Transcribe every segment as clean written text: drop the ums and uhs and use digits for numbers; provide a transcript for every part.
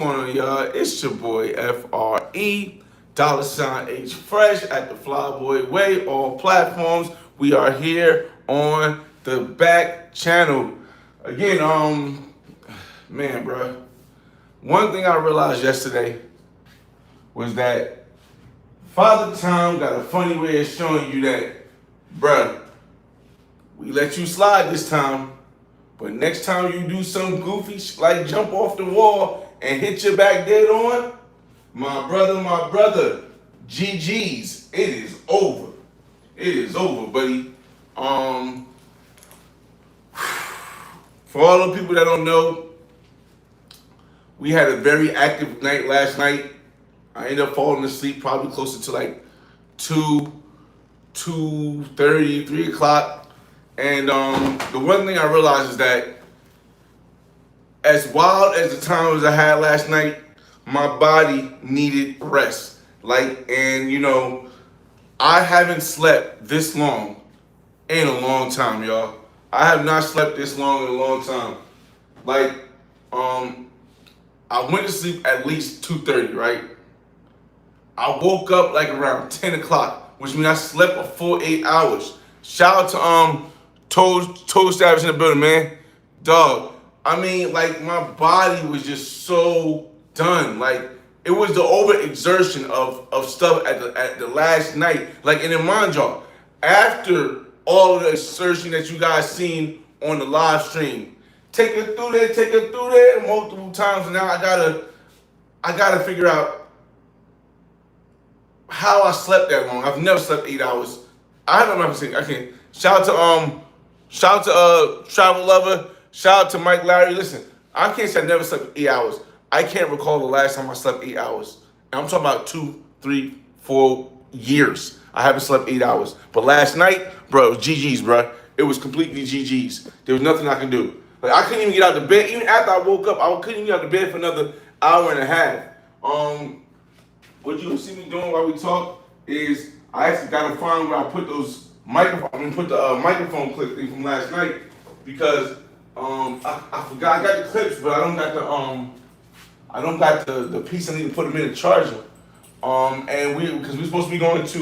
going on, y'all? It's your boy FRE, $H Fresh at the Flyboy Way, all platforms. We are here on the back channel. Again, man, bro. One thing I realized yesterday was that Father Time got a funny way of showing you that, bruh, we let you slide this time, but next time you do some goofy like jump off the wall and hit your back dead on, my brother, GG's. It is over. It is over, buddy. For all the people that don't know, we had a very active night last night. I ended up falling asleep probably closer to like 2, 2:30, 3 o'clock. And the one thing I realized is that as wild as the times I had last night, my body needed rest. I haven't slept this long in a long time, y'all. I have not slept this long in a long time. Like, I went to sleep at least 2:30, right? I woke up like around 10 o'clock, which means I slept a full 8 hours. Shout out to Toe Stabbers in the building, man. Dog. I mean, like, my body was just so done. Like, it was the overexertion of stuff at the last night. Like, and then mind y'all, after all of the exertion that you guys seen on the live stream, take it through there multiple times, and now I gotta figure out how I slept that long. I've never slept 8 hours. I don't know if I can't. Shout out to Travel Lover. Shout out to Mike Larry. Listen, I can't say I never slept 8 hours. I can't recall the last time I slept 8 hours. And I'm talking about 2, 3, 4 years. I haven't slept 8 hours. But last night, bro, it was GG's, bro. It was completely GG's. There was nothing I could do. Like, I couldn't even get out of bed. Even after I woke up, I couldn't even get out of bed for another hour and a half. What you gonna see me doing while we talk is I actually gotta find where I put those microphone clip thing from last night, because I forgot. I got the clips, but I don't got the piece I need to put them in the charger. Because we're supposed to be going to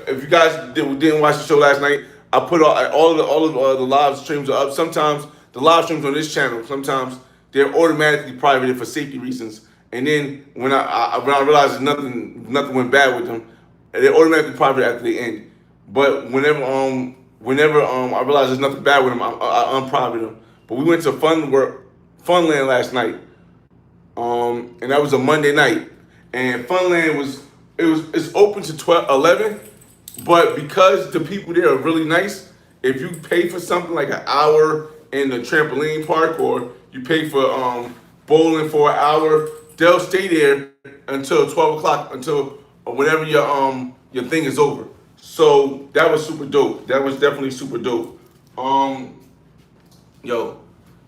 if you guys didn't watch the show last night, I put all of the live streams are up. Sometimes the live streams on this channel, sometimes they're automatically privated for safety reasons. And then when I realized that nothing went bad with them, they're automatically private after the end. But whenever I realized there's nothing bad with them, I unprivate them. But we went to Funland last night, and that was a Monday night. And Funland it's open to 11, but because the people there are really nice, if you pay for something like an hour in the trampoline park, or you pay for bowling for an hour, they'll stay there until 12 o'clock, until whenever your thing is over. So that was super dope. That was definitely super dope. Yo,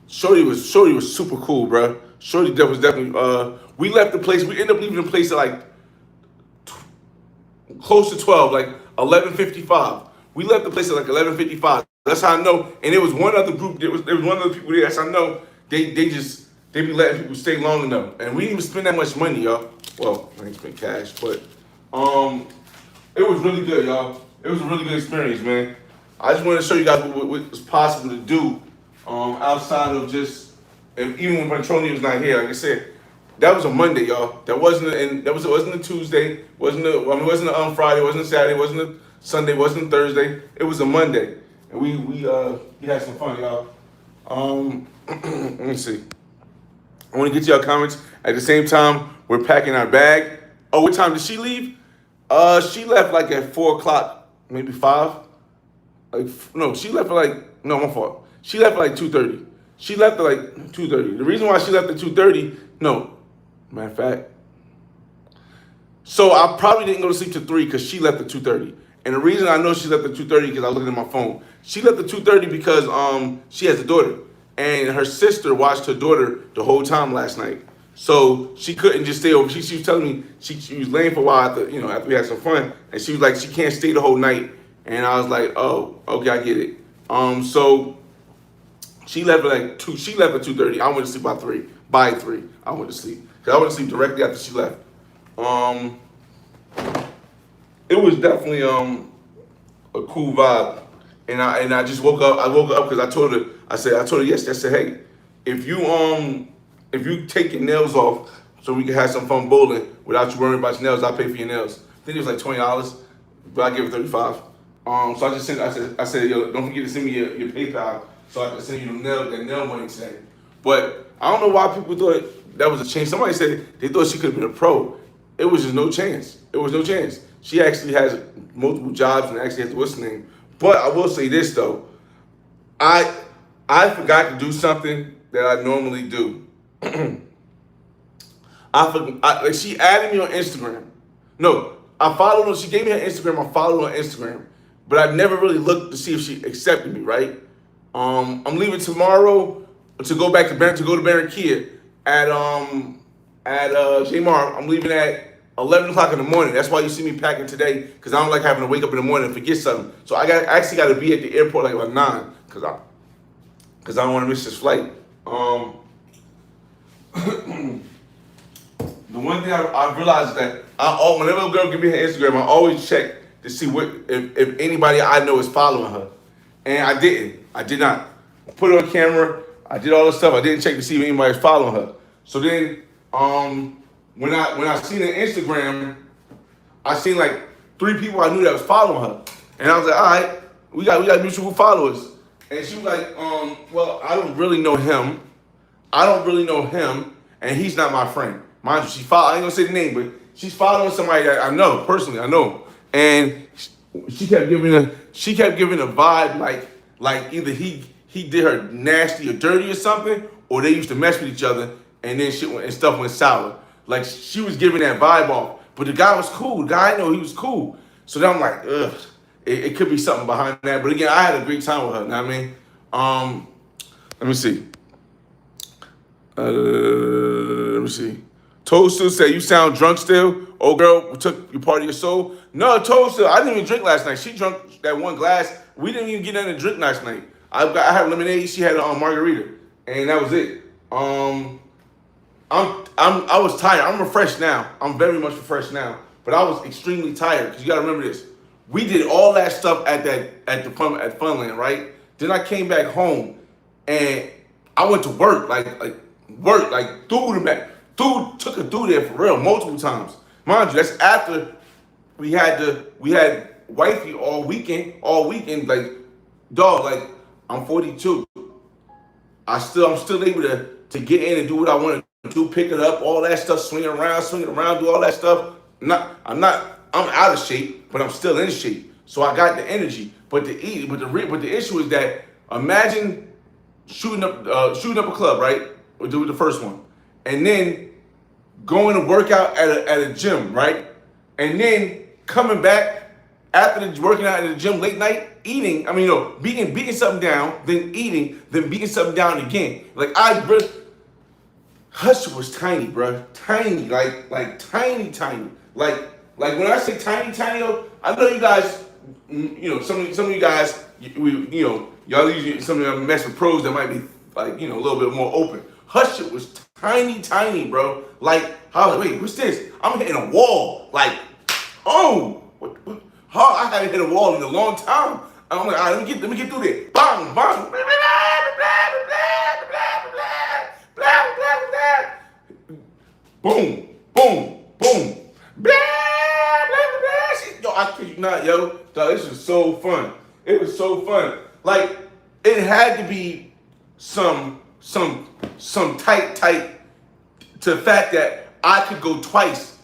Shorty was super cool, bro. Shorty that was definitely. We left the place. We ended up leaving the place at like close to 12, like 11:55. We left the place at like 11:55. That's how I know. And there was one other group. There was one other people there. That's how I know. They be letting people stay long enough. And we didn't even spend that much money, y'all. Well, I didn't spend cash, but it was really good, y'all. It was a really good experience, man. I just wanted to show you guys what was possible to do outside of just, and even when Petroni was not here. Like I said, that was a Monday, y'all. That wasn't a Tuesday. Wasn't a Friday. Wasn't a Saturday. Wasn't a Sunday. Wasn't a Thursday. It was a Monday, and we had some fun, y'all. Let me see. I want to get to your comments. At the same time, we're packing our bag. Oh, what time did she leave? She left like at 4 o'clock, maybe 5. No, she left at no, my fault. She left at like 2:30. She left at like 2:30. The reason why she left at 2:30, no, matter of fact. So I probably didn't go to sleep till 3 because she left at 2:30. And the reason I know she left at 2:30 because I looked at my phone. She left at 2:30 because she has a daughter. And her sister watched her daughter the whole time last night. So she couldn't just stay over. She was telling me she was laying for a while after we had some fun. And she was like, she can't stay the whole night. And I was like, oh, okay, I get it. So she left at 2:30. I went to sleep by 3. By 3, I went to sleep. Cause I went to sleep directly after she left. Um, it was definitely a cool vibe. And I just woke up. I woke up because I told her yesterday. I said, hey, if you if you take your nails off so we can have some fun bowling without you worrying about your nails, I'll pay for your nails. I think it was like $20, but I gave her 35. So I just sent. I said, yo, don't forget to send me your PayPal so I can send you that nail money today. But I don't know why people thought that was a chance. Somebody said they thought she could have been a pro. It was just no chance. It was no chance. She actually has multiple jobs and actually has what's the name. But I will say this though, I forgot to do something that I normally do. Like she added me on Instagram. No, I followed her. She gave me her Instagram. I followed her on Instagram, but I never really looked to see if she accepted me. Right? I'm leaving tomorrow to go back to Barranquilla at J Mar. I'm leaving at 11 o'clock in the morning. That's why you see me packing today, because I don't like having to wake up in the morning and forget something. So I actually got to be at the airport like about 9 because I don't want to miss this flight. The one thing I realized is that whenever a girl give me her Instagram, I always check to see if anybody I know is following her. And I didn't. I did not. Put it on camera. I did all this stuff. I didn't check to see if anybody's following her. So then when I seen her Instagram, I seen like 3 people I knew that was following her. And I was like, all right, we got mutual followers. And she was like, well, I don't really know him. And he's not my friend. Mind you, I ain't gonna say the name, but she's following somebody that I know, personally, I know. And she kept giving a vibe like either he did her nasty or dirty or something, or they used to mess with each other, and then stuff went sour. Like she was giving that vibe off. But the guy was cool. The guy I know, he was cool. So then I'm like, ugh, it could be something behind that. But again, I had a great time with her, you know what I mean? Let me see. Let me see. Toadstool said, you sound drunk still? Oh, girl, we took you part of your soul? No, Toadstool, I didn't even drink last night. She drank that one glass. We didn't even get nothing to drink last night. I had lemonade. She had a margarita. And that was it. I was tired. I'm refreshed now. I'm very much refreshed now. But I was extremely tired because you got to remember this. We did all that stuff at Funland, right? Then I came back home and I went to work, like Dude took her through there for real multiple times. Mind you, that's after we had wifey all weekend, like, dog, like, I'm 42. I'm still able to get in and do what I want to do, pick it up, all that stuff, swing it around, do all that stuff. I'm out of shape, but I'm still in shape. So I got the energy. But the issue is that imagine shooting up a club, right? We'll do the first one. And then going to work out at a gym, right? And then coming back after working out at the gym late night, eating, beating something down, then eating, then beating something down again. Like Hush was tiny, bro. Tiny, like tiny. Like when I say tiny, I know you guys, some of you guys, y'all usually some of them mess with pros that might be like, a little bit more open. Hush was tiny, bro. Like, wait, what's this? I'm hitting a wall. Like, oh, what? I haven't hit a wall in a long time. I'm like, all right, let me get through there. Bang, bang. Boom, boom, boom. Yo, I kid you not, yo. Dog, this was so fun. It was so fun. Like, it had to be some tight to the fact that I could go twice.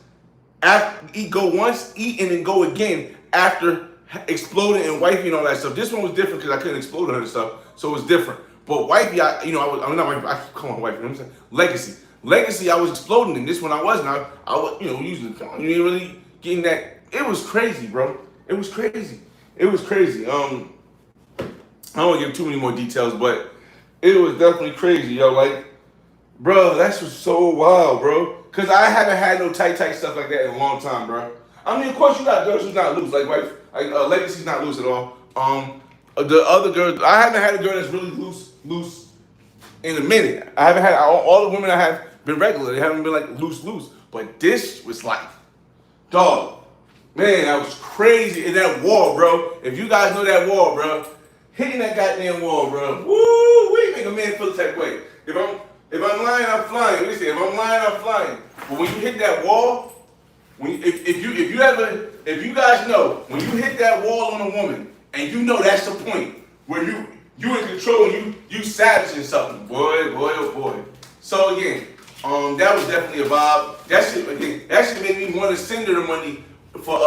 Go once, eat, and then go again after exploding and wifey and all that stuff. This one was different because I couldn't explode her and stuff, so it was different. But wifey, I'm not wifey. I call her wifey. You know what I'm saying? Legacy, I was exploding in. This one I wasn't. I was, usually you ain't really getting that. It was crazy, bro. It was crazy. I don't want to give too many more details, but it was definitely crazy, yo. Like, bro, that's just so wild, bro. Cause I haven't had no tight stuff like that in a long time, bro. Of course you got girls who's not loose, like Legacy's not loose at all. The other girl, I haven't had a girl that's really loose in a minute. I haven't had all the women I have been regular. They haven't been like loose. But this was like, dog, man, that was crazy in that wall, bro. If you guys know that wall, bro, hitting that goddamn wall, bro. Woo, we make a man feel the type way. If I'm lying, I'm flying. Let me see. If I'm lying, I'm flying. But when you hit that wall, if you guys know, when you hit that wall on a woman, and you know that's the point where you in control and you savaging something, boy, oh boy. So again, that was definitely a vibe. That shit made me want to send her the money for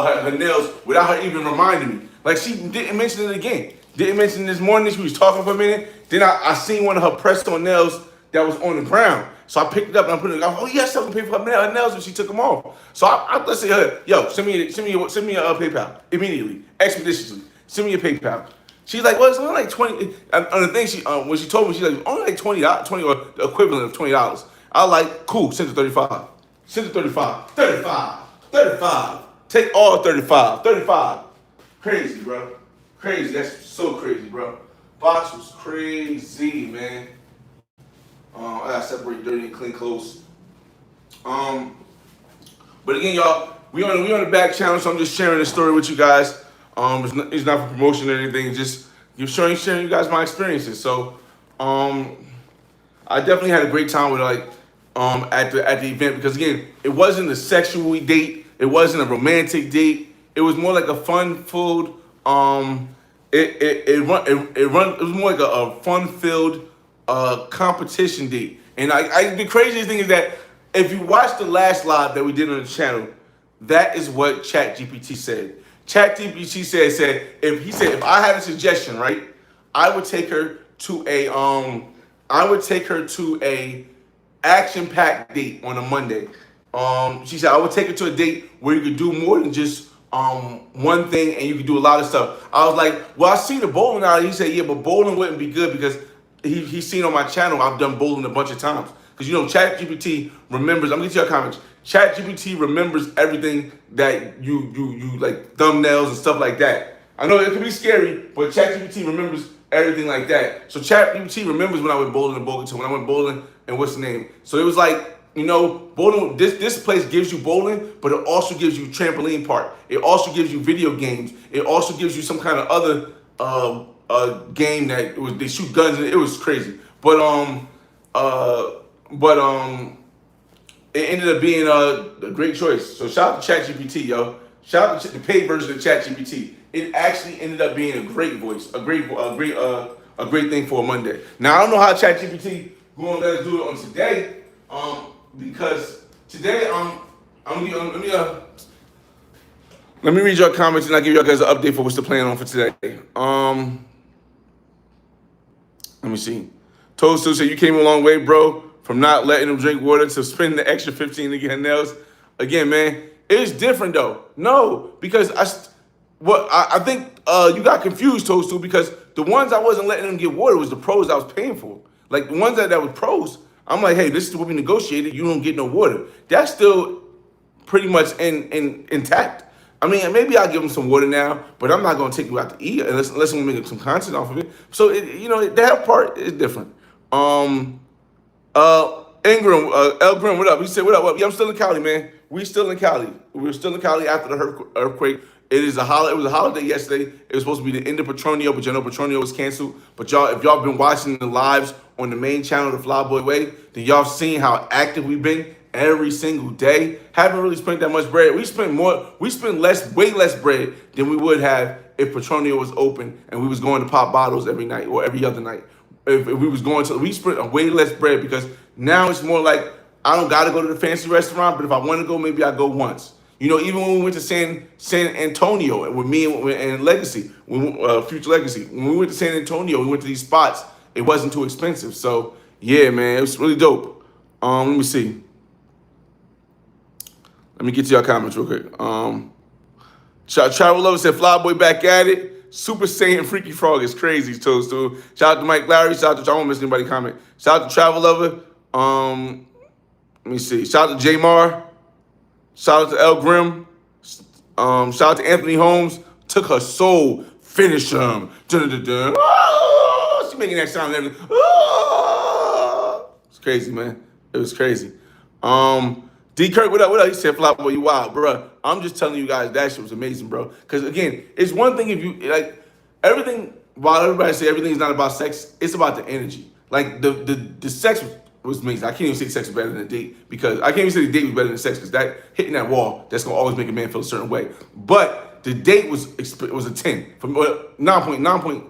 her nails without her even reminding me. Like, she didn't mention it again. Didn't mention this morning. She was talking for a minute. Then I seen one of her pressed on nails that was on the ground. So I picked it up and I put it. Oh yes, I can pay for her nails when she took them off. So I said, her, yo, send me a PayPal immediately, expeditiously. Send me your PayPal. She's like, well, it's only like 20. On the thing, when she told me, she's like, only like $20 or the equivalent of $20. I was like, cool, send it 35. Send it 35. 35. Take all 35. Crazy, bro. Crazy. That's so crazy, bro. Box was crazy, man. I gotta separate dirty and clean clothes. But again, y'all, we on the back channel, so I'm just sharing this story with you guys. It's not for promotion or anything. It's just sharing you guys my experiences. So, I definitely had a great time with at the event, because again, it wasn't a sexual date. It wasn't a romantic date. It was more like a fun-filled. It was more like a fun-filled competition date. And the craziest thing is that if you watch the last live that we did on the channel, that is what ChatGPT said. ChatGPT said if I had a suggestion, right, I would take her to a action-packed date on a Monday. She said I would take her to a date where you could do more than just one thing, and you could do a lot of stuff. I was like, well, I seen the bowling out. He said, yeah, but bowling wouldn't be good because he's seen on my channel I've done bowling a bunch of times. Because ChatGPT remembers. I'm gonna get you your comments. ChatGPT remembers everything that you like, thumbnails and stuff like that. I know it can be scary, but ChatGPT remembers everything like that. So ChatGPT remembers when I went bowling in Boca, when I went bowling and what's the name. So it was like, bowling. This place gives you bowling, but it also gives you trampoline park. It also gives you video games. It also gives you some kind of other game that they shoot guns in it. It was crazy, but it ended up being a great choice. So shout out to ChatGPT, yo. Shout out to the paid version of ChatGPT. It actually ended up being a great voice, a great thing for a Monday. Now I don't know how ChatGPT going to let us do it on today, because today let me read your comments and I'll give you guys an update for what's the plan on for today. Let me see. Toadstool said, you came a long way, bro, from not letting them drink water to spending the extra 15 to get nails. Again, man, it's different though. No, because I think you got confused, Toadstool, because the ones I wasn't letting them get water was the pros I was paying for. Like the ones that were pros, I'm like, hey, this is what we negotiated. You don't get no water. That's still pretty much intact. I mean, maybe I'll give them some water now, but I'm not going to take you out to eat unless we make some content off of it. So, that part is different. Ingram, Elgrim, what up? He said, what up? Yeah, I'm still in Cali, man. We still in Cali. We were still in Cali after the earthquake. It was a holiday yesterday. It was supposed to be the end of Petronio, but Petronio was canceled. But if y'all been watching the lives on the main channel, The Flyboy Way, then y'all seen how active we've been every single day. Haven't really spent that much bread. We spent way less bread than we would have if Petronio was open and we was going to pop bottles every night or every other night. If we spent way less bread, because now it's more like I don't gotta go to the fancy restaurant, but if I want to go, maybe I go once. Even when we went to San Antonio with me and Legacy, Future Legacy, when we went to San Antonio, we went to these spots. It wasn't too expensive. So yeah, man, it was really dope. Let me see. Let me get to your comments real quick. Travel Lover said, Flyboy back at it. Super Saiyan Freaky Frog is crazy, Toadstool. Shout out to Mike Larry. Shout out to, I won't miss anybody comment. Shout out to Travel Lover. Let me see. Shout out to J Mar. Shout out to El Grim. Shout out to Anthony Holmes. Took her soul. Finish him. Dun, dun, dun. Oh, she making that sound and everything. Ah! It's crazy, man. It was crazy. D Kirk, what up? What up? He said, "Flatboy, you wild, bro." I'm just telling you guys that shit was amazing, bro. Because again, it's one thing if you like everything. While everybody say everything's not about sex, it's about the energy. Like the sex was amazing. I can't even say sex was better than a date because I can't even say the date was better than sex because that hitting that wall that's gonna always make a man feel a certain way. But the date was a 10 from 9.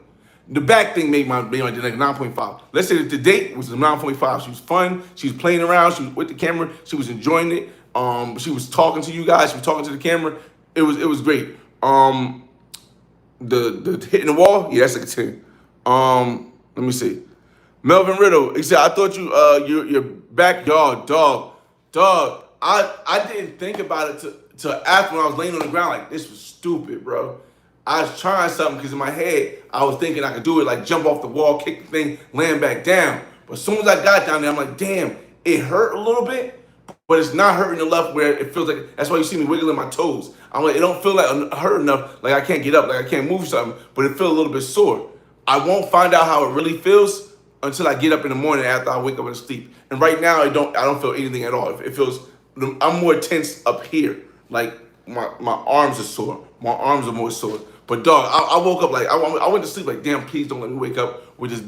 The back thing made my like 9.5. Let's say that the date was a 9.5. She was fun. She was playing around. She was with the camera. She was enjoying it. She was talking to you guys. She was talking to the camera. It was great. The hitting the wall, yeah, that's like a 10. Let me see. Melvin Riddle, he said, I thought your backyard, dog. I didn't think about it till after when I was laying on the ground, like, this was stupid, bro. I was trying something because in my head, I was thinking I could do it, like jump off the wall, kick the thing, land back down. But as soon as I got down there, I'm like, damn, it hurt a little bit, but it's not hurting enough where it feels like, that's why you see me wiggling my toes. I'm like, it don't feel like hurt enough, like I can't get up, like I can't move something, but it feels a little bit sore. I won't find out how it really feels until I get up in the morning after I wake up and sleep. And right now, I don't feel anything at all. It feels, I'm more tense up here. Like my arms are sore. My arms are more sore. But dog, I woke up like, I went to sleep like, damn, please don't let me wake up with a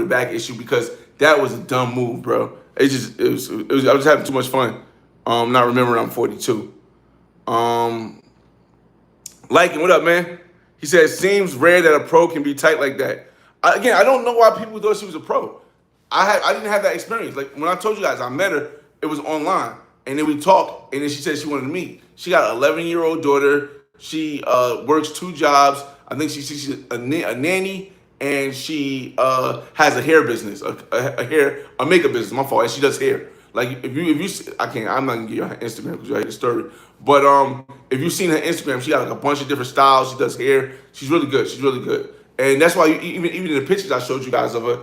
back issue because that was a dumb move, bro. I was just having too much fun. Not remembering I'm 42. Liking, what up, man? He said, seems rare that a pro can be tight like that. Again, I don't know why people thought she was a pro. I didn't have that experience. Like when I told you guys I met her, it was online. And then we talked, and then she said she wanted to meet. She got an 11-year-old daughter. She works 2 jobs. I think she's a nanny, and she has a hair business, a makeup business. My fault. And she does hair. Like if you, I'm not gonna give you her Instagram because you hate the story. But if you've seen her Instagram, she got like a bunch of different styles. She does hair. She's really good. She's really good. And that's why even in the pictures I showed you guys of her,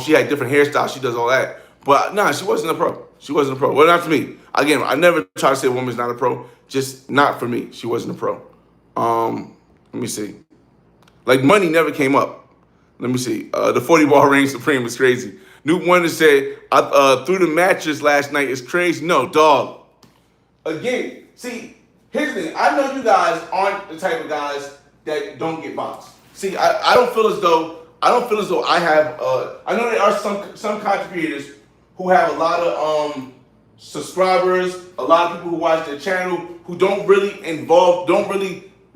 she had different hairstyles. She does all that. But nah, she wasn't a pro. She wasn't a pro. Well, not for me. Again, I never try to say a woman's not a pro. Just not for me. She wasn't a pro. Let me see. Like money never came up. Let me see. The 40-ball reign supreme is crazy. Newt Wonder said, I threw the mattress last night. It's crazy. No, dog. Again, see, here's the thing. I know you guys aren't the type of guys that don't get boxed. See, I don't feel as though I have. I know there are some content creators who have a lot of subscribers, a lot of people who watch their channel who don't really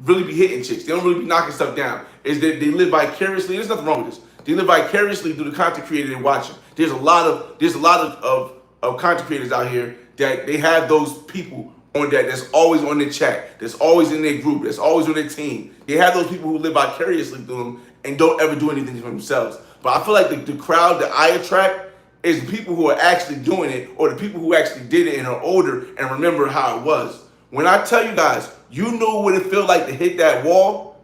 be hitting chicks. They don't really be knocking stuff down. Is that they live vicariously. There's nothing wrong with this. They live vicariously through the content creator they're watching. There's a lot of content creators out here that they have those people on that's always on their chat, that's always in their group, that's always on their team. They have those people who live vicariously through them and don't ever do anything for themselves. But I feel like the crowd that I attract is the people who are actually doing it or the people who actually did it and are older and remember how it was. When I tell you guys, you know what it feels like to hit that wall,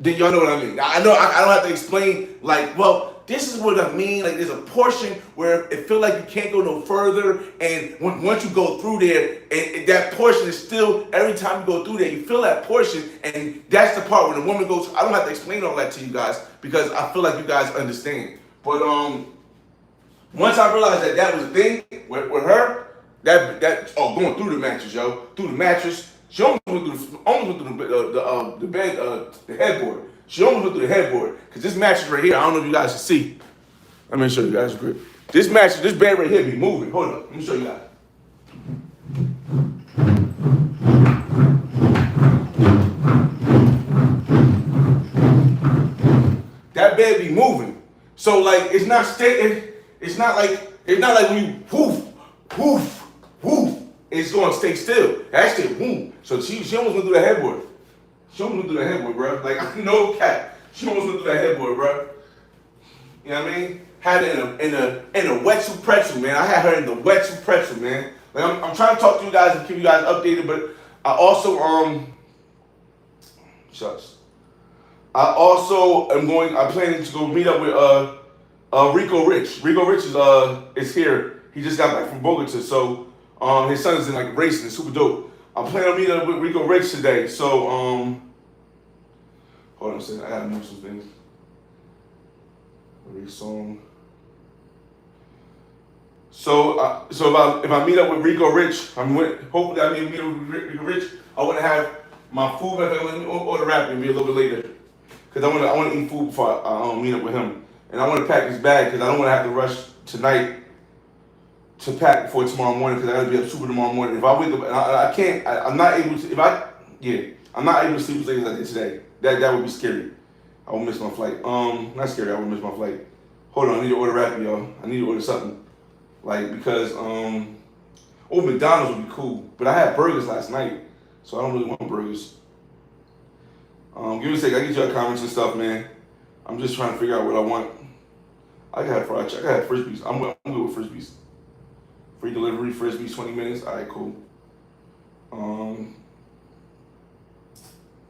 then y'all know what I mean. I know I don't have to explain like, well, this is what I mean. Like there's a portion where it feels like you can't go no further. And once you go through there, and that portion is still, every time you go through there, you feel that portion. And that's the part where the woman goes, I don't have to explain all that to you guys because I feel like you guys understand. But once I realized that was a thing with her, going through the mattress, yo. Through the mattress. She almost went through the bed, the headboard. She almost went through the headboard. Because this mattress right here, I don't know if you guys can see. Let me show you guys a grip. This mattress, this bed right here be moving. Hold up. Let me show you guys. That bed be moving. So like it's not like when you poof, poof, poof. It's going to stay still. That shit, boom. So she almost went through the headboard. She almost went through the headboard, bro. Like, no cap. She almost went through the headboard, bro. You know what I mean? Had it in a wetsuit pretzel, man. I had her in the wetsuit pretzel, man. Like, I'm trying to talk to you guys and keep you guys updated, but I also, shucks. I'm planning to go meet up with Rico Rich. Rico Rich is here. He just got back from Bogota, so his son is in like racing, super dope. I'm planning on meeting up with Rico Rich today. So hold on a second, I gotta move some things. Every song. So if I meet up with Rico Rich, hopefully I meet up with Rico Rich. I want to have my food. But I'm gonna order rap and be a little bit later because I want to eat food before I meet up with him. And I want to pack this bag because I don't want to have to rush tonight to pack for tomorrow morning because I got to be up super tomorrow morning. If I wake up, I can't. I'm not able to. I'm not able to sleep as late as I did today. That would be scary. I will miss my flight. Not scary. I will miss my flight. Hold on, I need to order rap, y'all. I need to order something. Like, because, McDonald's would be cool. But I had burgers last night, so I don't really want burgers. Give me a sec. I get y'all comments and stuff, man. I'm just trying to figure out what I want. I can have fried chicken. I can have Frisbees. I'm good with Frisbees. Free delivery, Frisbees, 20 minutes. All right, cool.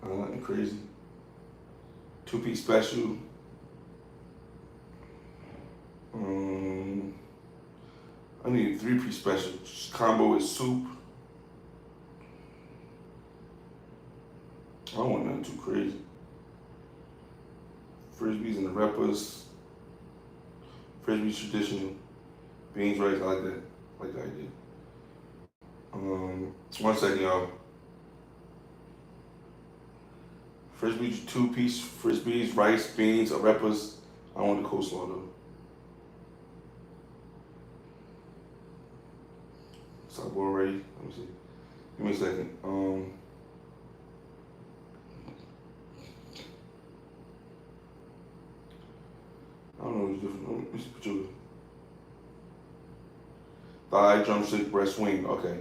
Nothing crazy. 2-piece special. I need a 3-piece special. Combo with soup. I don't want nothing too crazy. Frisbees and the Reppers. Frisbees traditional. Beans, rice, I like that. I like that idea. 1 second, y'all. Frisbees, 2-piece Frisbees, rice, beans, Reppers. I don't want the coleslaw though. Stop already. Let me see. Give me a second. I don't know what's different. Let me see what you. Thigh, drumstick, breast wing. Okay.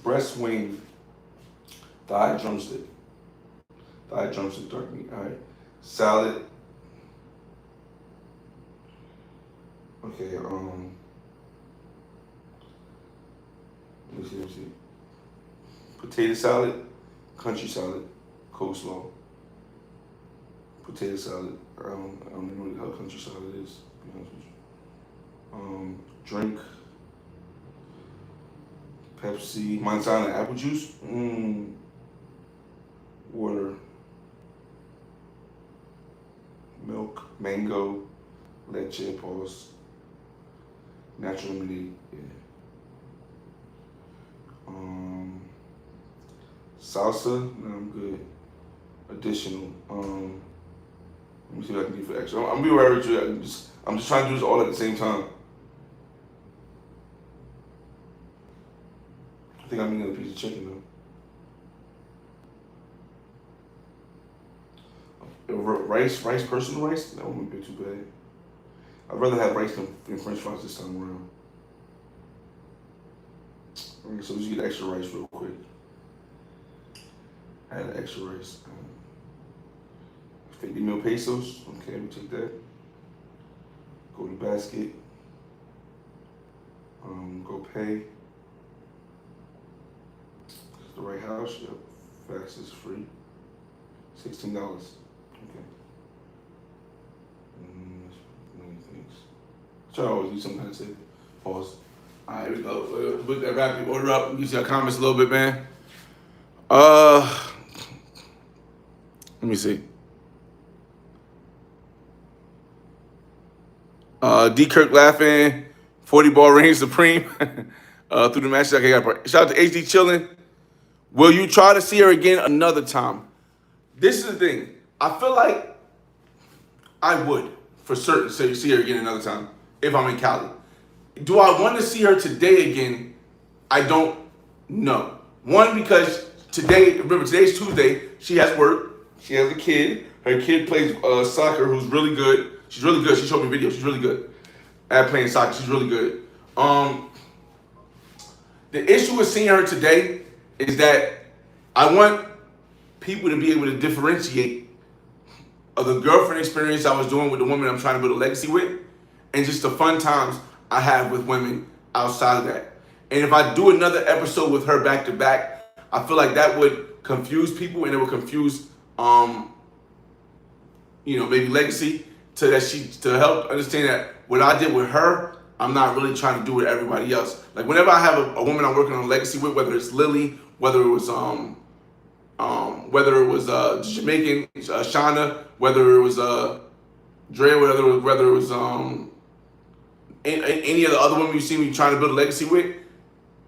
Breast wing. Thigh, drumstick. Thigh, drumstick, dark meat. All right. Salad. Okay. Let me see. Potato salad, country salad, coleslaw. Potato salad. I don't know how country salad is, to be honest with you. Drink. Pepsi, Montana apple juice. Water. Milk, mango, leche, pause. Natural lemonade, yeah. Salsa, no, I'm good. Additional, let me see what I can do for extra. I'm gonna be right with you. I'm just trying to do this all at the same time. I think I'm eating a piece of chicken though. Rice, personal rice, that wouldn't be too bad. I'd rather have rice than French fries this time around. Okay, so let's get extra rice real quick. Add extra rice. 50 mil pesos. Okay, we take that. Go to basket. Go pay. The right house. Yep. Fax is free. $16. Okay. Many things. Try to always do something to say. Pause. All right, we go. Put that rapid order up. Get your comments a little bit, man. Let me see. D. Kirk laughing. 40 ball reign supreme. Through the matches. Okay, shout out to HD Chillin'. Will you try to see her again another time? This is the thing. I feel like I would, for certain, see her again another time if I'm in Cali. Do I want to see her today again? I don't know. One, because today's Tuesday. She has work. She has a kid. Her kid plays soccer, who's really good. She's really good. She showed me videos. She's really good at playing soccer. She's really good. The issue with seeing her today is that I want people to be able to differentiate of the girlfriend experience I was doing with the woman I'm trying to build a legacy with, and just the fun times I have with women outside of that. And if I do another episode with her back to back, I feel like that would confuse people, and it would confuse, maybe legacy to help understand that what I did with her, I'm not really trying to do with everybody else. Like whenever I have a woman I'm working on a legacy with, whether it's Lily, whether it was Jamaican Shauna, whether it was Dre, whether it was any of the other women you see me trying to build a legacy with,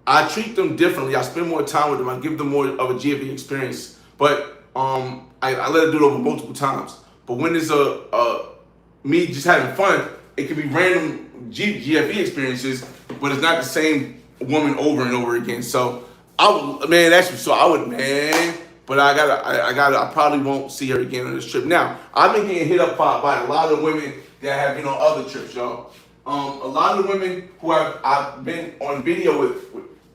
I treat them differently. I spend more time with them. I give them more of a GFE experience. But I let her do it over multiple times. But when it's me just having fun, it can be random GFE experiences, but it's not the same woman over and over again. So but I probably won't see her again on this trip. Now, I've been getting hit up by a lot of women that have been on other trips, y'all. A lot of the women who I've been on video with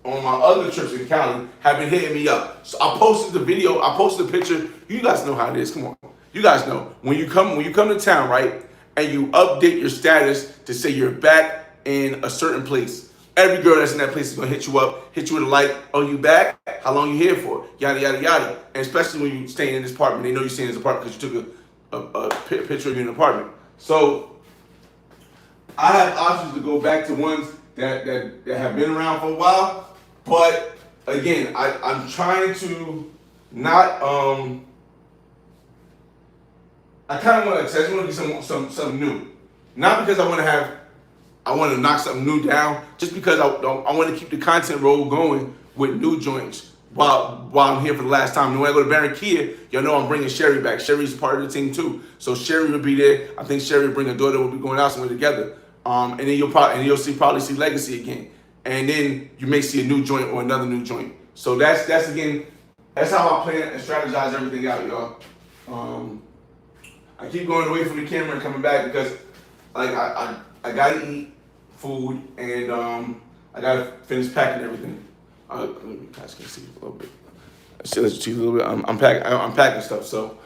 on my other trips in Cali have been hitting me up. So I posted the video, I posted the picture. You guys know how it is. Come on. You guys know. When you come to town, right, and you update your status to say you're back in a certain place, every girl that's in that place is gonna hit you up, hit you with a like, oh, you back? How long you here for? Yada, yada, yada. And especially when you staying in this apartment, they know you're staying in this apartment because you took a picture of you in the apartment. So I have options to go back to ones that have been around for a while, but again, I'm trying to not I kind of want to. I just want to be something new, not because I want to knock something new down, just because I want to keep the content roll going with new joints while I'm here for the last time. And when I go to Barranquilla, y'all know I'm bringing Sherry back. Sherry's part of the team too, so Sherry will be there. I think Sherry will bring her daughter. We'll be going out somewhere together. And then you'll probably see Legacy again, and then you may see a new joint or another new joint. So that's how I plan and strategize everything out, y'all. I keep going away from the camera and coming back because like I gotta eat food and I gotta finish packing everything. Let me guys can see a little bit. I should let you see a little bit. I'm packing stuff, so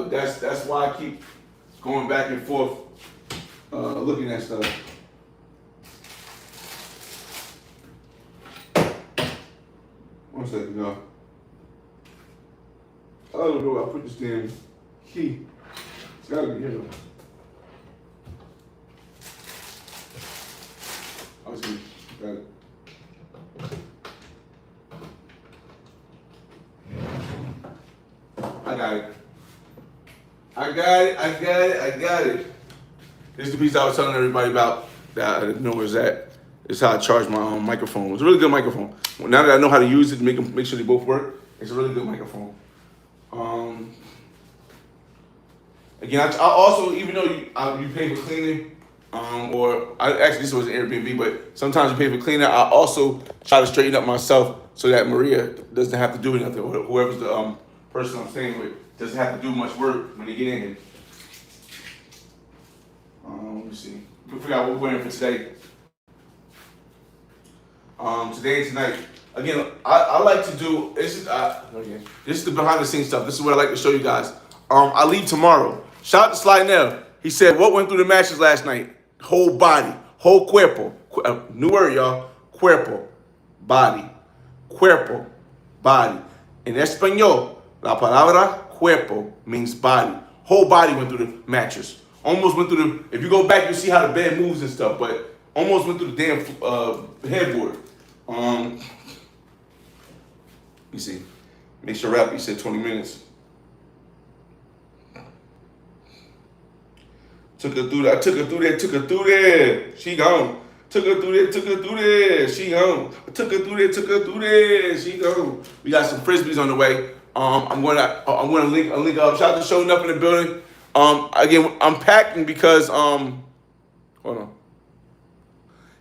that's why I keep going back and forth looking at stuff. One second, y'all. I don't know where I put this damn key. It's gotta be here. Oh, see, got it. I got it. This is the piece I was telling everybody about that I didn't know where it's at. It's how I charge my microphone. It's a really good microphone. Now that I know how to use it to make sure they both work, it's a really good microphone. Again, I also, even though you pay for cleaning, this was an Airbnb, but sometimes you pay for cleaning, I also try to straighten up myself so that Maria doesn't have to do anything, or whoever's the person I'm staying with doesn't have to do much work when they get in here. Let me see. We figure out what we're wearing for today. Today and tonight. Again, I like to do, this is the behind the scenes stuff. This is what I like to show you guys. I leave tomorrow. Shout out to Sly Nell. He said, what went through the mattress last night? Whole body, whole cuerpo. New word, y'all. Cuerpo, body. Cuerpo, body. In Espanol, la palabra cuerpo means body. Whole body went through the mattress. Almost went through if you go back, you'll see how the bed moves and stuff, but almost went through the damn headboard. You see, make sure wrap, you said 20 minutes. Took her through there. She gone. Took her through there. She gone. Took her through there. She gone. We got some frisbees on the way. I'm gonna link up. Shout out to Showing Up in the building. Again, I'm packing because hold on.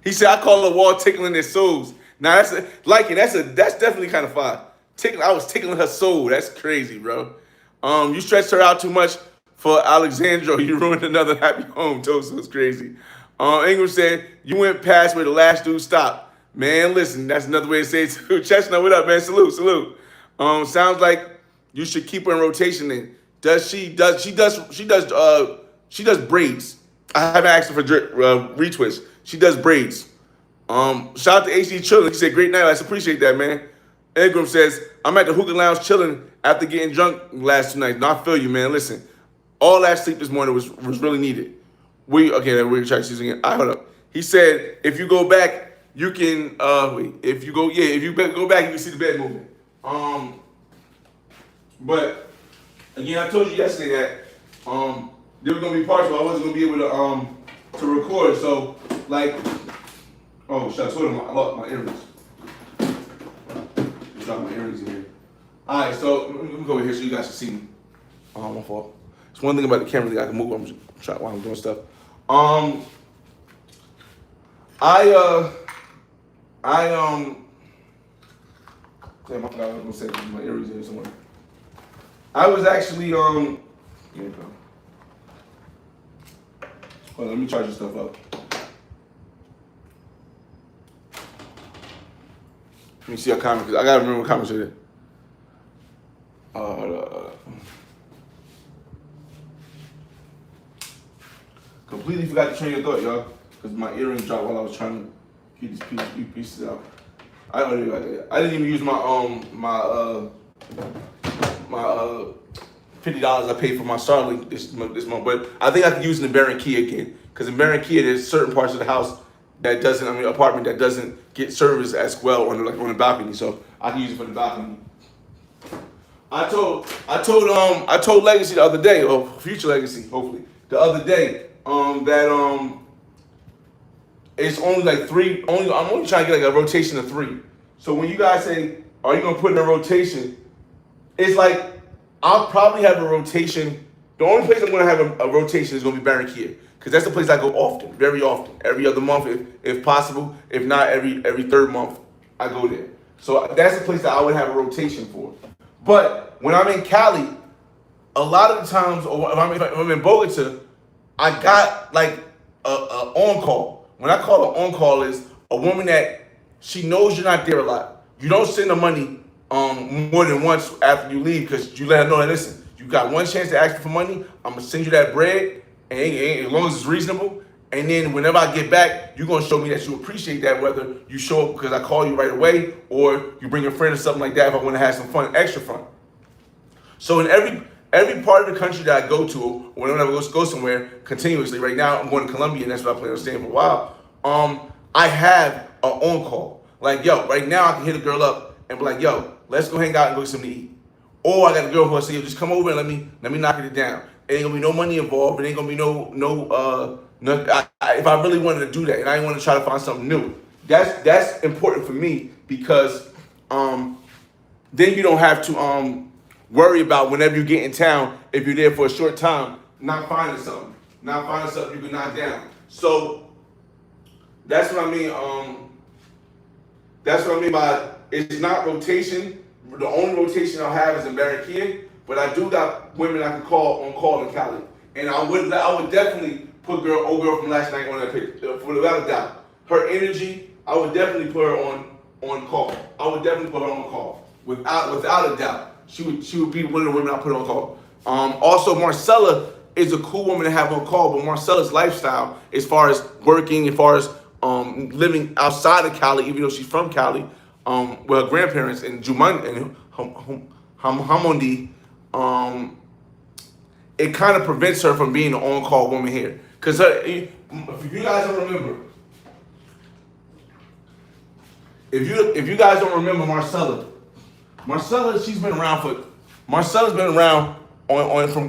He said I call the wall tickling their souls. Now that's definitely kind of fire. I was tickling her soul. That's crazy, bro. You stretched her out too much for Alexandro. You ruined another happy home. Toast was crazy. Ingram said you went past where the last dude stopped. Man, listen, that's another way to say it too. Chestnut, what up, man? Salute. Sounds like you should keep her in rotation then. She does braids. I haven't asked her for retwist. She does braids. Shout out to HD Chillin'. He said, great night. I appreciate that, man. Ingram says, I'm at the hookah lounge chilling after getting drunk last 2 nights. No, I feel you, man. Listen, all that sleep this morning was really needed. We're gonna try to see this again. Hold up. He said, if you go back, you can if you go back, you can see the bed moving. But again, I told you yesterday that there was gonna be parts where I wasn't gonna be able to record. So like, oh shit, I told him I lost my earrings. Just dropped my earrings in here. All right, so let me go over here so you guys can see me. Oh, my fault. It's one thing about the camera that I can move. I'm just trying while I'm doing stuff. Damn, I forgot what I was gonna say. My earrings in here somewhere. I was actually here you go. Hold on, let me charge this stuff up. Let me see a comment, because I gotta remember what comments are there. Completely forgot to train your thought, y'all, because my earrings dropped while I was trying to get these pieces out. I don't even. I didn't even use my $50 I paid for my Starlink this month, but I think I could use it in Barranquilla again, because in Barranquilla there's certain parts of the house that doesn't, apartment that doesn't get service as well on the balcony, so I can use it for the balcony. I told Legacy the other day, or future Legacy, hopefully, the other day, that it's only like three. I'm only trying to get like a rotation of 3. So when you guys say, "Are you gonna put in a rotation?" It's like I'll probably have a rotation. The only place I'm gonna have a rotation is gonna be Barranquilla, because that's the place I go often, very often, every other month if possible. If not, every third month I go there. So that's the place that I would have a rotation for. But when I'm in Cali, a lot of the times, or if I'm in Bogota, I got like a on-call. When I call an on-call is a woman that she knows you're not there a lot. You don't send her money more than once after you leave, because you let her know that, listen, you got one chance to ask for money, I'm gonna send you that bread, and as long as it's reasonable, and then whenever I get back, you're gonna show me that you appreciate that, whether you show up because I call you right away, or you bring a friend or something like that if I wanna have some fun, extra fun. So in every part of the country that I go to, or whenever I go somewhere continuously, right now I'm going to Colombia, and that's what I plan on staying for a while, I have an on-call. Like, yo, right now I can hit a girl up and be like, yo, let's go hang out and go get something to eat. Or I got a girl who I say, yo, just come over and let me knock it down. It ain't gonna be no money involved. It ain't gonna be no. If I really wanted to do that and I want to try to find something new, that's important for me, because then you don't have to worry about whenever you get in town, if you're there for a short time, not finding something you can knock down. So that's what I mean. That's what I mean by it's not rotation. The only rotation I'll have is in Barranquilla, but I do got women I can call on call in Cali, and I would definitely put old girl from last night on that picture, without a doubt. Her energy, I would definitely put her on call. I would definitely put her on call without a doubt. She would be one of the women I put on call. Also, Marcella is a cool woman to have on call, but Marcella's lifestyle, as far as working, as far as living outside of Cali, even though she's from Cali, with her grandparents in Juman and Hamondi, it kind of prevents her from being an on-call woman here. Because if you guys don't remember, if you guys don't remember Marcella's been around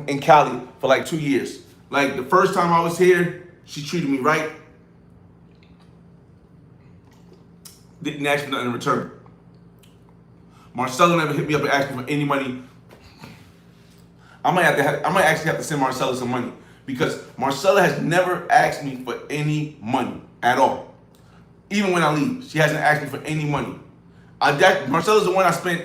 in Cali for like 2 years. Like the first time I was here, she treated me right. Didn't ask for nothing in return. Marcella never hit me up and asked me for any money. I might actually have to send Marcella some money, because Marcella has never asked me for any money at all. Even when I leave, she hasn't asked me for any money. Marcella's the one I spent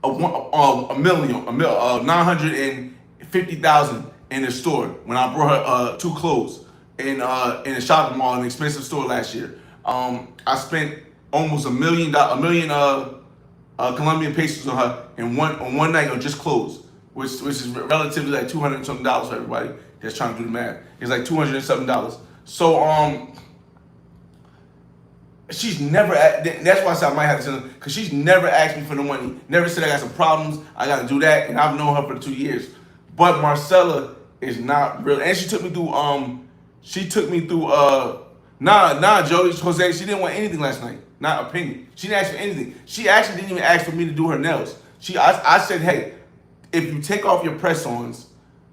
$950,000 in the store when I brought her 2 clothes in a shopping mall, an expensive store last year. I spent almost $1 million Colombian pesos on her in one night on just clothes, which is relatively like $200 and something for everybody that's trying to do the math. It's like $200 and something. So she's never. That's why I said I might have to send her, because she's never asked me for no money. Never said I got some problems, I got to do that, and I've known her for 2 years. But Marcella is not real, and she took me through. Jose, she didn't want anything last night. Not a penny. She didn't ask for anything. She actually didn't even ask for me to do her nails. I said, hey, if you take off your press-ons,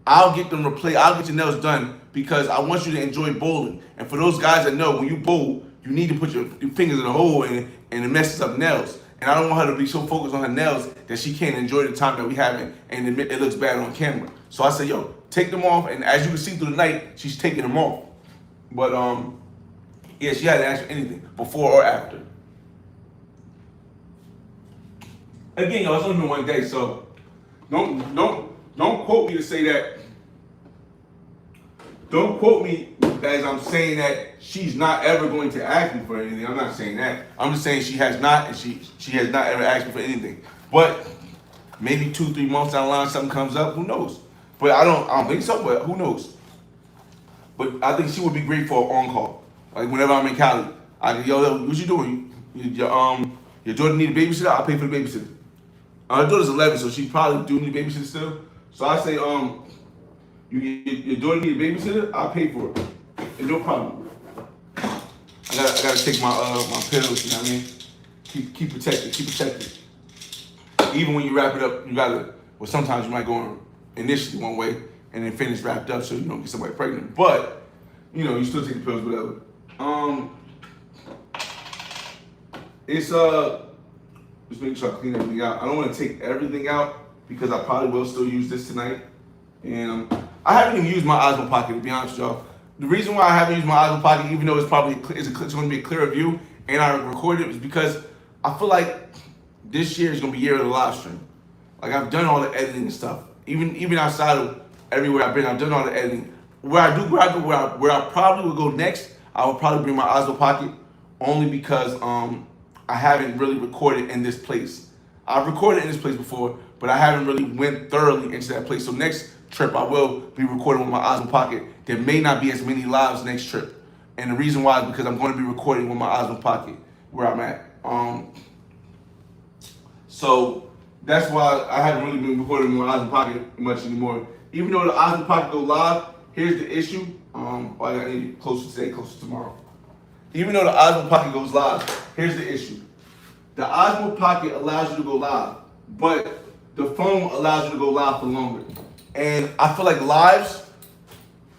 I'll get them replaced. I'll get your nails done because I want you to enjoy bowling. And for those guys that know, when you bowl, you need to put your fingers in the hole and it messes up nails. And I don't want her to be so focused on her nails that she can't enjoy the time that we having and admit it looks bad on camera. So I said, yo, take them off. And as you can see through the night, she's taking them off. But yeah, she hadn't asked for anything before or after. Again, y'all, it's only been one day, so don't quote me to say that. Don't quote me as I'm saying that she's not ever going to ask me for anything. I'm not saying that. I'm just saying she has not, and she has not ever asked me for anything. But maybe 2-3 months down the line, something comes up. Who knows? But I don't think so. But who knows? But I think she would be great for an on call. Like whenever I'm in Cali, I can yo, what you doing? Your daughter need a babysitter. I'll pay for the babysitter. Her daughter's 11, so she probably do need a babysitter still. So I say, your daughter need a babysitter, I'll pay for it. And no problem. I gotta take my pills, you know what I mean? Keep protected. Even when you wrap it up, you gotta, well, sometimes you might go initially one way and then finish wrapped up so you don't get somebody pregnant. But, you know, you still take the pills, whatever. Just making sure I clean everything out. I don't want to take everything out because I probably will still use this tonight. And I haven't even used my Osmo Pocket, to be honest with y'all. The reason why I haven't used my Osmo Pocket, even though it's probably it's going to be a clearer view, and I recorded it, is because I feel like this year is going to be year of the live stream. Like I've done all the editing and stuff. Even outside of everywhere I've been, I've done all the editing. Where I probably would go next, I would probably bring my Osmo Pocket only because I haven't really recorded in this place. I've recorded in this place before, but I haven't really went thoroughly into that place. So next trip, I will be recording with my Osmo Pocket. There may not be as many lives next trip. And the reason why is because I'm going to be recording with my Osmo Pocket where I'm at. So that's why I haven't really been recording with my Osmo Pocket much anymore. Even though the Osmo Pocket go live, here's the issue. I need it closer today, closer tomorrow. Even though the Osmo Pocket goes live, here's the issue. The Osmo Pocket allows you to go live, but the phone allows you to go live for longer. And I feel like lives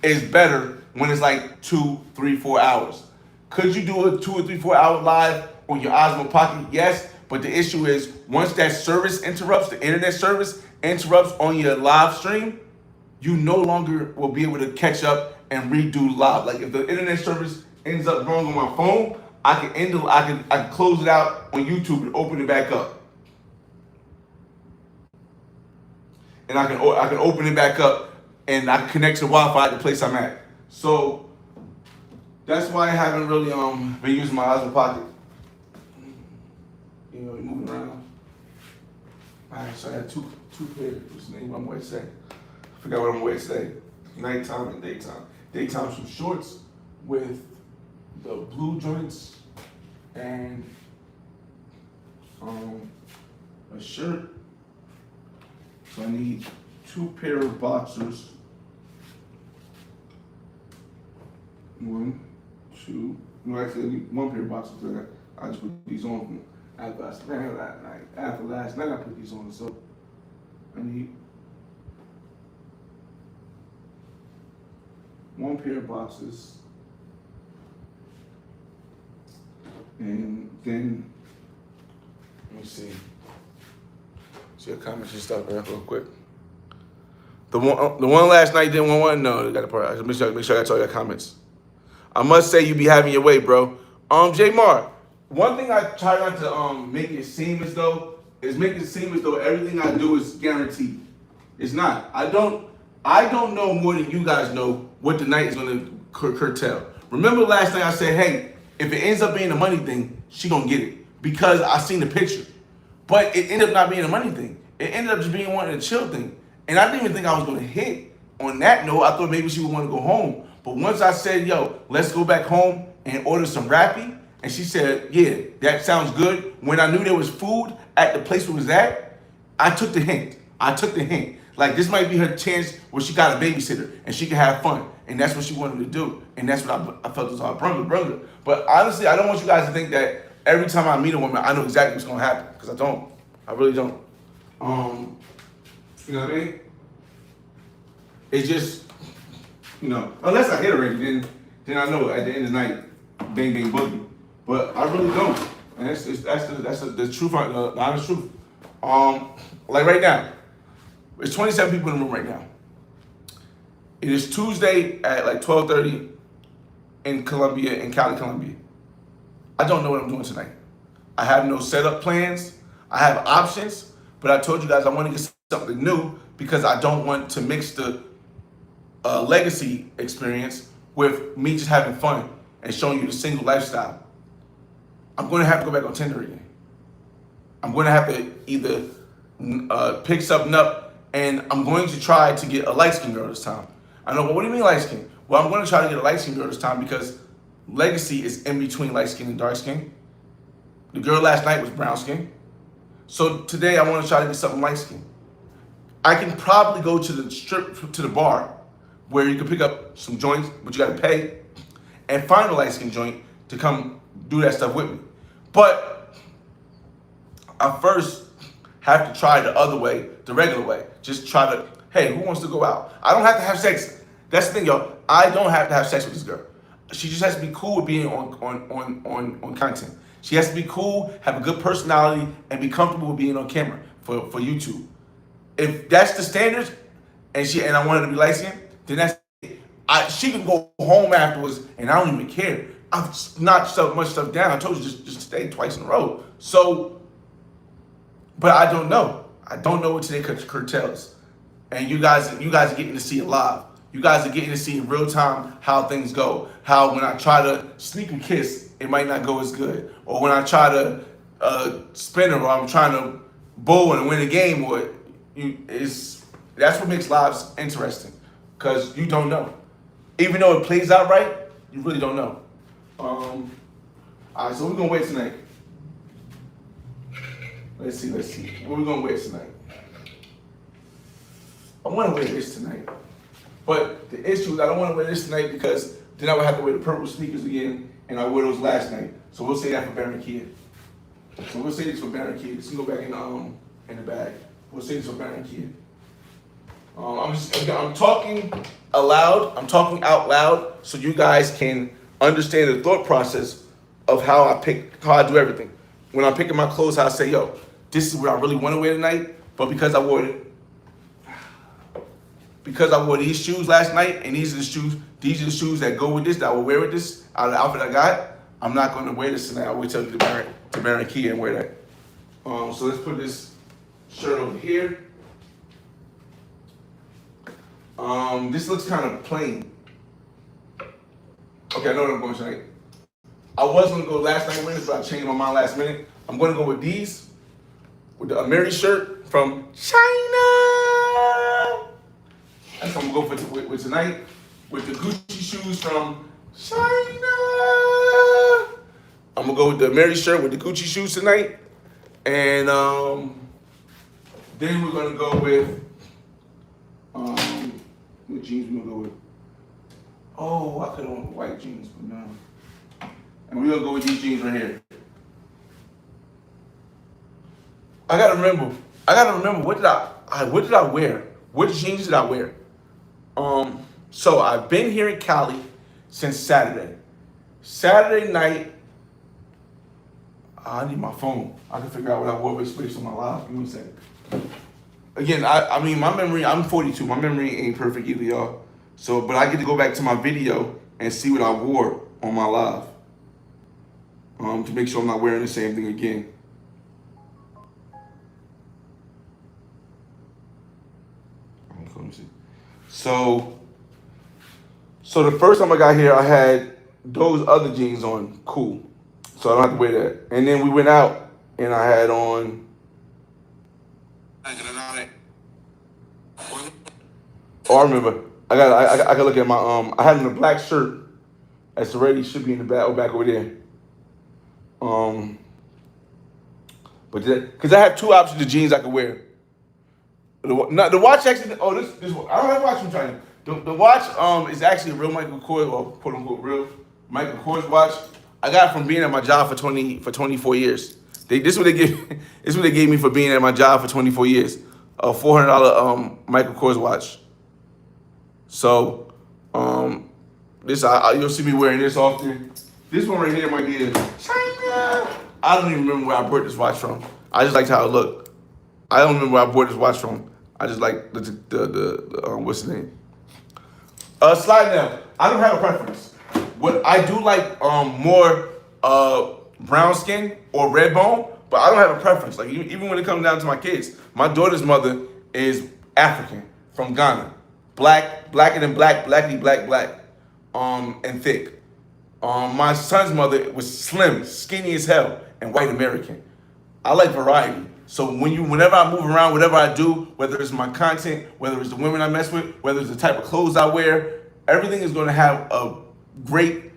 is better when it's like 2, 3, 4 hours. Could you do a 2 or 3, 4 hour live on your Osmo Pocket? Yes, but the issue is once that service interrupts, the internet service interrupts on your live stream, you no longer will be able to catch up and redo live. Like if the internet service ends up wrong on my phone, I can close it out on YouTube and open it back up. And I can open it back up and I can connect to Wi-Fi at the place I'm at. So that's why I haven't really been using my Osmo Pocket. You know, moving around. Alright, so I had two pairs. What's the name I'm going to say? I forgot what I'm going to say. Nighttime and daytime. Daytime some shorts with the blue joints and a shirt. So I need 2 pair of boxers. 1, 2. No, actually I need 1 pair of boxers. I just put these on after last night. After last night I put these on. So I need 1 pair of boxers. And then, let me see a comment and stuff real quick. The one last night didn't want one. No, they got the part. Make sure I got all your comments. I must say you be having your way, bro. J Mar, one thing I try not to make it seem as though everything I do is guaranteed. It's not. I don't know more than you guys know what the night is gonna curtail. Remember last night I said, hey, if it ends up being a money thing, she gonna get it because I seen the picture. But it ended up not being a money thing. It ended up just being one of the chill thing. And I didn't even think I was gonna hit on that note. I thought maybe she would want to go home. But once I said, yo, let's go back home and order some Rappy, and she said, yeah, that sounds good. When I knew there was food at the place where it was at, I took the hint. Like this might be her chance where she got a babysitter and she can have fun. And that's what she wanted to do. And that's what I felt was our brother. But honestly, I don't want you guys to think that every time I meet a woman, I know exactly what's gonna happen. Because I don't. I really don't. You know what I mean? It's just, unless I hit already, then I know at the end of the night, bang bang boogie. But I really don't, and that's the truth, the honest truth. Like right now, there's 27 people in the room right now. It is Tuesday at like 12:30 in Cali, Colombia. I don't know what I'm doing tonight. I have no setup plans. I have options, but I told you guys I want to get something new because I don't want to mix the legacy experience with me just having fun and showing you the single lifestyle. I'm going to have to go back on Tinder again. I'm going to have to either pick something up, and I'm going to try to get a light-skinned girl this time. I know, but what do you mean light-skinned? Well, I'm going to try to get a light-skinned girl this time because legacy is in between light-skinned and dark-skinned. The girl last night was brown-skinned. So today I want to try to get something light-skinned. I can probably go to the bar where you can pick up some joints, but you got to pay, and find a light-skinned joint to come do that stuff with me. But I first have to try the other way, the regular way. Just try to, hey, who wants to go out? I don't have to have sex. That's the thing, y'all. I don't have to have sex with this girl. She just has to be cool with being on content. She has to be cool, have a good personality, and be comfortable with being on camera for YouTube. If that's the standard, and I want her to be light skinned, then that's it. She can go home afterwards, and I don't even care. I've knocked so much stuff down. I told you just stay twice in a row. So, but I don't know. I don't know what today curtails. And you guys are getting to see it live. You guys are getting to see in real time how things go. How when I try to sneak a kiss, it might not go as good. Or when I try to spin her, or I'm trying to bowl and win a game, that's what makes lives interesting. Because you don't know. Even though it plays out right, you really don't know. All right, so we're gonna wait tonight. Let's see. What we gonna wear tonight? I wanna wear this tonight. But the issue is I don't wanna wear this tonight because then I would have to wear the purple sneakers again, and I wore those last night. So we'll say that for Baron Kid. So we'll say this for Baron Kid. This can go back in the bag. We'll say this for Baron Kid. I'm talking aloud. I'm talking out loud so you guys can understand the thought process of how I do everything. When I'm picking my clothes, I say, yo, this is what I really want to wear tonight, but because I wore these shoes last night, and these are the shoes that go with this, that I will wear with this, out of the outfit I got, I'm not going to wear this tonight. I will tell you to Baron Key and wear that. So let's put this shirt over here. This looks kind of plain. Okay, I know what I'm going tonight. I was going to go last night with this, but I changed my mind last minute. I'm going to go with these, with the Amiri shirt from China. That's what I'm going to go with tonight. With the Gucci shoes from China. I'm going to go with the Amiri shirt with the Gucci shoes tonight. And then we're going to go with, what jeans we're going to go with? Oh, I could have went with white jeans, but no. And we're going to go with these jeans right here. I gotta remember what did I wear? Which jeans did I wear? So I've been here in Cali since Saturday. Saturday night, I need my phone. I can figure out what I wore with space on my live. Give me a second. Again, I mean, my memory, I'm 42. My memory ain't perfect either, y'all. So, but I get to go back to my video and see what I wore on my live. To make sure I'm not wearing the same thing again. Let me see. So the first time I got here, I had those other jeans on, cool. So I don't have to wear that. And then we went out, and I had on. Oh, I remember. I got look at my I had on a black shirt. That's already should be in the back over there. But because I have two options of jeans I could wear. The watch actually. Oh, this I don't have a watch from China. The watch is actually a real Michael Kors, or quote unquote real Michael Kors watch. I got it from being at my job for 24 years. This is what they gave me for being at my job for 24 years. A $400 Michael Kors watch. So, this you'll see me wearing this often. This one right here might be a China. I don't even remember where I bought this watch from. I just liked how it looked. I don't remember where I bought this watch from. I just like the what's the name? Slide now. I don't have a preference. What I do like more brown skin or red bone, but I don't have a preference. Like even when it comes down to my kids, my daughter's mother is African from Ghana, blacker than black, black, and thick. My son's mother was slim, skinny as hell, and white American. I like variety. So whenever I move around, whatever I do, whether it's my content, whether it's the women I mess with, whether it's the type of clothes I wear, everything is going to have a great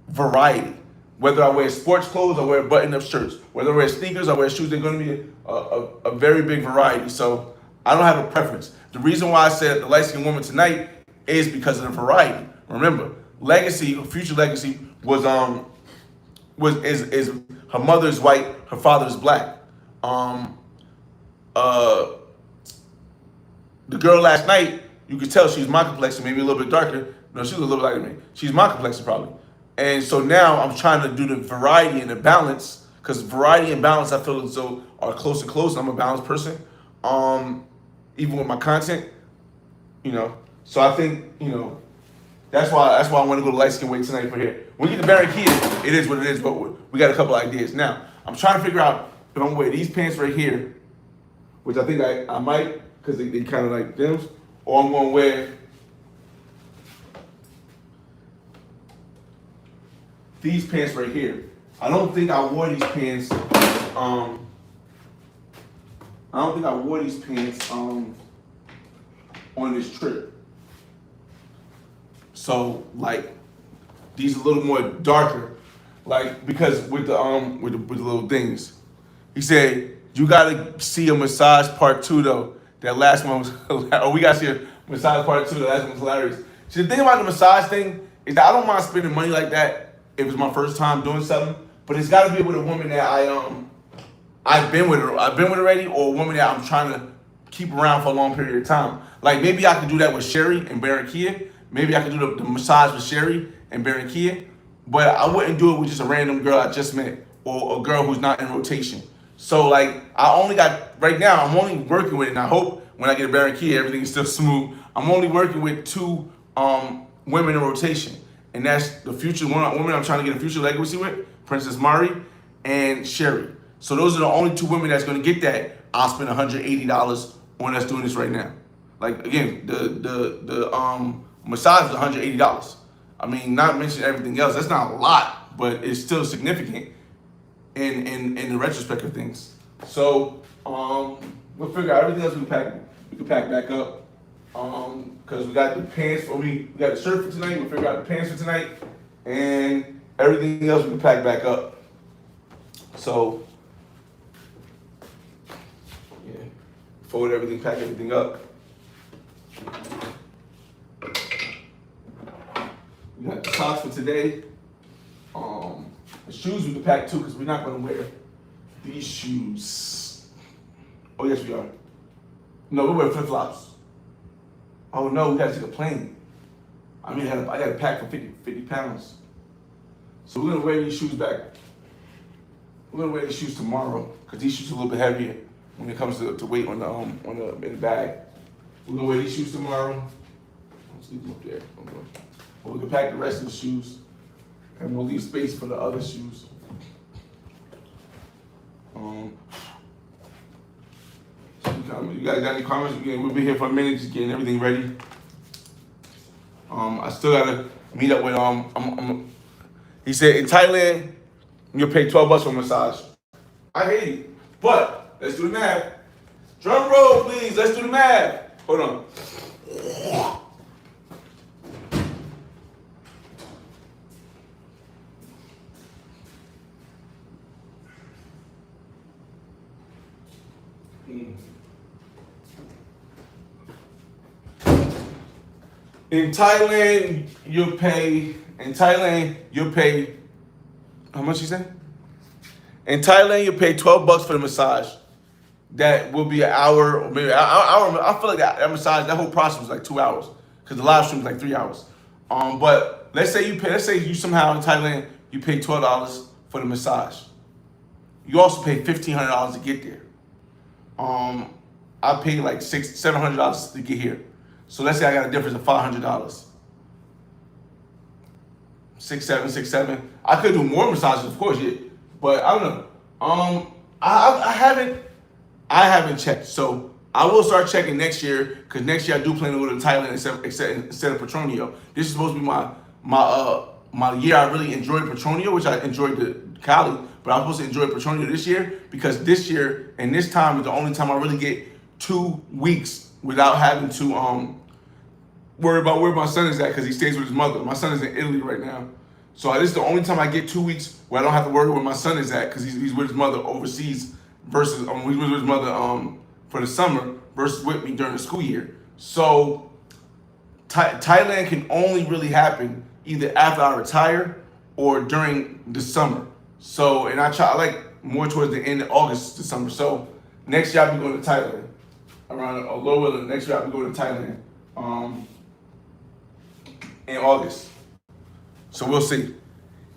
variety. Whether I wear sports clothes, I wear button-up shirts. Whether I wear sneakers, I wear shoes. They're going to be a very big variety. So I don't have a preference. The reason why I said the light-skinned woman tonight is because of the variety. Remember, legacy, future legacy was her mother's white, her father's black. The girl last night, you could tell she's my complexion, maybe a little bit darker. No, she was a little lighter than me. She's my complexion probably. And so now I'm trying to do the variety and the balance, because variety and balance I feel as though are close and close. I'm a balanced person. Even with my content, So I think, that's why I want to go to light skin weight tonight for here. When we get to Barranquilla, it is what it is, but we got a couple ideas. Now, I'm trying to figure out if I'm gonna wear these pants right here, which I think I might, because they kind of like them, or I'm gonna wear these pants right here. I don't think I wore these pants. On this trip. So like these a little more darker, like because with the little things. He said you gotta see a massage part 2 though. That last one was hilarious. We gotta see a massage part 2. The last one was hilarious. See, the thing about the massage thing is that I don't mind spending money like that if it's my first time doing something, but it's gotta be with a woman that I've been with already, or a woman that I'm trying to keep around for a long period of time. Like maybe I could do that with Sherry and Barranquilla. Maybe I could do the massage with Sherry and Barranquilla, but I wouldn't do it with just a random girl I just met or a girl who's not in rotation. So like right now I'm only working with, and I hope when I get to Barranquilla everything is still smooth. I'm only working with 2 women in rotation, and that's the future woman I'm trying to get a future legacy with, Princess Mari and Sherry. So those are the only 2 women that's gonna get that. I'll spend $180 on us doing this right now. Like again, the massage is $180. I mean, not mentioning everything else. That's not a lot, but it's still significant in the retrospect of things. So we'll figure out everything else we can pack back up. Because we got the pants we got the shirt for tonight. We'll figure out the pants for tonight, and everything else we can pack back up. So yeah, fold everything, pack everything up. We got the socks for today. The shoes we can pack too, because we're not gonna wear these shoes. Oh yes, we are. No, we wear flip flops. Oh no, we gotta take a plane. I mean, I gotta pack for 50 pounds. So we're gonna wear these shoes back. We're gonna wear these shoes tomorrow, because these shoes are a little bit heavier when it comes to weight in the bag. We're gonna wear these shoes tomorrow. Let's leave them up there. But we can pack the rest of the shoes, and we'll leave space for the other shoes. You guys got any comments? We'll be here for a minute, just getting everything ready. I still gotta meet up with he said in Thailand you'll pay $12 for a massage. I hate it, but let's do the math. Drum roll, please. Let's do the math. Hold on. In Thailand, you'll pay. How much you say? In Thailand, you'll pay $12 for the massage. That will be an hour, or maybe an hour. I feel like that massage, that whole process was like 2 hours, because the live stream is like 3 hours. But let's say you somehow in Thailand you pay $12 for the massage. You also pay $1,500 to get there. I paid like $700 to get here. So let's say I got a difference of $500. 6, 7. I could do more massages, of course, yeah. But I don't know. I haven't checked. So I will start checking next year, because next year I do plan to go to Thailand instead of Petronio. This is supposed to be my year. I really enjoyed Petronio, which I enjoyed the Cali, but I'm supposed to enjoy Petronio this year, because this year and this time is the only time I really get 2 weeks without having to worry about where my son is at, because he stays with his mother. My son is in Italy right now. So this is the only time I get 2 weeks where I don't have to worry where my son is at, because he's with his mother overseas versus he's with his mother for the summer versus with me during the school year. So Thailand can only really happen either after I retire or during the summer. So, and I like more towards the end of August to summer. So next year I'll be going to Thailand. Around lower next year I'll be going to Thailand in August. So we'll see.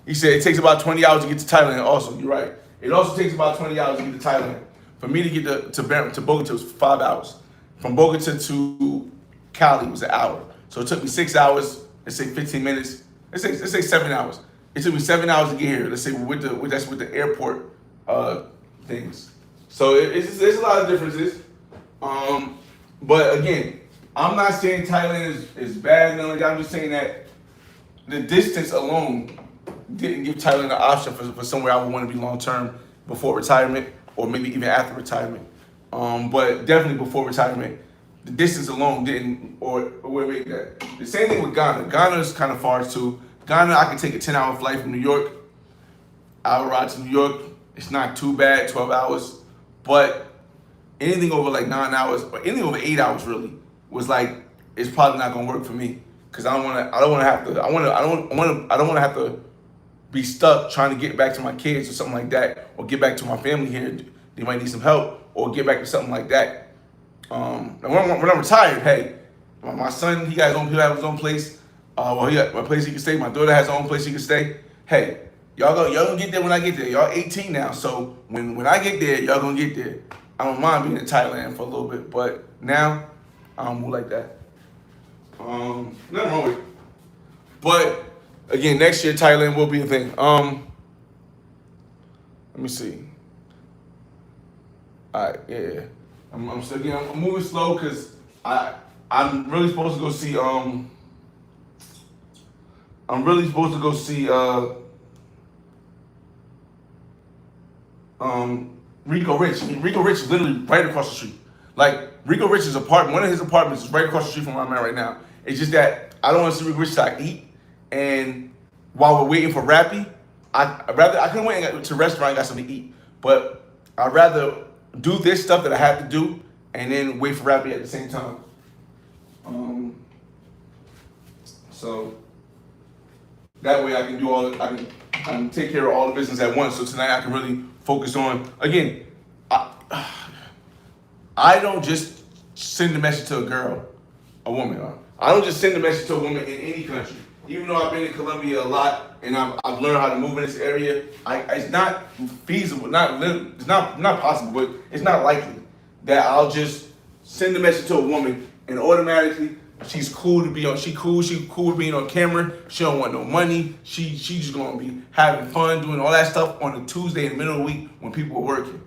He said it takes about 20 hours to get to Thailand. Also, you're right. It also takes about 20 hours to get to Thailand. For me to get to Bogota was 5 hours. From Bogota to Cali was an hour. So it took me 6 hours. Let's say 15 minutes. Let's say 7 hours. It took me 7 hours to get here. Let's say that's with the airport things. So there's a lot of differences. But again, I'm not saying Thailand is bad. No, I'm just saying that the distance alone didn't give Thailand an option for somewhere I would want to be long term before retirement, or maybe even after retirement. But definitely before retirement, the distance alone didn't, or where we that. The same thing with Ghana. Ghana is kind of far too. Ghana, I can take a 10-hour flight from New York. I'll ride to New York. It's not too bad, 12 hours. But anything over like 9 hours, or anything over 8 hours really, was like, it's probably not gonna work for me. Cause I don't wanna have to be stuck trying to get back to my kids or something like that, or get back to my family here. They might need some help, or get back to something like that. When I'm retired, hey, my son, he has his own place. He got my place he can stay. My daughter has her own place she can stay. Hey, y'all gonna get there when I get there. Y'all 18 now, so when I get there, y'all gonna get there. I don't mind being in Thailand for a little bit, but now I don't move like that. Nothing wrong with it. But again, next year Thailand will be a thing. Let me see. All right, yeah. I'm still again. I'm moving slow because I'm really supposed to go see. I'm really supposed to go see. Rico Rich. Rico Rich is literally right across the street. Like Rico Rich's apartment, one of his apartments is right across the street from where I'm at right now. It's just that I don't want to see Rico Rich till I eat, and while we're waiting for Rappy, I couldn't wait to a restaurant and got something to eat, but I'd rather do this stuff that I have to do and then wait for Rappy at the same time. So that way I can do I can take care of all the business at once. So tonight I can really focus on, again, I don't just send a message to a woman. I don't just send a message to a woman in any country. Even though I've been in Colombia a lot and I've learned how to move in this area, it's not feasible, it's not possible, but it's not likely that I'll just send a message to a woman and automatically she's cool to be on. She cool with being on camera. She don't want no money. She just gonna be having fun doing all that stuff on a Tuesday in the middle of the week when people are working.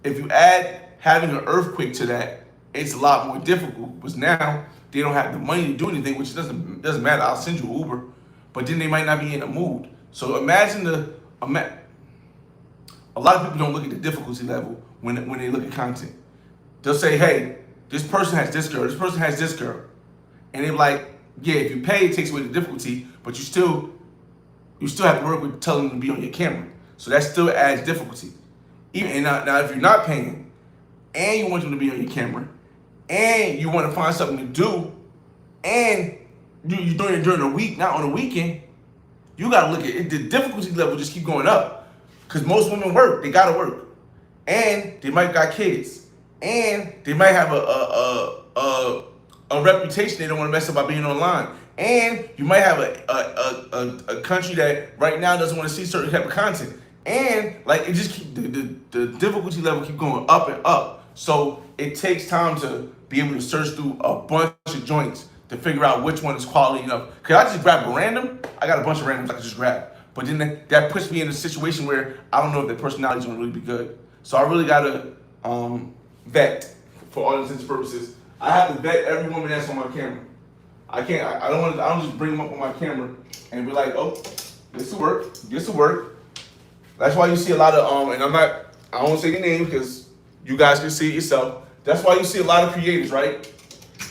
If you add having an earthquake to that, it's a lot more difficult because now they don't have the money to do anything, which doesn't matter. I'll send you an Uber, but then they might not be in a mood. So imagine a lot of people don't look at the difficulty level when they look at content. They'll say, hey, this person has this girl, this person has this girl. And they're like, yeah, if you pay, it takes away the difficulty, but you still have to work with telling them to be on your camera. So that still adds difficulty. Even now if you're not paying, and you want them to be on your camera, and you want to find something to do, and you're doing it during the week, not on the weekend, you gotta look at it. The difficulty level just keep going up. Because most women work, they gotta work. And they might got kids. And they might have a a reputation they don't want to mess up by being online. And you might have a country that right now doesn't want to see certain type of content. And like it just keep the difficulty level keep going up and up. So it takes time to be able to search through a bunch of joints to figure out which one is quality enough. Cause I just grab a random, I got a bunch of randoms I can just grab. But then that puts me in a situation where I don't know if their personality is gonna really be good. So I really gotta vet for all intents and purposes. I have to vet every woman that's on my camera. I can't. I don't just bring them up on my camera and be like, oh, this will work. This will work. That's why you see a lot of and I won't say your name because you guys can see it yourself. That's why you see a lot of creators, right?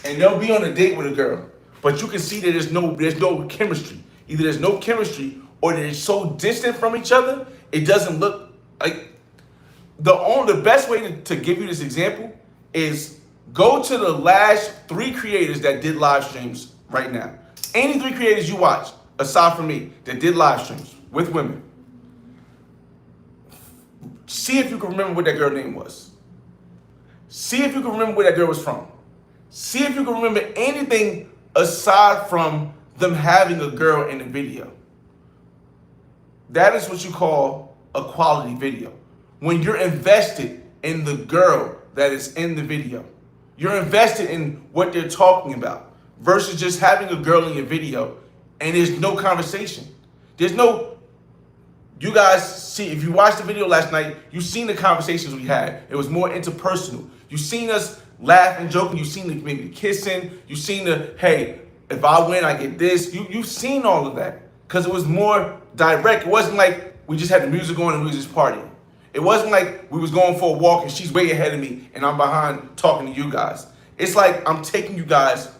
And they'll be on a date with a girl, but you can see that there's no chemistry. Either there's no chemistry or they're so distant from each other, it doesn't look like. The best way to give you this example is go to the last 3 creators that did live streams right now. Any 3 creators you watch, aside from me, that did live streams with women. See if you can remember what that girl's name was. See if you can remember where that girl was from. See if you can remember anything aside from them having a girl in the video. That is what you call a quality video. When you're invested in the girl that is in the video. You're invested in what they're talking about versus just having a girl in your video and there's no conversation. You guys see, if you watched the video last night, you've seen the conversations we had. It was more interpersonal. You've seen us laugh and joking. You've seen maybe the kissing. You've seen the, hey, if I win, I get this. You've seen all of that because it was more direct. It wasn't like we just had the music on and we was just partying. It wasn't like we was going for a walk and she's way ahead of me and I'm behind talking to you guys. It's like I'm taking you guys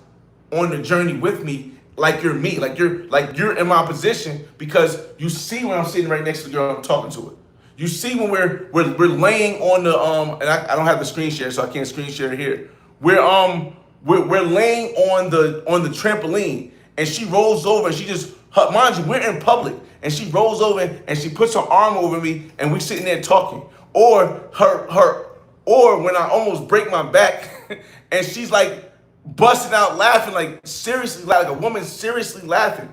on the journey with me like you're me, like you're in my position because you see when I'm sitting right next to the girl I'm talking to it. You see when we're laying on the and I don't have the screen share so I can't screen share here. We're laying on the trampoline and she rolls over and she just, mind you, we're in public. And she rolls over and she puts her arm over me and we sitting there talking. Or when I almost break my back and she's like busting out laughing, like seriously, like a woman seriously laughing.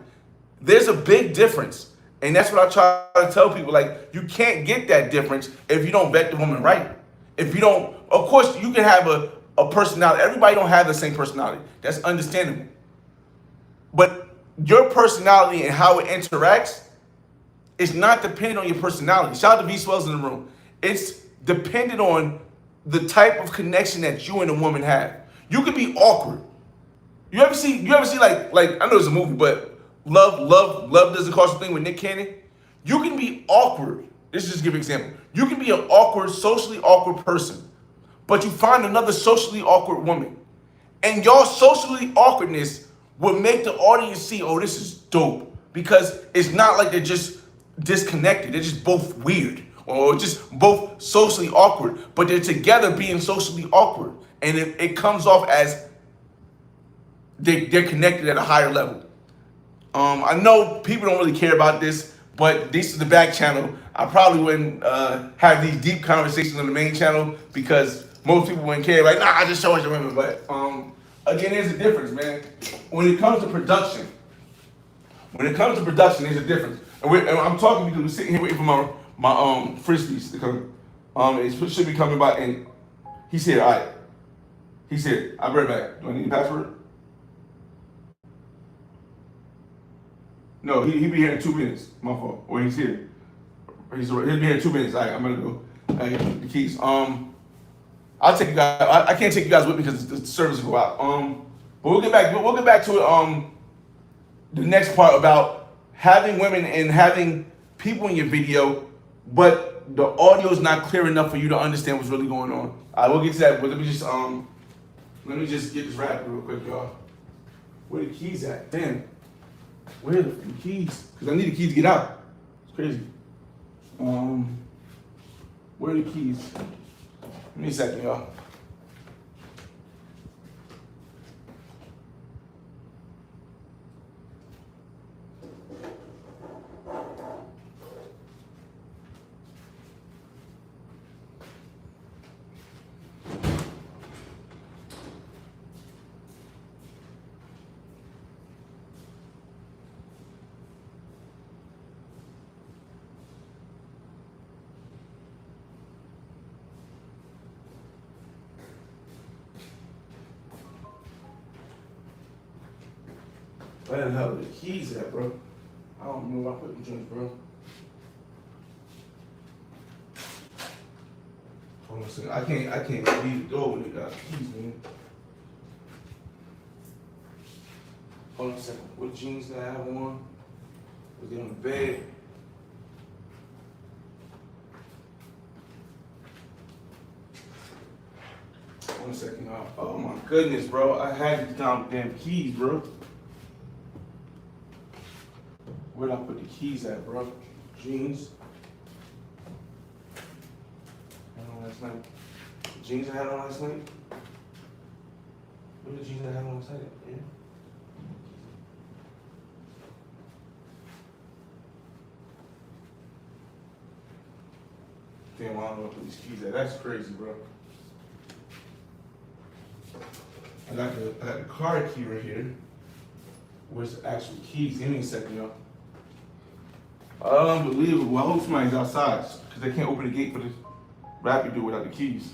There's a big difference. And that's what I try to tell people. Like, you can't get that difference if you don't vet the woman right. If you don't, of course, you can have a personality. Everybody don't have the same personality. That's understandable. But your personality and how it interacts, it's not dependent on your personality. Shout out to V Swells in the room. It's dependent on the type of connection that you and a woman have. You can be awkward. You ever see like I know it's a movie, but Love Doesn't Cost a Thing with Nick Cannon? You can be awkward. This is just give an example. You can be an awkward, socially awkward person, but you find another socially awkward woman. And your socially awkwardness will make the audience see, oh, this is dope. Because it's not like they're just disconnected. They're just both weird or just both socially awkward, but they're together being socially awkward. And it comes off as they're connected at a higher level. I know people don't really care about this, but this is the back channel. I probably wouldn't have these deep conversations on the main channel because most people wouldn't care. Like, nah, I just show it to women. But again, there's a difference, man. When it comes to production, there's a difference. And I'm talking because we're sitting here waiting for my frisbees to come. It should be coming by, and he's here. All right, he's here. I'll be right back. Do I need a password? No, he'll be here in 2 minutes. My fault. Or he's here. He'll be here in 2 minutes. All right, I'm gonna go. I get the keys. I'll take you guys. I can't take you guys with me because the service will go out. But we'll get back to it. The next part about having women and having people in your video, but the audio is not clear enough for you to understand what's really going on. I will get to that, but let me just get this wrapped real quick, y'all. Where the keys at? Damn. Where are the keys? Because I need the keys to get out. It's crazy. Where are the keys? Give me a second, y'all. Where the hell are the keys at, bro? I don't know where I put them joints, bro. Hold on a second. I can't leave the door when they got keys, man. Hold on a second. What jeans did I have on? Was they on the bed? Hold on a second, y'all. Oh my goodness, bro. I had these damn keys, bro. Where'd I put the keys at, bro? Jeans. I had on last night. The jeans I had on last night? Where the jeans I had on last night? Yeah. Damn, I don't know where I put these keys at. That's crazy, bro. I got the car key right here. Where's the actual keys? Give me a second, y'all. Unbelievable. I hope somebody's outside because they can't open the gate for this rapid door without the keys.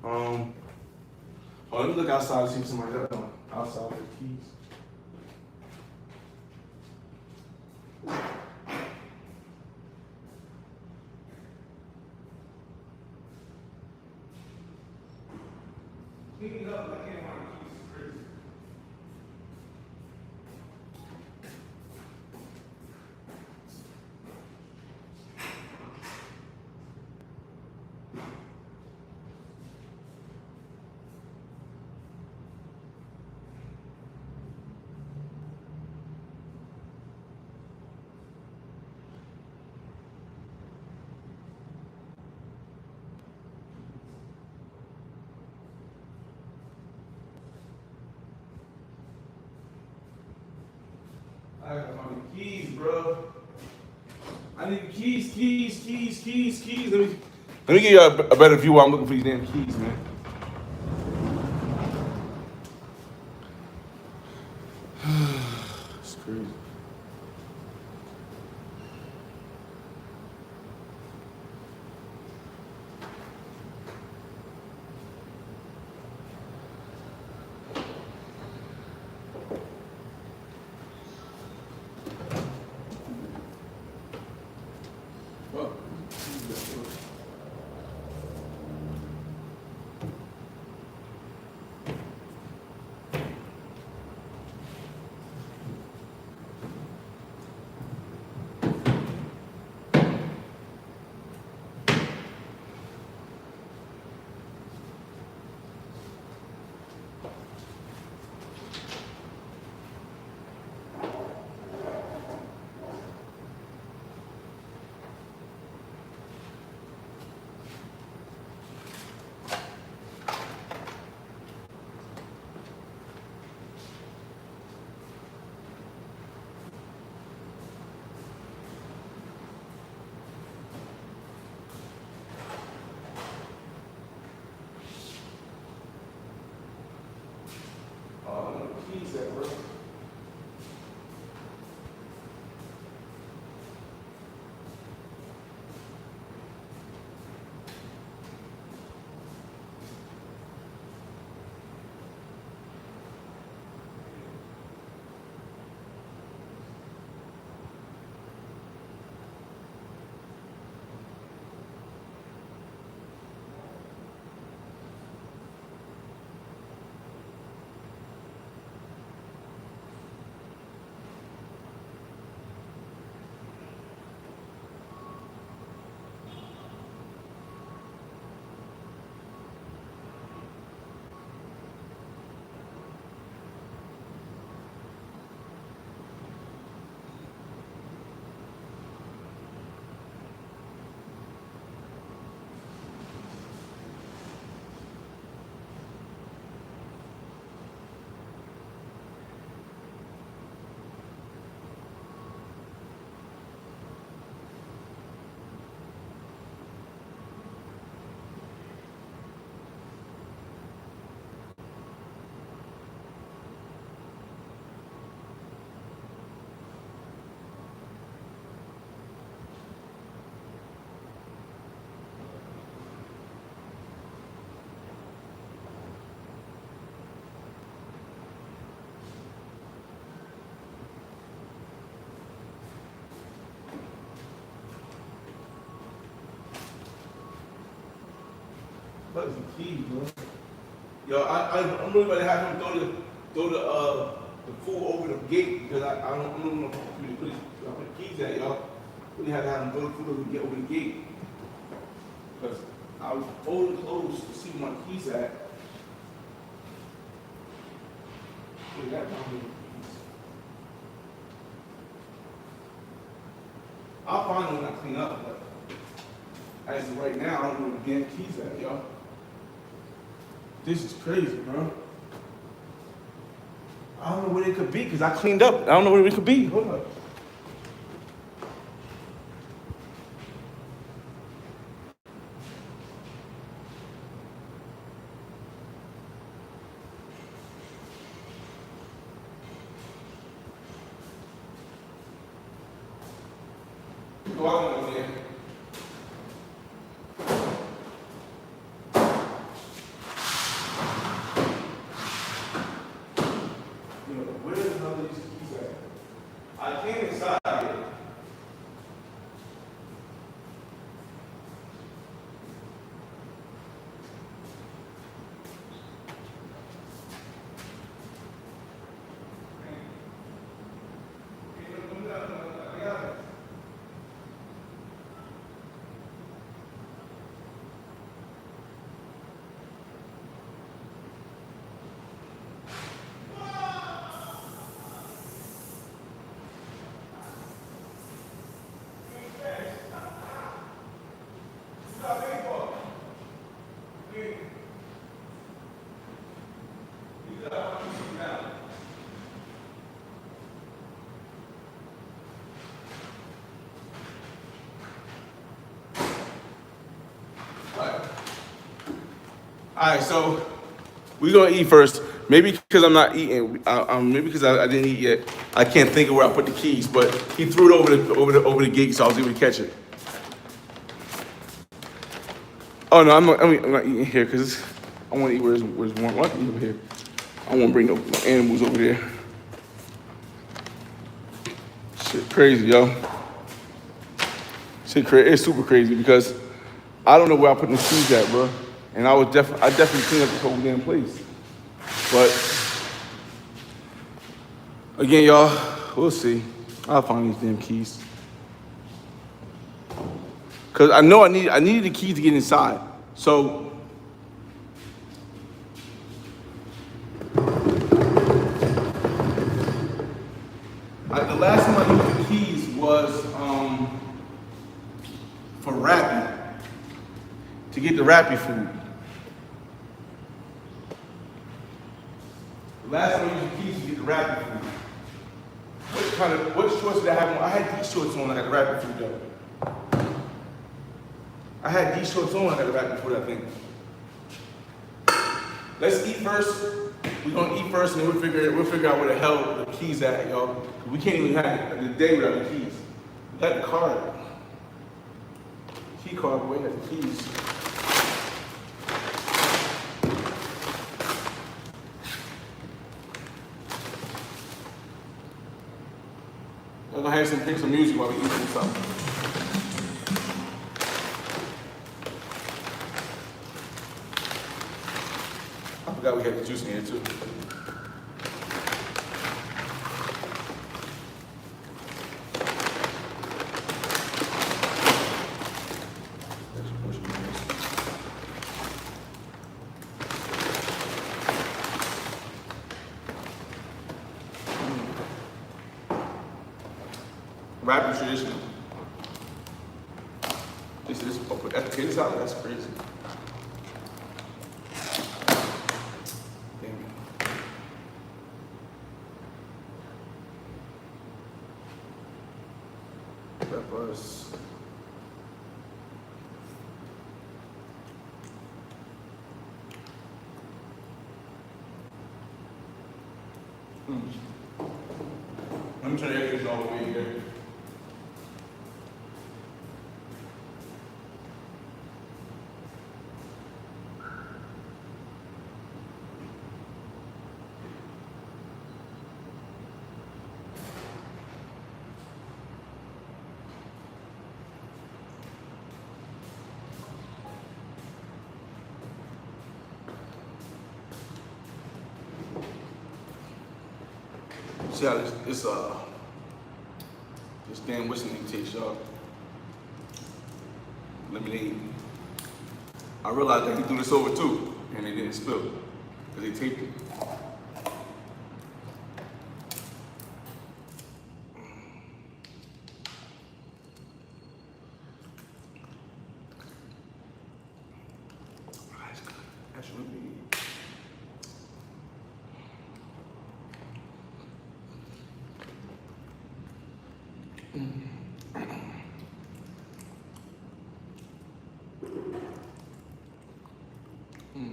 Oh, let me look outside to see if somebody's outside with the keys. Cleaning up, I can't find the keys. It's crazy. I gotta find the keys, bro. I need the keys. Let me give you a better view while I'm looking for these damn keys, man. It's crazy. Well, What is the key, bro? Yo, I'm really about to have him the food over the gate because I don't know where to put the keys at, y'all. Really had to have him throw the food over the gate because I was folding clothes to see where my keys at. Look at that, keys. I'll find them when I clean up, but as of right now, I don't know where the damn keys at, y'all. This is crazy, bro. I don't know where they could be because I cleaned up. I don't know where they could be. Hold up. Go out over there. Where the hell are these keys at? I came inside here. All right, so we're gonna eat first. Maybe because I'm not eating. Maybe because I didn't eat yet. I can't think of where I put the keys. But he threw it over the gate, so I was able to catch it. Oh no, I'm not eating here because I want to eat where's warm. I can eat over here. I don't want to bring no animals over there. Shit, crazy, yo. It's super crazy because I don't know where I put the keys at, bro. And I definitely cleaned up the whole damn place. But again, y'all, we'll see. I'll find these damn keys. Cause I know I needed the keys to get inside. So the last time I used the keys was for Rappy. To get the Rappy food. The last time I used the keys to get the Rappy food. What shorts did I have on? I had these shorts on when I got the Rappy food though. I had these shorts on when I got the Rappy food, I think. Let's eat first. We're gonna eat first and then we'll figure out where the hell the keys at, y'all. We can't even have the day without the keys. We got the card. Key card, but we got the keys. I'm gonna have some music while we eat something. I forgot we had the juice in here too. Rapping tradition. This out, that's crazy. Damn it. Peppers. Let me turn the air conditioner all the way here. see how this damn what's the name tastes, y'all. Lemonade. I realized that he threw this over too, and it didn't spill because they taped it. That's really.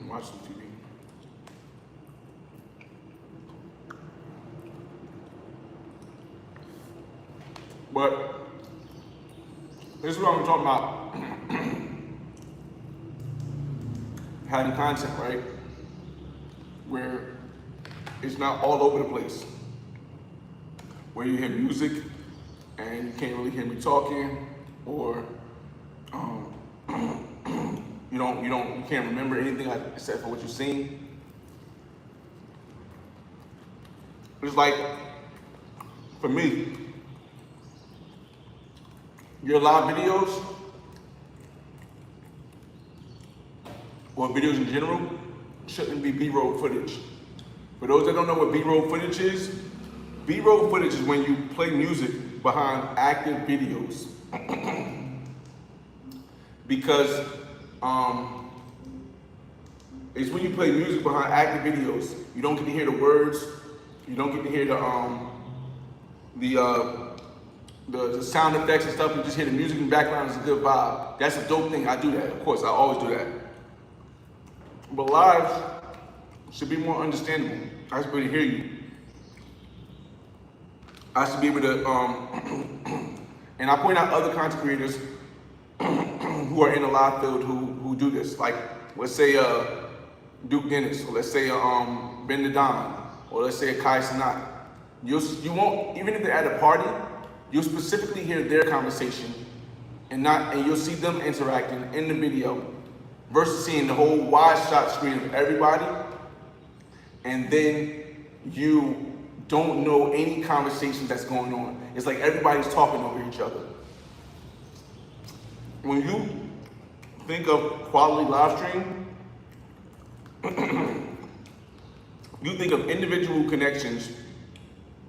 Watch some TV. But this is what I'm talking about. Having content, right? Where it's not all over the place. Where you hear music and you can't really hear me talking, or you can't remember anything except for what you've seen. It's like, for me, your live videos, or videos in general, shouldn't be B-roll footage. For those that don't know what B-roll footage is when you play music behind active videos. Because it's when you play music behind active videos, you don't get to hear the words, you don't get to hear the sound effects and stuff, you just hear the music in the background, it's a good vibe. That's a dope thing, I do that, of course, I always do that. But lives should be more understandable. I should be able to hear you. I should be able to, and I point out other content creators who are in the live field who do this. Like, let's say Duke Dennis, or let's say Ben the Don, or let's say Kai Sanat. You won't, even if they're at a party, you'll specifically hear their conversation and you'll see them interacting in the video versus seeing the whole wide shot screen of everybody, and then you don't know any conversation that's going on. It's like everybody's talking over each other. When you think of quality live stream, you think of individual connections.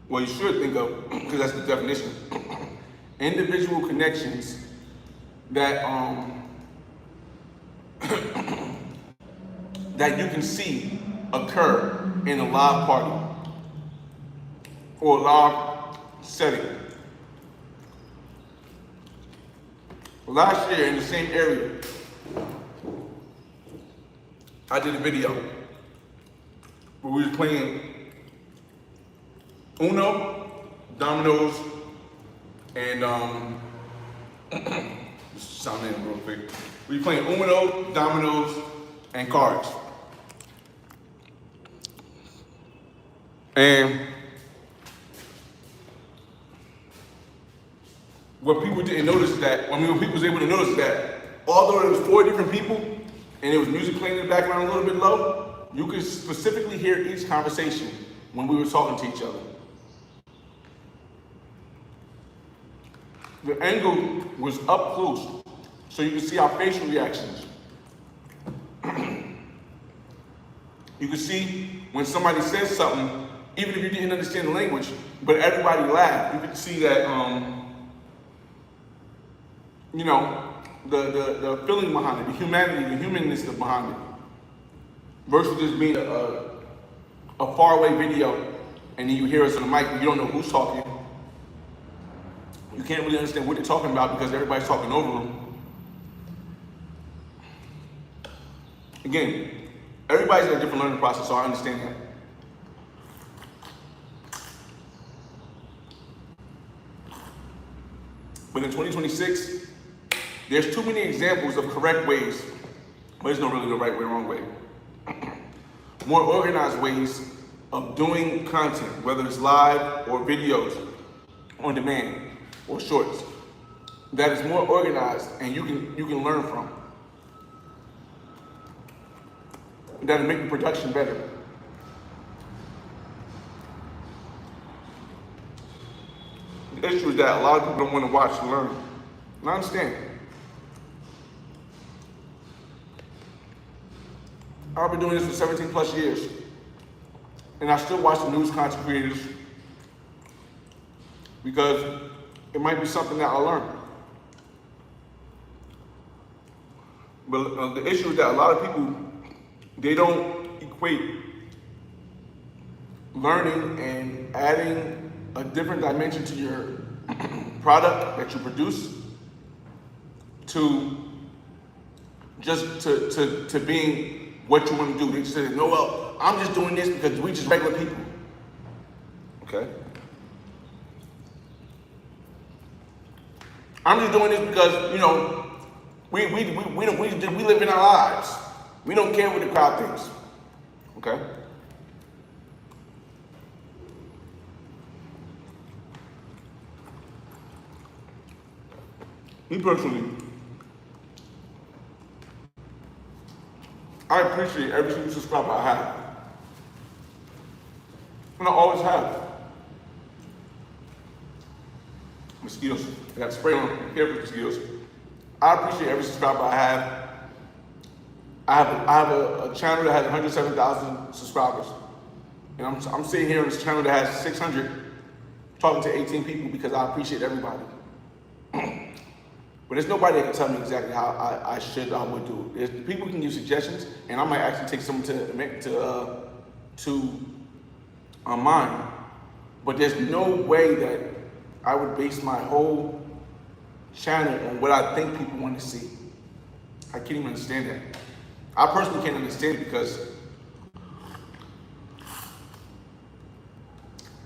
Well, you should think of, because that's the definition, individual connections that that you can see occur in a live party or a live setting. Last year in the same area, I did a video where we was playing Uno, dominoes, and just sound in real quick. We were playing Uno, dominoes, and cards. And what people didn't notice is that, what people was able to notice is that, although there was 4 different people, and there was music playing in the background a little bit low, you could specifically hear each conversation when we were talking to each other. The angle was up close, so you could see our facial reactions. You could see when somebody says something, even if you didn't understand the language, but everybody laughed. You could see that, you know, the feeling behind it, the humanity, the humanness behind it, versus just being a faraway video, and then you hear us on the mic, and you don't know who's talking. You can't really understand what they're talking about because everybody's talking over them. Again, everybody's got a different learning process, so I understand that. But in 2026, there's too many examples of correct ways, but there's no really the right way or wrong way. More organized ways of doing content, whether it's live or videos on demand or shorts, that is more organized and you can learn from. That'll make the production better. The issue is that a lot of people don't want to watch and learn. And I understand. I've been doing this for 17 plus years. And I still watch the news content creators because it might be something that I'll learn. But the issue is that a lot of people, they don't equate learning and adding a different dimension to your product that you produce to just to being what you want to do. They just say, no, well, I'm just doing this because we just regular people. Okay? I'm just doing this because, you know, we live in our lives. We don't care what the crowd thinks. Okay? Me personally, I appreciate every single subscriber I have. And I always have. Mosquitoes. I got spray on here for mosquitoes. I appreciate every subscriber I have. I have a channel that has 107,000 subscribers. And I'm sitting here on this channel that has 600, talking to 18 people because I appreciate everybody. But there's nobody that can tell me exactly how I would do it. People can give suggestions, and I might actually take some to mine. But there's no way that I would base my whole channel on what I think people want to see. I can't even understand that. I personally can't understand it because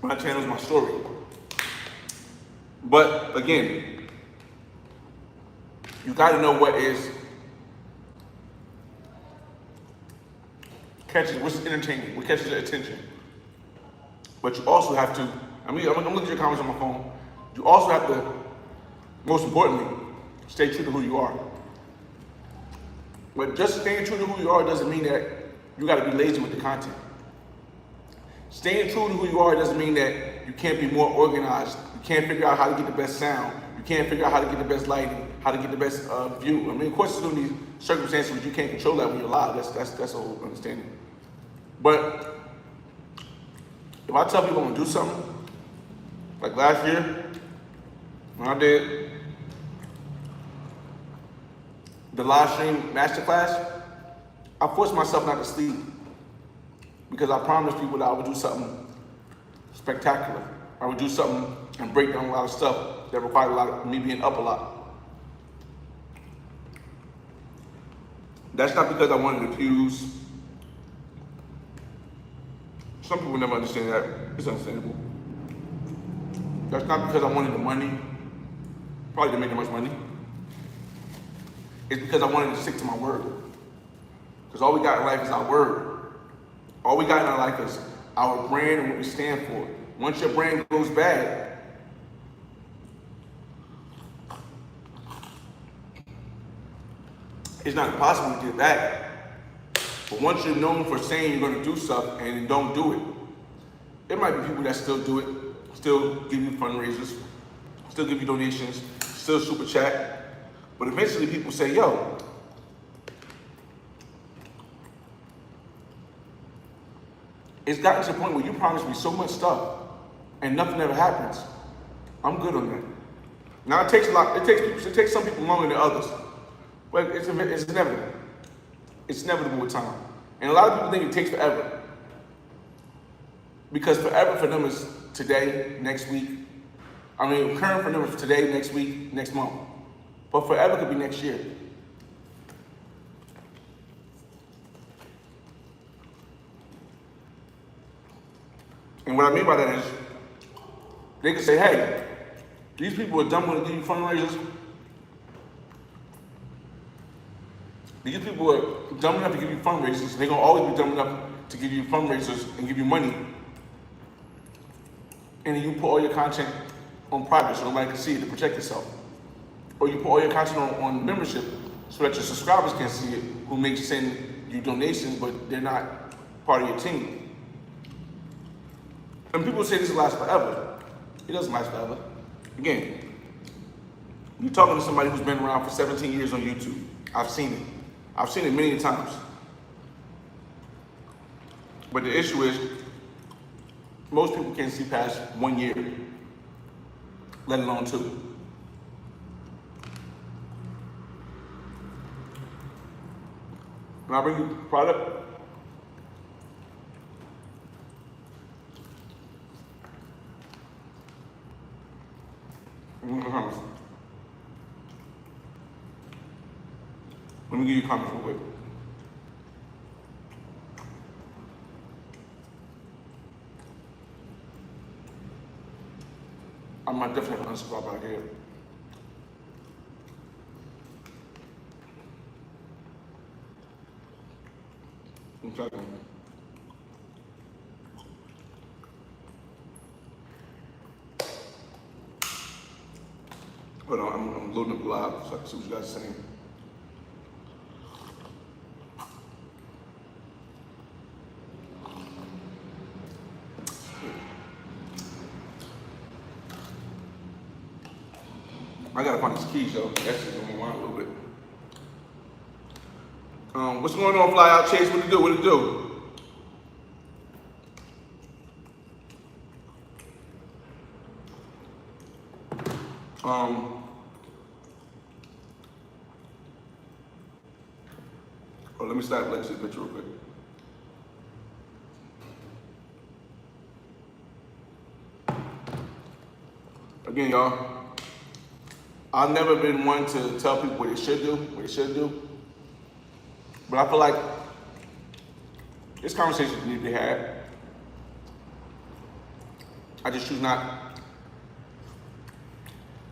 my channel is my story. But again, you gotta know what is what's entertaining, what catches your attention. But you also have to, I'm looking at your comments on my phone. You also have to, most importantly, stay true to who you are. But just staying true to who you are doesn't mean that you gotta be lazy with the content. Staying true to who you are doesn't mean that you can't be more organized. You can't figure out how to get the best sound. You can't figure out how to get the best lighting, how to get the best view. I mean, of course, there's going to be circumstances where you can't control that when you're live. That's a whole understanding. But if I tell people I'm going to do something, like last year, when I did the live stream masterclass, I forced myself not to sleep because I promised people that I would do something spectacular. I would do something and break down a lot of stuff that required a lot of me being up a lot. That's not because I wanted the views. Some people never understand that. It's understandable. That's not because I wanted the money. Probably didn't make that much money. It's because I wanted to stick to my word. Because all we got in life is our word. All we got in our life is our brand and what we stand for. Once your brand goes bad, it's not impossible to get back. But once you're known for saying you're going to do stuff and don't do it, there might be people that still do it, still give you fundraisers, still give you donations, still super chat. But eventually people say, yo, it's gotten to the point where you promise me so much stuff and nothing ever happens. I'm good on that. Now it takes a lot, it takes some people longer than others. But it's inevitable. It's inevitable with time. And a lot of people think it takes forever. Because forever for them is today, next week. I mean, current for them is today, next week, next month. But forever could be next year. And what I mean by that is, they can say, hey, these people are dumb when they give you fundraisers. These people are dumb enough to give you fundraisers. They're going to always be dumb enough to give you fundraisers and give you money. And then you put all your content on private so nobody can see it to protect yourself. Or you put all your content on membership so that your subscribers can see it, who may send you donations, but they're not part of your team. And people say this lasts forever. It doesn't last forever. Again, you're talking to somebody who's been around for 17 years on YouTube. I've seen it. I've seen it many times. But the issue is, most people can't see past 1 year, let alone 2. When I bring you the product, let me give you comments real quick. I might definitely unsubscribe out here. Exactly. Hold on, I'm loading up live so I can see what you guys are saying. I gotta find these keys, yo. That's just on my mind a little bit. What's going on, Fly Out Chase? What it do? What it do? Oh, let me start Legacy's picture real quick. Again, y'all, I've never been one to tell people what they should do, but I feel like this conversation needs to be had. I just choose not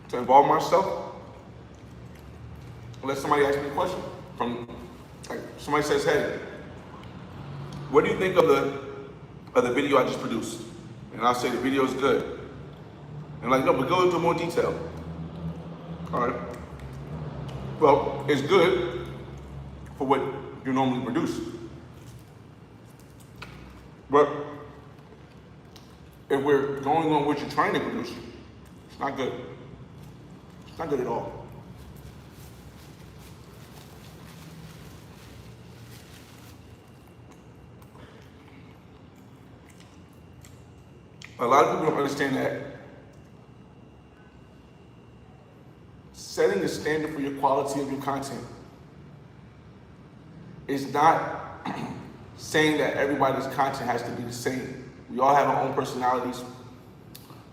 to involve myself unless somebody asks me a question. From like somebody says, "Hey, what do you think of the video I just produced?" And I'll say the video is good. And like, no, but go into more detail. All right. Well, it's good for what you normally produce. But if we're going on what you're trying to produce, it's not good. It's not good at all. A lot of people don't understand that setting the standard for your quality of your content is not saying that everybody's content has to be the same. We all have our own personalities.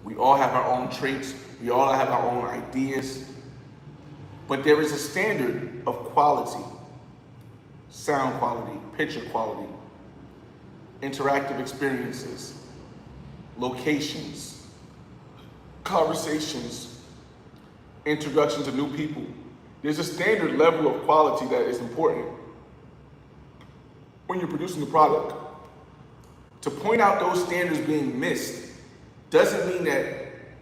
We all have our own traits. We all have our own ideas. But there is a standard of quality, sound quality, picture quality, interactive experiences, locations, conversations, introduction to new people. There's a standard level of quality that is important when you're producing a product. To point out those standards being missed doesn't mean that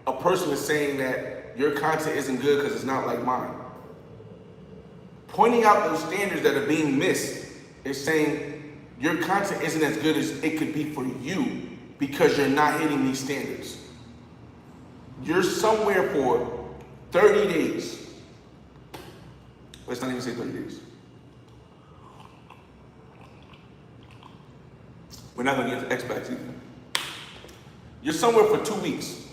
a person is saying that your content isn't good because it's not like mine. Pointing out those standards that are being missed is saying your content isn't as good as it could be for you because you're not hitting these standards. You're somewhere for 30 days. Let's not even say 30 days. We're not gonna get to expats either. You're somewhere for 2 weeks.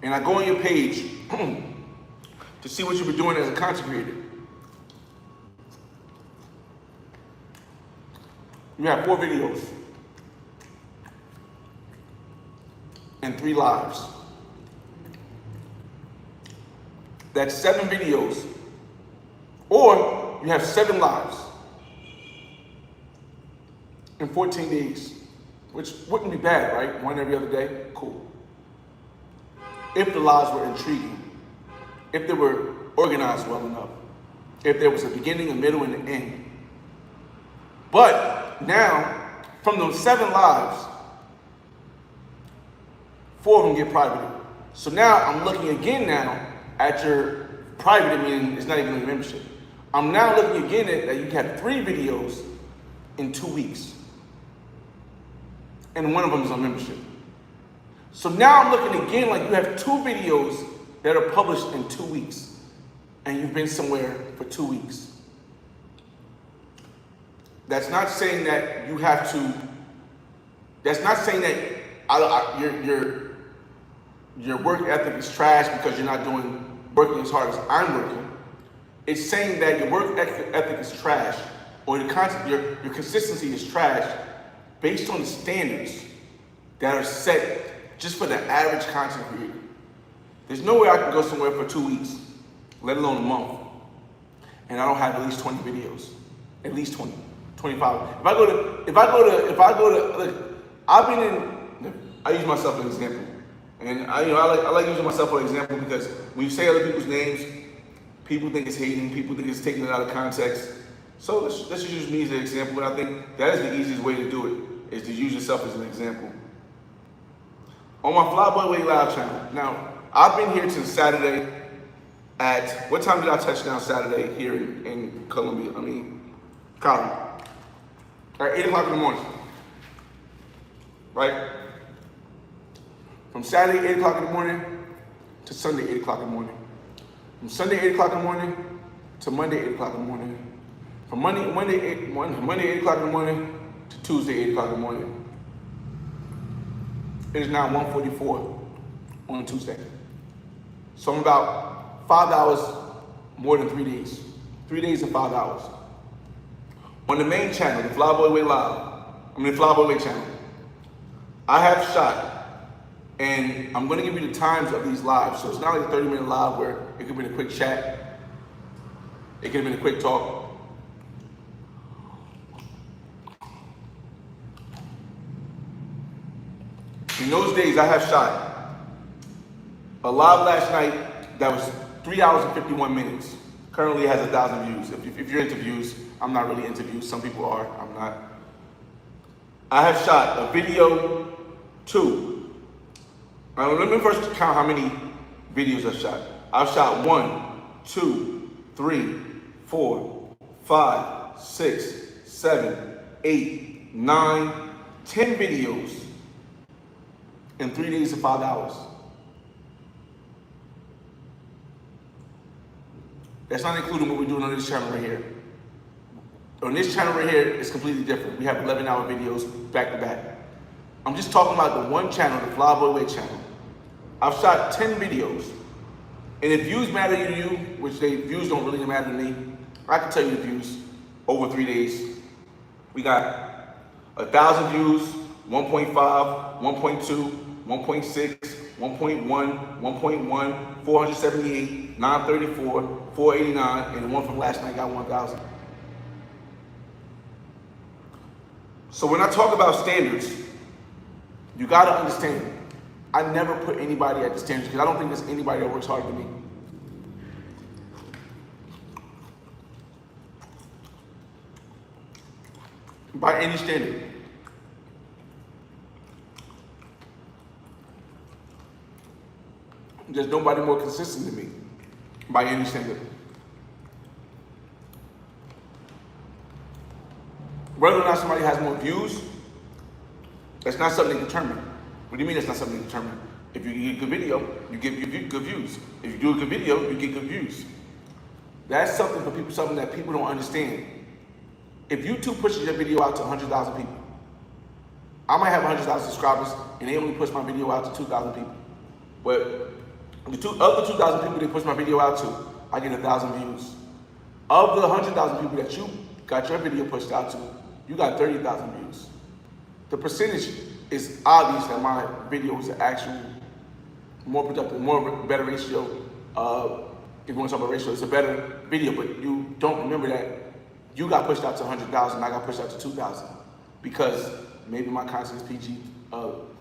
And I go on your page to see what you've been doing as a content creator. You have 4 videos and 3 lives. That's 7 videos. Or you have 7 lives in 14 days, which wouldn't be bad, right? One every other day, cool. If the lives were intriguing, if they were organized well enough, if there was a beginning, a middle, and an end. But now, from those 7 lives, 4 of them get privated. So now I'm looking again now at your private, meaning it's not even a membership. I'm now looking again at that you have 3 videos in 2 weeks. And one of them is on membership. So now I'm looking again like you have 2 videos that are published in 2 weeks, and you've been somewhere for 2 weeks. That's not saying that you have to. That's not saying that your work ethic is trash because you're not working as hard as I'm working. It's saying that your work ethic is trash, or your consistency is trash based on the standards that are set just for the average content creator. There's no way I can go somewhere for 2 weeks, let alone a month, and I don't have at least 20 videos, at least 20, 25. If I go to, look, I use myself as an example, and I like using myself as an example because when you say other people's names, people think it's hating, people think it's taking it out of context. So let's just use me as an example, and I think that is the easiest way to do it, is to use yourself as an example. On my Flyboy Way Live channel. Now, I've been here since Saturday at, what time did I touch down Saturday here in Columbia? Cali. At 8 o'clock in the morning. Right? From Saturday, 8 o'clock in the morning to Sunday, 8 o'clock in the morning. From Sunday, 8 o'clock in the morning to Monday, 8 o'clock in the morning. From Monday, 8 o'clock in the morning to Tuesday, 8 o'clock in the morning. It is now 1:44 on Tuesday. So I'm about 5 hours more than 3 days. 3 days and 5 hours. On the main channel, the Flyboy Way Live, the Flyboy Way channel, I have shot, and I'm gonna give you the times of these lives. So it's not like a 30-minute live where it could be a quick chat, it could have been a quick talk. In those days, I have shot a live last night that was 3 hours and 51 minutes. Currently it has 1,000 views. If you're into views, I'm not really into views. Some people are, I'm not. I have shot a video 2. Let me first count how many videos I've shot. I've shot 1, 2, 3, 4, 5, 6, 7, 8, 9, 10 videos in 3 days and 5 hours. That's not including what we're doing on this channel right here. On this channel right here, it's completely different. We have 11-hour videos back to back. I'm just talking about the one channel, the Flyboy Way channel. I've shot 10 videos. And if views matter to you, which views don't really matter to me, I can tell you the views over 3 days. We got 1,000 views, 1.5, 1.2, 1.6, 1.1, 1.1, 478, 934, 489, and the one from last night got 1,000. So when I talk about standards, you gotta understand, I never put anybody at the standards because I don't think there's anybody that works harder than me. By any standard. There's nobody more consistent than me, by any standard. Whether or not somebody has more views, that's not something to determine. What do you mean that's not something to determine? If you get a good video, you get good views. If you do a good video, you get good views. That's something for people, something that people don't understand. If YouTube pushes your video out to 100,000 people, I might have 100,000 subscribers and they only push my video out to 2,000 people. But of the 2,000 people they push my video out to, I get 1,000 views. Of the 100,000 people that you got your video pushed out to, you got 30,000 views. The percentage is obvious that my video is an actual more productive, better ratio. If you want to talk about ratio, it's a better video, but you don't remember that you got pushed out to 100,000, I got pushed out to 2,000 because maybe my content is PG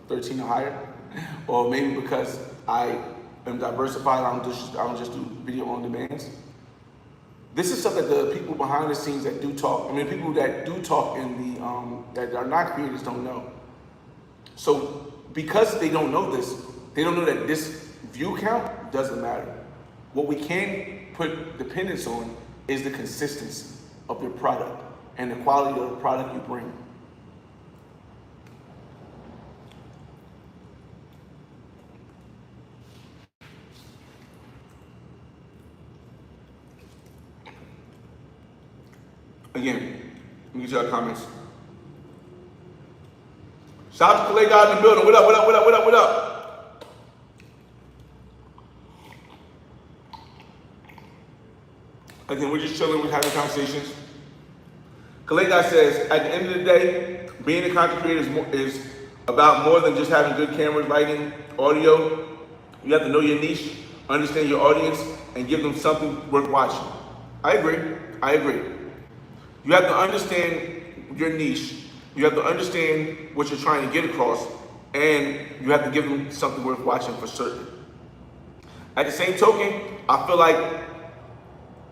13 or higher, or maybe because I am diversified. I don't just do video on demands. This is stuff that the people behind the scenes that do talk, people that do talk in the, that are not creators don't know. So because they don't know this, they don't know that this view count doesn't matter. What we can put dependence on is the consistency of your product and the quality of the product you bring. Again, let me get your comments. Shout out to Cali guy in the building. What up, what up, what up, what up, what up? Again, we're just chilling, we're having conversations. Cali guy says, at the end of the day, being a content creator is about more than just having good cameras, lighting, audio. You have to know your niche, understand your audience, and give them something worth watching. I agree. I agree. You have to understand your niche. You have to understand what you're trying to get across, and you have to give them something worth watching for certain. At the same token, I feel like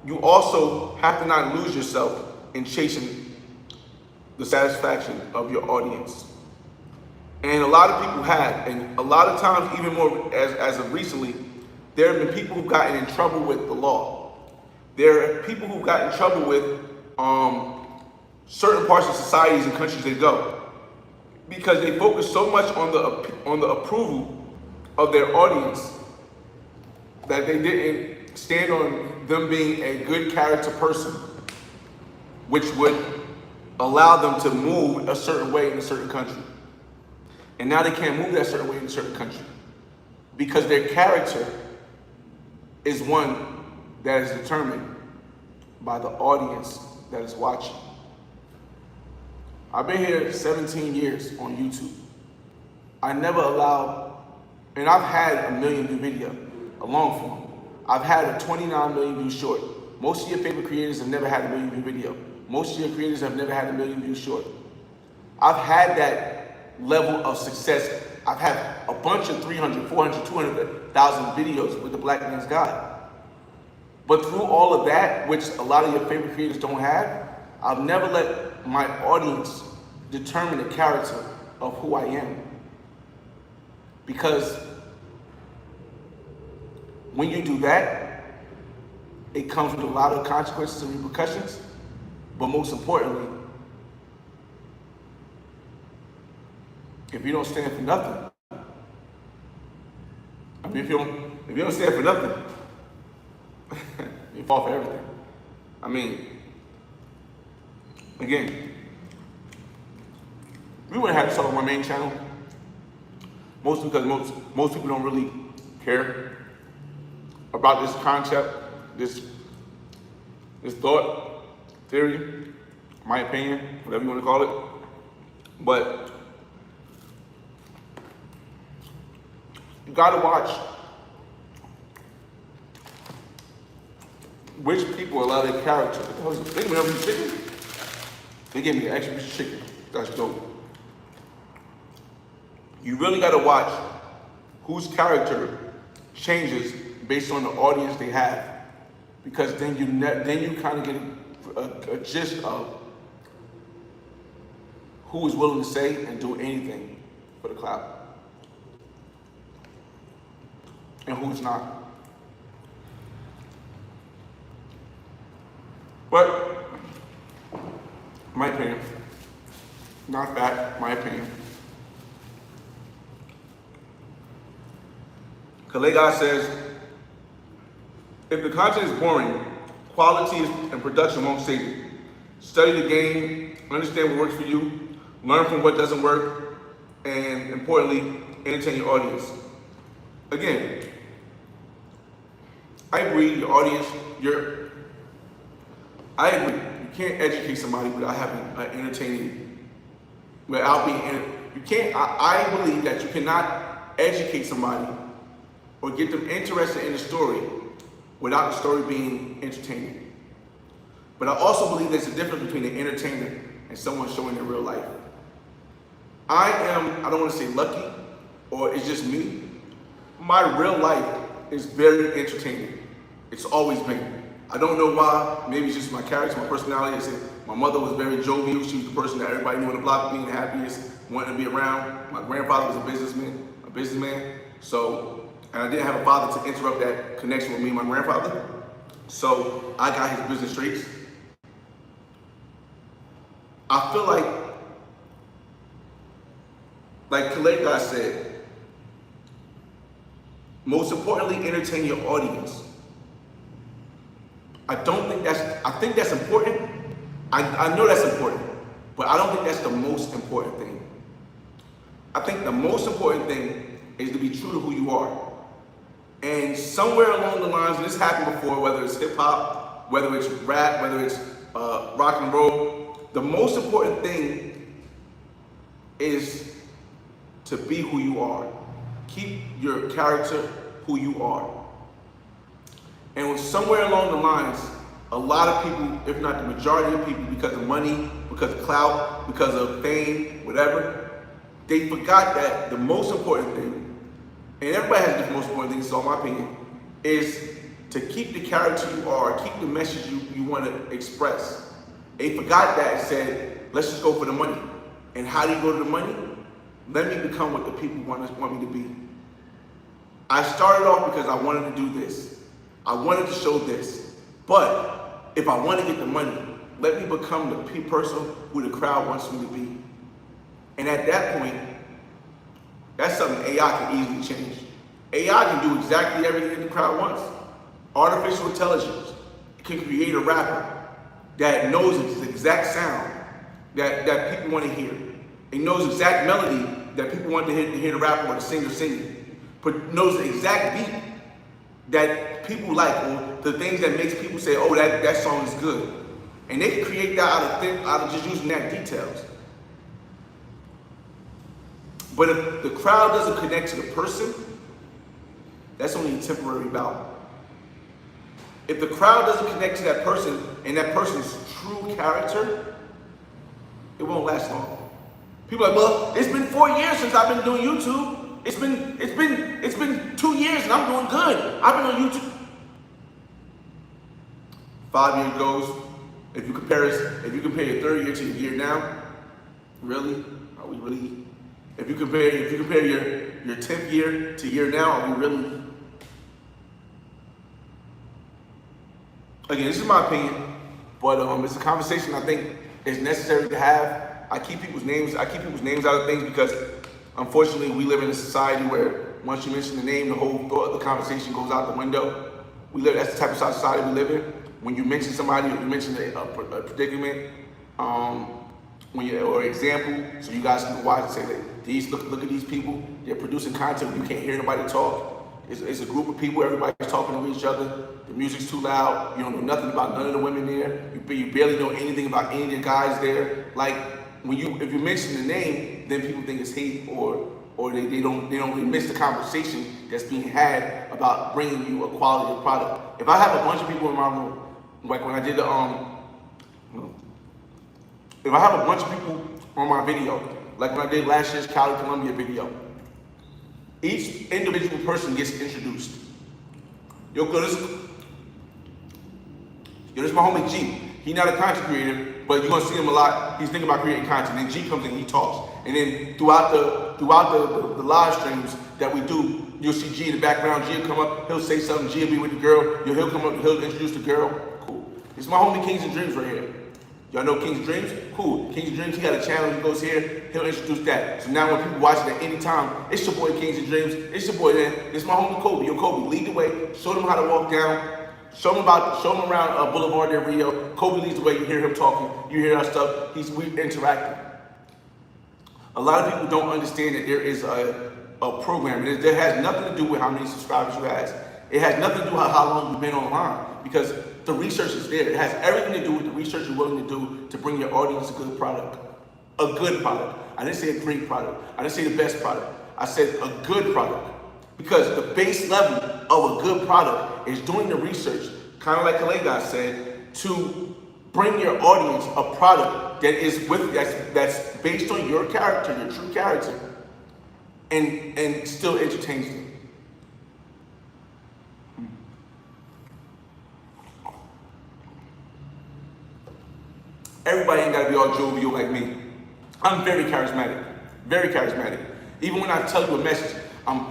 you also have to not lose yourself in chasing the satisfaction of your audience. And a lot of people have, and a lot of times, even more as of recently, there have been people who've gotten in trouble with the law. There are people who've gotten in trouble with certain parts of societies and countries they go because they focus so much on the approval of their audience that they didn't stand on them being a good character person, which would allow them to move a certain way in a certain country. And now they can't move that certain way in a certain country because their character is one that is determined by the audience that is watching. I've been here 17 years on YouTube. I never allowed, and I've had a 1 million view video, a long form. I've had a 29 million view short. Most of your favorite creators have never had a 1 million view video. Most of your creators have never had a 1 million view short. I've had that level of success. I've had a bunch of 300, 400, 200,000 videos with the Black Man's Guide. But through all of that, which a lot of your favorite creators don't have, I've never let my audience determine the character of who I am. Because when you do that, it comes with a lot of consequences and repercussions, but most importantly, if you don't stand for nothing, I mean, if you don't stand for nothing, you fall for everything. I mean, again, we wouldn't have to talk on my main channel, mostly because most people don't really care about this concept, this thought, theory, my opinion, whatever you want to call it. But you gotta watch which people allow their character. They gave me a piece of chicken. They gave me an extra piece of chicken. That's dope. You really gotta watch whose character changes based on the audience they have, because then you kind of get a gist of who is willing to say and do anything for the clout, and who's not. But my opinion, not fact, my opinion. Kalega says, if the content is boring, quality and production won't save it. Study the game, understand what works for you, learn from what doesn't work, and importantly, entertain your audience. Again, I agree, your audience, I agree, you can't educate somebody without having an entertaining, without being, you can't, I believe that you cannot educate somebody or get them interested in the story without the story being entertaining. But I also believe there's a difference between an entertainer and someone showing their real life. I don't want to say lucky, or it's just me. My real life is very entertaining. It's always been. I don't know why, maybe it's just my character, my personality. My mother was very jovial. She was the person that everybody knew on the block, being the happiest, wanting to be around. My grandfather was a businessman. So, and I didn't have a father to interrupt that connection with me and my grandfather. So I got his business traits. I feel like Kalega said, most importantly, entertain your audience. I think that's important. I know that's important, but I don't think that's the most important thing. I think the most important thing is to be true to who you are. And somewhere along the lines, and this happened before, whether it's hip hop, whether it's rap, whether it's rock and roll, the most important thing is to be who you are. Keep your character who you are. And somewhere along the lines, a lot of people, if not the majority of people, because of money, because of clout, because of fame, whatever, they forgot that the most important thing, and everybody has the most important thing, so in my opinion, is to keep the character you are, keep the message you want to express. They forgot that and said, let's just go for the money. And how do you go to the money? Let me become what the people want me to be. I started off because I wanted to do this. I wanted to show this. But if I want to get the money, let me become the person who the crowd wants me to be. And at that point, that's something AI can easily change. AI can do exactly everything the crowd wants. Artificial intelligence can create a rapper that knows the exact sound that people want to hear. It knows the exact melody that people want to hear the rapper or the singer singing. But knows the exact beat that people like, or the things that makes people say, oh, that song is good. And they can create that out of just using that details. But if the crowd doesn't connect to the person, that's only a temporary bout. If the crowd doesn't connect to that person and that person's true character, it won't last long. People are like, well, it's been 4 years since I've been doing YouTube. It's been 2 years and I'm doing good. I've been on YouTube. 5 years goes. If you compare your third year to your year now, really? Are we really? If you compare your 10th year to year now, are we really? Again, this is my opinion, but it's a conversation I think is necessary to have. I keep people's names out of things because unfortunately we live in a society where once you mention the name, the whole thought of the conversation goes out the window. That's the type of society we live in. When you mention somebody, or you mention a predicament, or example, so you guys can watch and say that look at these people, they're producing content, you can't hear nobody talk. It's a group of people, everybody's talking to each other, the music's too loud, you don't know nothing about none of the women there, you barely know anything about any of the guys there. Like, if you mention the name, then people think it's hate, or they don't really miss the conversation that's being had about bringing you a quality product. If I have a bunch of people in my room, like when I did if I have a bunch of people on my video, like when I did last year's Cali, Columbia video, each individual person gets introduced. This is my homie G. He's not a content creator, but you're gonna see him a lot. He's thinking about creating content. Then G comes in, he talks. And then throughout the live streams that we do, you'll see G in the background. G will come up, he'll say something, G will be with the girl, he'll come up, he'll introduce the girl. Cool. This is my homie Kings and Dreams right here. Y'all know Kings and Dreams? Cool. Kings and Dreams, he got a channel, he goes here, he'll introduce that. So now when people watch it at any time, it's your boy Kings and Dreams, it's your boy then, it's my homie Kobe. Yo, Kobe, lead the way, show them how to walk down, show them around Boulevard del Rio. Kobe leads the way, you hear him talking, you hear our stuff, we interacting. A lot of people don't understand that there is a program. It has nothing to do with how many subscribers you have. It has nothing to do with how long you've been online, because the research is there. It has everything to do with the research you're willing to do to bring your audience a good product. A good product. I didn't say a great product. I didn't say the best product. I said a good product. Because the base level of a good product is doing the research, kind of like Cali said, to bring your audience a product that's based on your character, your true character, and still entertains them. Everybody ain't gotta be all jovial like me. I'm very charismatic, very charismatic. Even when I tell you a message, I'm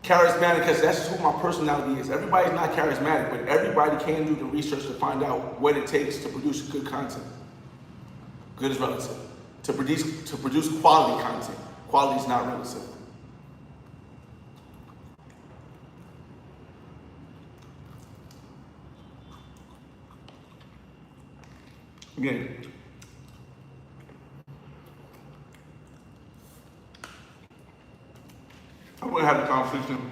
charismatic because that's who my personality is. Everybody's not charismatic, but everybody can do the research to find out what it takes to produce good content. Good is relative. To produce quality content. Quality is not relative. Again, I want to have a conversation.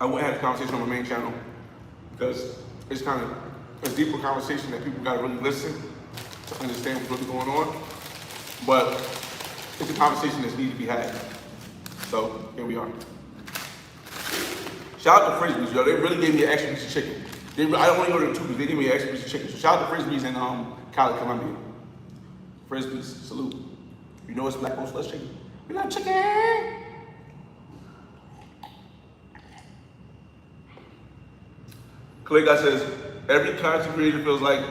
I wouldn't have the conversation on my main channel because it's kind of a deeper conversation that people got to really listen to understand what's really going on. But it's a conversation that needs to be had. So here we are. Shout out to Frisbees, yo. They really gave me an extra piece of chicken. I don't want to go to the two because they gave me an extra piece of chicken. So shout out to Frisbees in Cali, Colombia. Frisbees, salute. You know it's Black Owned Slush Chicken. We love chicken. Clay Guy says, every content creator feels like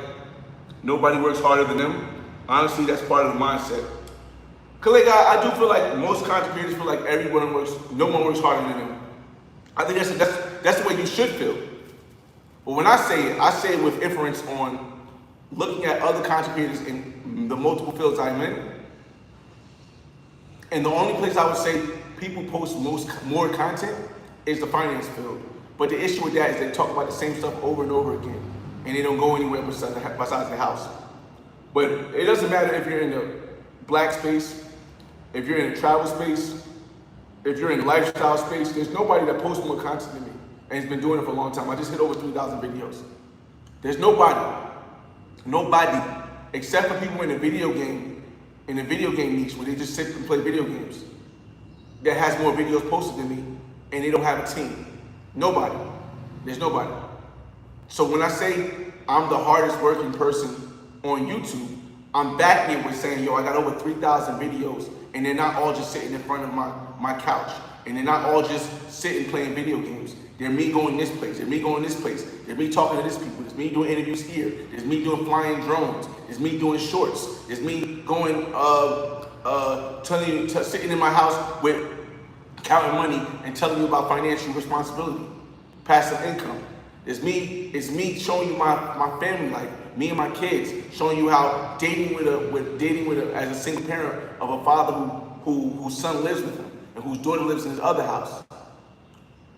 nobody works harder than them. Honestly, that's part of the mindset. Clay Guy, I do feel like most content creators feel like no one works harder than them. I think that's the way you should feel. But when I say it with inference on looking at other content creators in the multiple fields I'm in. And the only place I would say people post more content is the finance field. But the issue with that is they talk about the same stuff over and over again, and they don't go anywhere besides the house. But it doesn't matter if you're in the black space, if you're in the travel space, if you're in the lifestyle space, there's nobody that posts more content than me, and has been doing it for a long time. I just hit over 3,000 videos. There's nobody, except for people in the video game niche where they just sit and play video games, that has more videos posted than me, and they don't have a team. Nobody. There's nobody. So when I say I'm the hardest working person on YouTube, I'm backing it with saying, yo, I got over 3,000 videos, and they're not all just sitting in front of my couch, and they're not all just sitting playing video games. They're me going this place, they're me going this place, they're me talking to this people, there's me doing interviews here, there's me doing flying drones, there's me doing shorts, there's me going, sitting in my house with counting money and telling you about financial responsibility, passive income. It's me showing you my family life, me and my kids, showing you how dating as a single parent of a father whose son lives with him and whose daughter lives in his other house.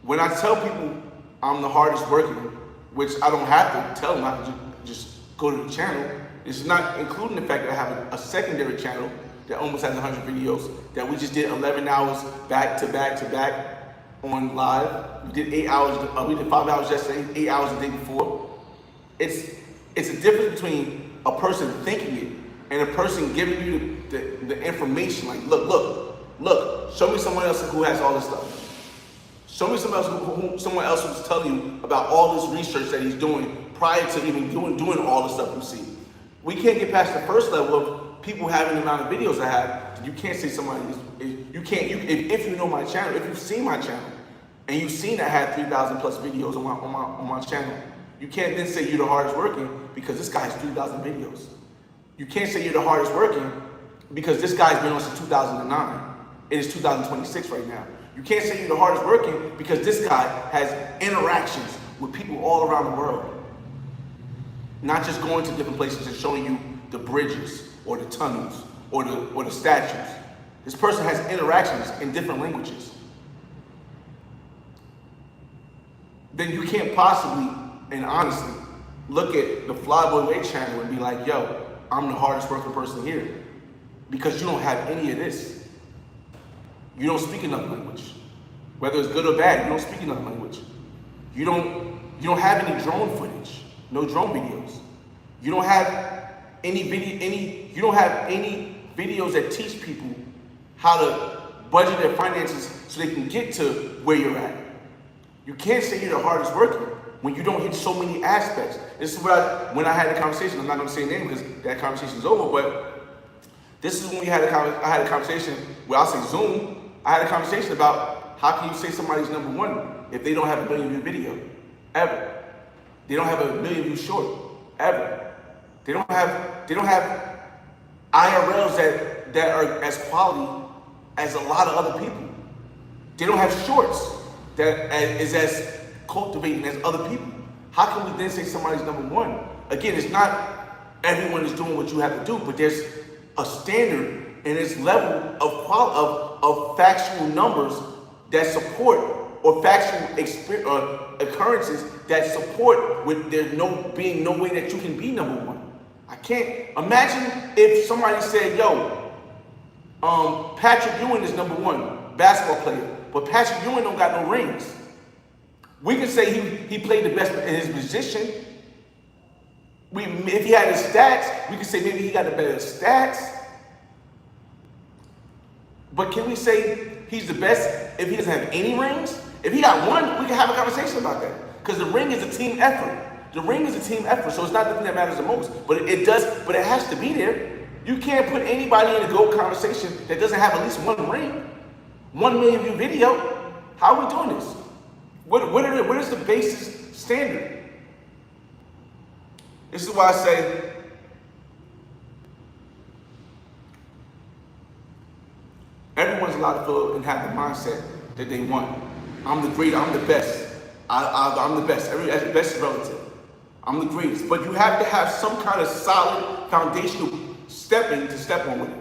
When I tell people I'm the hardest working, which I don't have to tell them, I can just go to the channel. It's not including the fact that I have a secondary channel that almost has 100 videos that we just did 11 hours back to back to back on live. We did 8 hours, we did 5 hours yesterday, 8 hours the day before. It's a difference between a person thinking it and a person giving you the information. Like, look, show me someone else who has all this stuff. Show me someone else who's telling you about all this research that he's doing prior to even doing all the stuff you see. We can't get past the first level of people having the amount of videos I have. You can't say somebody if you know my channel, if you've seen my channel, and you've seen I had 3,000 plus videos on my channel, you can't then say you're the hardest working because this guy has 3,000 videos. You can't say you're the hardest working because this guy's been on since 2009. It is 2026 right now. You can't say you're the hardest working because this guy has interactions with people all around the world. Not just going to different places and showing you the bridges or the tunnels or the statues. This person has interactions in different languages. Then you can't possibly, and honestly, look at the Flyboy Way channel and be like, yo, I'm the hardest working person here. Because you don't have any of this. You don't speak another language. Whether it's good or bad, you don't speak another language. You don't have any drone footage, no drone videos. You don't have any videos that teach people how to budget their finances so they can get to where you're at. You can't say you're the hardest worker when you don't hit so many aspects. This is when I had a conversation. I'm not going to say name because that conversation is over, but this is when I had a conversation where I'll say Zoom. I had a conversation about how can you say somebody's number one if they don't have a million view video, ever. They don't have a million view short, ever. They don't have IRLs that are as quality as a lot of other people. They don't have shorts that is as cultivating as other people. How can we then say somebody's number one? Again, it's not everyone is doing what you have to do, but there's a standard and its level of factual numbers that support or factual occurrences that support with there being no way that you can be number one. I can't imagine if somebody said, "Yo, Patrick Ewing is number one basketball player, but Patrick Ewing don't got no rings." We can say he played the best in his position. If he had his stats, we can say maybe he got the better stats. But can we say he's the best if he doesn't have any rings? If he got one, we can have a conversation about that. Because the ring is a team effort. The ring is a team effort, so it's not the thing that matters the most. But it has to be there. You can't put anybody in a GOAT conversation that doesn't have at least one ring. 1 million view video. How are we doing this? What is the basis standard? This is why I say everyone's allowed to feel and have the mindset that they want. I'm the great, I'm the best. I'm the best. The best is relative. I'm the greatest. But you have to have some kind of solid foundational stepping to step on with it.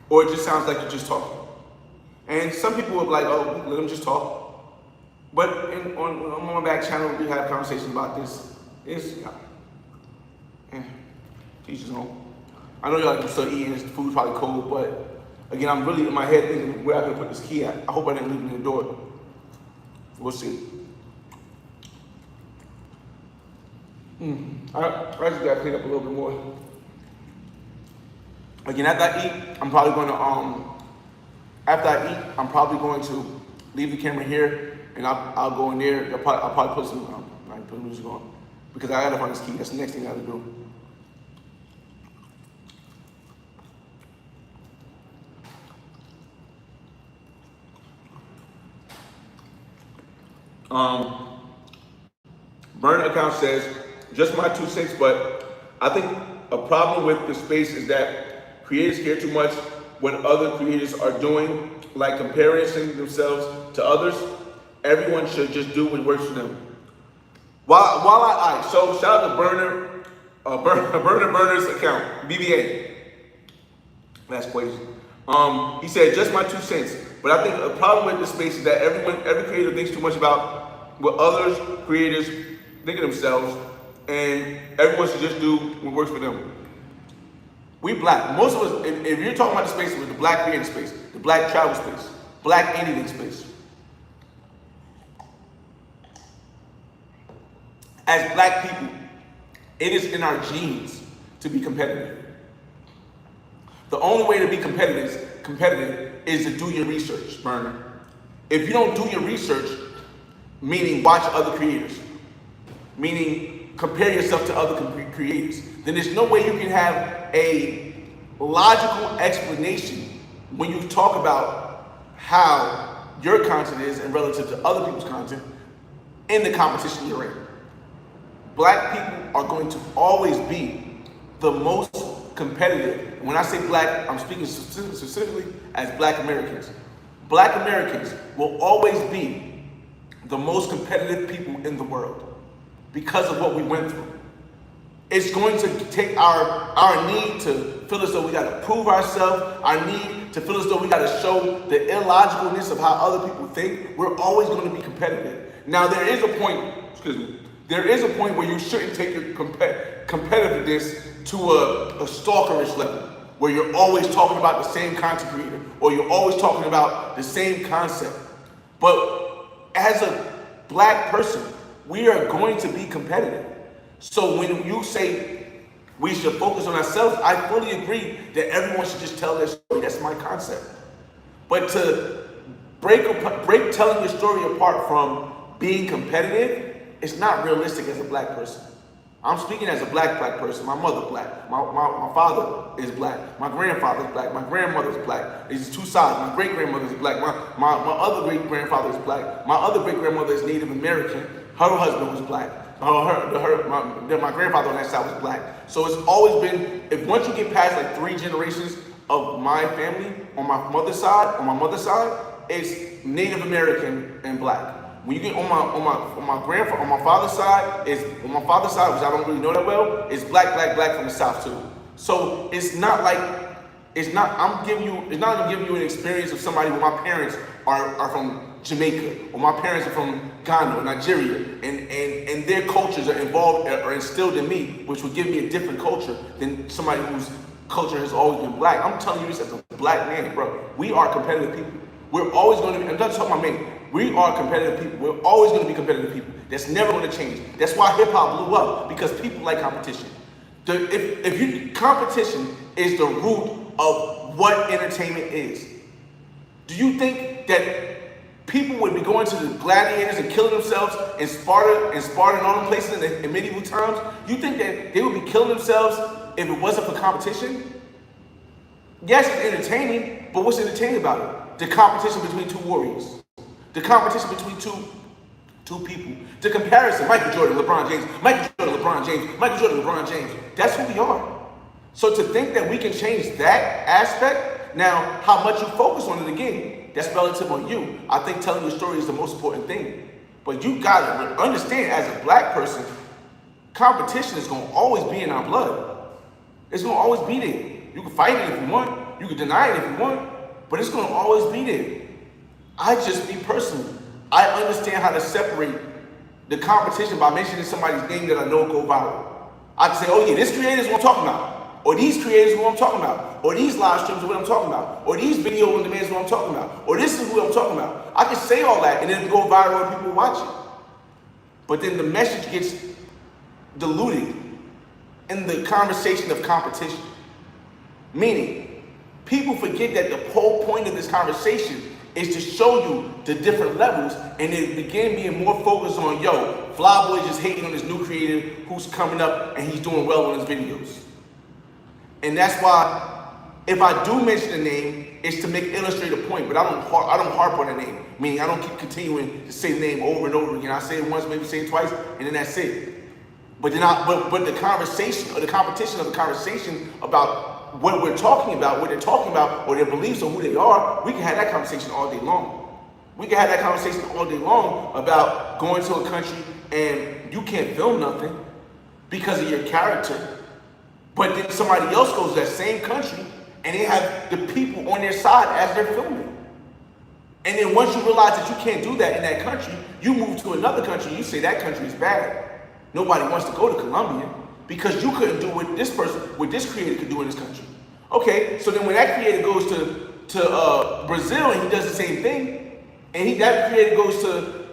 Or it just sounds like you're just talking. And some people will be like, oh, let them just talk. But on my back channel, we have conversations about this. Teach his own. I know y'all can still eating, this food's probably cold, but again, I'm really in my head thinking where I'm gonna put this key at. I hope I didn't leave it in the door. We'll see. I just gotta clean up a little bit more. Again, after I eat, I'm probably going to leave the camera here, and I'll go in there. I'll probably put some music on because I gotta find this key. That's the next thing I gotta do. Burner account says, just my 2 cents, but I think a problem with the space is that creators care too much what other creators are doing, like comparing themselves to others. Everyone should just do what works for them. So shout out to Burner's account, BBA. That's crazy. He said, just my 2 cents. But I think a problem with this space is that every creator thinks too much about what others creators think of themselves, and everyone should just do what works for them. We black. Most of us, if you're talking about the space with the black creative space, the black travel space, black anything space. As black people, it is in our genes to be competitive. The only way to be competitive is to do your research, Burner. If you don't do your research, meaning watch other creators, meaning compare yourself to other creators, then there's no way you can have a logical explanation when you talk about how your content is and relative to other people's content in the competition you're in. Black people are going to always be the most competitive. When I say black, I'm speaking specifically as black Americans. Black Americans will always be the most competitive people in the world because of what we went through. It's going to take our need to feel as though we got to prove ourselves, our need to feel as though we got to show the illogicalness of how other people think. We're always going to be competitive. Now, there is a point where you shouldn't take your competitiveness to a stalkerish level, where you're always talking about the same content creator, or you're always talking about the same concept. But as a black person, we are going to be competitive. So when you say we should focus on ourselves, I fully agree that everyone should just tell their story. That's my concept. But to break telling your story apart from being competitive, it's not realistic as a black person. I'm speaking as a black person. My mother black. My father is black. My grandfather is black. My grandmother is black. There's two sides. My great grandmother is black. My other great grandfather is black. My other great grandmother is Native American. Her husband was black. My grandfather on that side was black. So it's always been, once you get past like 3 generations of my family on my mother's side, it's Native American and black. When you get on my father's side, which I don't really know that well, is black from the South too. So it's not gonna give you an experience of somebody who my parents are from Jamaica, or my parents are from Ghana or Nigeria, and their cultures are involved or instilled in me, which would give me a different culture than somebody whose culture has always been black. I'm telling you this as a black man, bro. We are competitive people. We're always going to be, I'm not talking about me. We are competitive people. We're always going to be competitive people. That's never going to change. That's why hip hop blew up, because people like competition. Competition is the root of what entertainment is. Do you think that people would be going to the gladiators and killing themselves in Sparta and all them places in medieval times? You think that they would be killing themselves if it wasn't for competition? Yes, it's entertaining, but what's entertaining about it? The competition between two warriors. The competition between two people. The comparison, Michael Jordan, LeBron James, Michael Jordan, LeBron James, Michael Jordan, LeBron James. That's who we are. So to think that we can change that aspect, now how much you focus on it again, that's relative on you. I think telling your story is the most important thing. But you gotta understand, as a black person, competition is gonna always be in our blood. It's gonna always be there. You can fight it if you want, you can deny it if you want, but it's gonna always be there. I just, me personally, I understand how to separate the competition by mentioning somebody's name that I know will go viral. I can say, oh yeah, this creator is what I'm talking about. Or these creators are what I'm talking about. Or these live streams are what I'm talking about. Or these video on demands are what I'm talking about. Or this is who I'm talking about. I can say all that and then go viral and people watch it. But then the message gets diluted in the conversation of competition. Meaning, people forget that the whole point of this conversation is to show you the different levels, and it began being more focused on, yo, Flyboy just hating on this new creator who's coming up and he's doing well on his videos. And that's why, if I do mention a name, it's to illustrate a point, but I don't harp on the name. Meaning I don't keep continuing to say the name over and over again. I say it once, maybe say it twice, and then that's it. But then but the conversation or the competition of the conversation about what we're talking about, what they're talking about, or their beliefs on who they are, we can have that conversation all day long. We can have that conversation all day long about going to a country and you can't film nothing because of your character. But then somebody else goes to that same country and they have the people on their side as they're filming. And then once you realize that you can't do that in that country, you move to another country and you say that country is bad. Nobody wants to go to Colombia because you couldn't do what this creator could do in this country. Okay, so then when that creator goes to Brazil and he does the same thing, and that creator goes to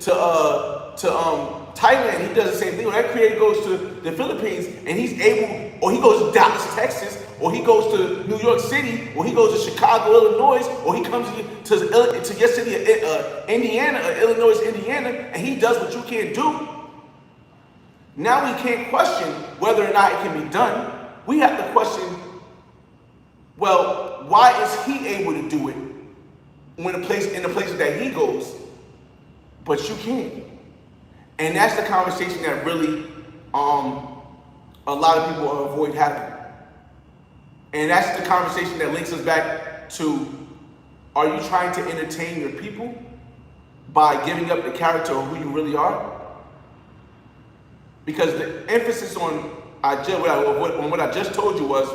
Thailand, he does the same thing. When that creator goes to the Philippines and he's able, or he goes to Dallas, Texas, or he goes to New York City, or he goes to Chicago, Illinois, or he comes to your city, Indiana, Illinois, Indiana, and he does what you can't do. Now we can't question whether or not it can be done. We have to question, well, why is he able to do it in the places that he goes, but you can't? And that's the conversation that really a lot of people avoid having. And that's the conversation that links us back to, are you trying to entertain your people by giving up the character of who you really are? Because the emphasis on what I just told you was,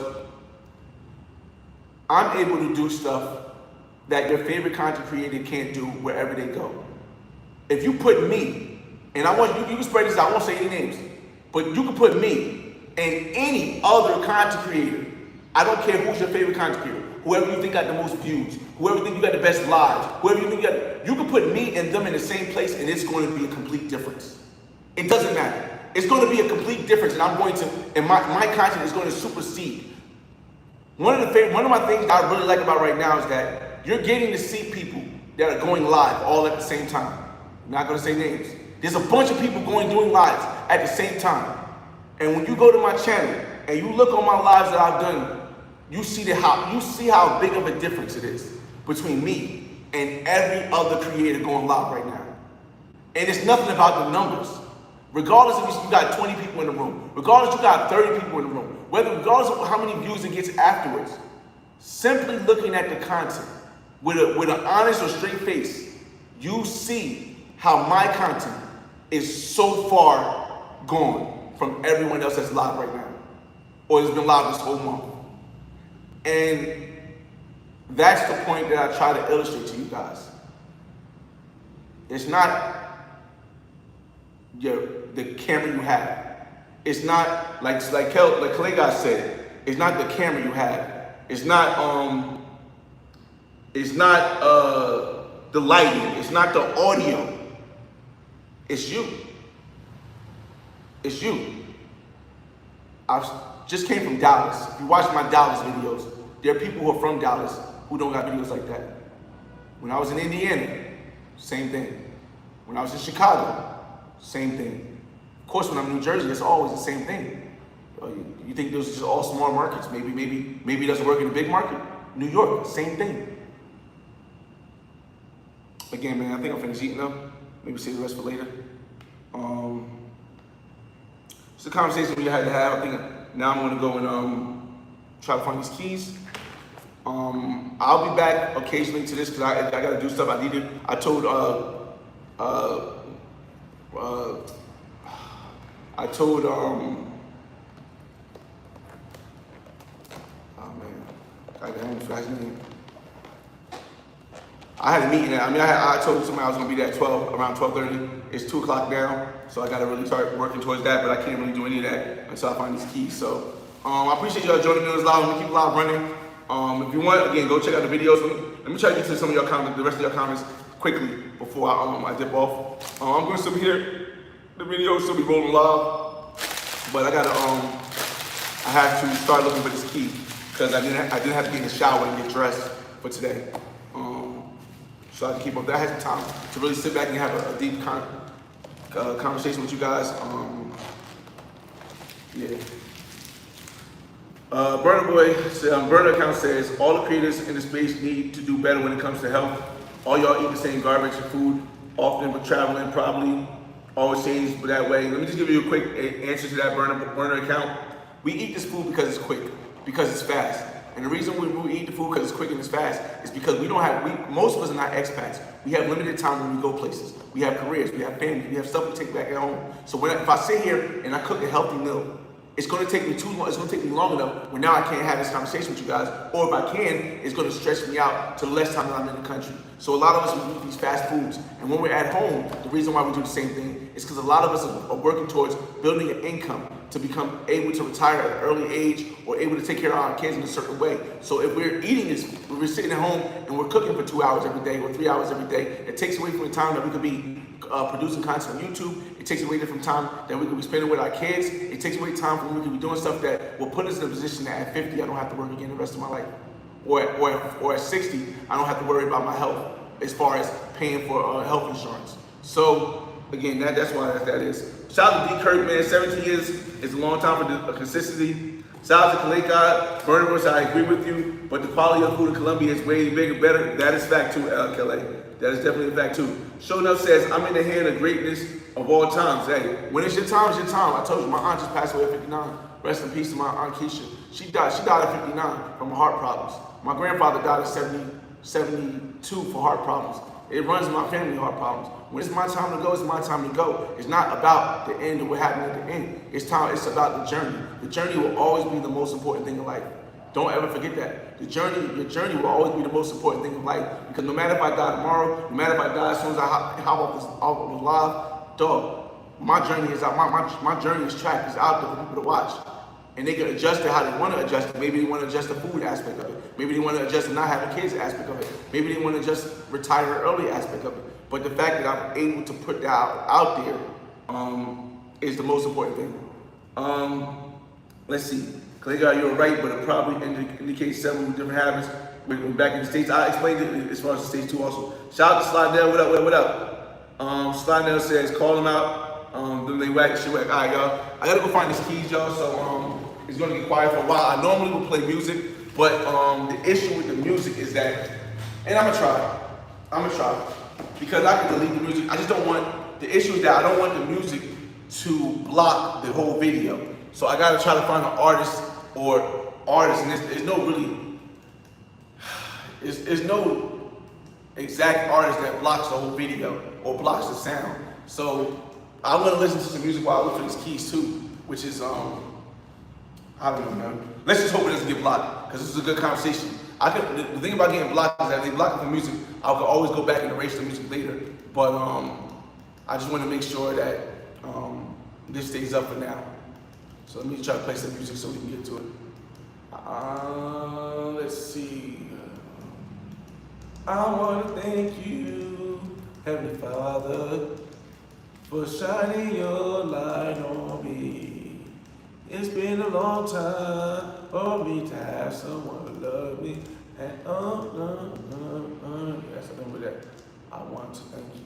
I'm able to do stuff that your favorite content creator can't do wherever they go. If you put me, and I want you can spread this out, I won't say any names, but you can put me and any other content creator, I don't care who's your favorite content creator, whoever you think got the most views, whoever you think you got the best lives, whoever you think you can put me and them in the same place and it's going to be a complete difference. It doesn't matter. It's going to be a complete difference, and my content is going to supersede. One of my things I really like about right now is that you're getting to see people that are going live all at the same time. I'm not going to say names. There's a bunch of people doing lives at the same time. And when you go to my channel and you look on my lives that I've done, you see how big of a difference it is between me and every other creator going live right now. And it's nothing about the numbers. Regardless if you got 20 people in the room, regardless if you got 30 people in the room, regardless of how many views it gets afterwards, simply looking at the content with an honest or straight face, you see how my content is so far gone from everyone else that's live right now, or has been live this whole month. And that's the point that I try to illustrate to you guys. It's not the camera you have. It's not like Clay guy said. It's not the camera you have. It's not the lighting. It's not the audio. It's you. It's you. I just came from Dallas. If you watch my Dallas videos, there are people who are from Dallas who don't got videos like that. When I was in Indiana, same thing. When I was in Chicago, same thing. Of course, when I'm in New Jersey, it's always the same thing. You think those are just all small markets? Maybe it doesn't work in a big market. New York, same thing. Again, man, I think I'm finished eating up. Maybe save the rest for later. It's a conversation we had to have. I think now I'm gonna go and try to find these keys. I'll be back occasionally to this because I gotta do stuff I needed. I told oh man, I forgot his name. I had a meeting. I told somebody I was gonna be there at 12, around 12:30. It's 2 o'clock now, so I gotta really start working towards that. But I can't really do any of that until I find these keys. So I appreciate y'all joining me on this live. I'm gonna keep the live running. If you want, again, go check out the videos. Let me try to get to some of your comments, the rest of your comments quickly before I dip off. I'm gonna still be here. The video will still be rolling live, but I have to start looking for this key because I didn't have to get in the shower and get dressed for today. So I can keep up. That I had some time to really sit back and have a deep conversation with you guys. Yeah. Burner Boy, Burner account says, all the creators in the space need to do better when it comes to health. All y'all eat the same garbage and food, often but traveling, probably always change that way. Let me just give you a quick answer to that Burner account. We eat this food because it's quick, because it's fast. And the reason we eat the food because it's quick and it's fast is because most of us are not expats. We have limited time when we go places. We have careers, we have family, we have stuff we take back at home. So if I sit here and I cook a healthy meal, it's gonna take me too long, it's gonna take me long enough where now I can't have this conversation with you guys. Or if I can, it's gonna stretch me out to less time that I'm in the country. So a lot of us, we eat these fast foods. And when we're at home, the reason why we do the same thing is because a lot of us are working towards building an income to become able to retire at an early age or able to take care of our kids in a certain way. So if we're eating this, we're sitting at home and we're cooking for 2 hours every day or 3 hours every day, it takes away from the time that we could be producing content on YouTube. It takes away from time that we could be spending with our kids. It takes away time from when we could be doing stuff that will put us in a position that at 50, I don't have to work again the rest of my life. Or at 60, I don't have to worry about my health as far as paying for health insurance. So again, that's why that is. Shout out to D. Kirk, man. 17 years is a long time for the consistency. Shout out to Kaleka, Burner Bush, I agree with you, but the quality of food in Colombia is way bigger, better. That is fact too, Kelly. That is definitely a fact too. Show Enough says, I'm in the hand of greatness of all times. Hey, when it's your time, it's your time. I told you, my aunt just passed away at 59. Rest in peace to my aunt Keisha. She died at 59 from heart problems. My grandfather died at 72 for heart problems. It runs in my family, heart problems. When it's my time to go, it's my time to go. It's not about the end or what happened at the end. It's about the journey. The journey will always be the most important thing in life. Don't ever forget that. Your journey will always be the most important thing in life. Because no matter if I die tomorrow, no matter if I die as soon as I hop off this live, dog, my journey is out. My journey is tracked. It's out there for people to watch. And they can adjust it how they want to adjust it. Maybe they want to adjust the food aspect of it. Maybe they want to adjust the not having kids aspect of it. Maybe they want to just retire early aspect of it. But the fact that I'm able to put that out there is the most important thing. Let's see. Clay, you're right, but it probably indicates several different habits. We're back in the States. I explained it as far as the States too also. Shout out to Slidell. What up? Slidell says, call them out. Then they whack, shit whack. All right, y'all. I gotta go find these keys, y'all. So it's gonna get quiet for a while. I normally will play music, but the issue with the music is that, and I'm gonna try, because I can delete the music. I just don't want, the issue is that I don't want the music to block the whole video. So I gotta try to find an artist or artists, and there's no really, there's no exact artist that blocks the whole video or blocks the sound. So I'm gonna listen to some music while I look for these keys too, which is, I don't know, man. Let's just hope it doesn't get blocked, because this is a good conversation. I could. The thing about getting blocked is that they block it from music. I could always go back and erase the music later. But I just want to make sure that this stays up for now. So let me try to play some music so we can get to it. Let's see. I want to thank you, Heavenly Father, for shining your light on me. It's been a long time for me to have someone love me. And yes, I remember that. I want to thank you.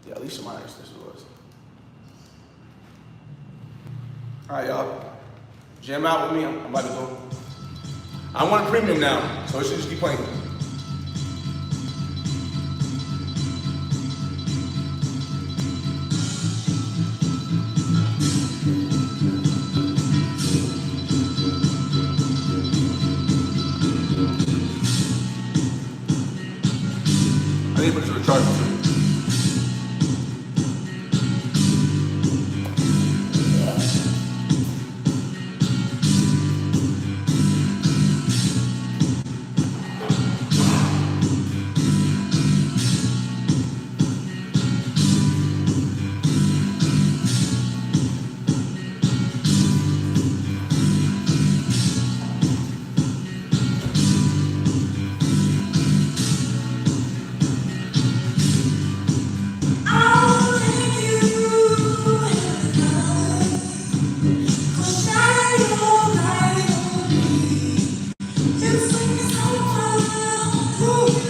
Yeah, Alicia Myers, this was. All right, y'all. Jam out with me. I'm about to go. I want a premium now, so it should just keep playing. I need to put this on the charger too.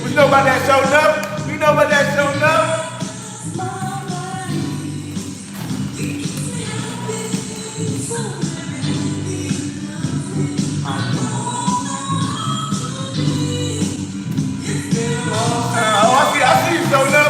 You know about that show, no? You know about that show, no? Oh, I see you, show, no?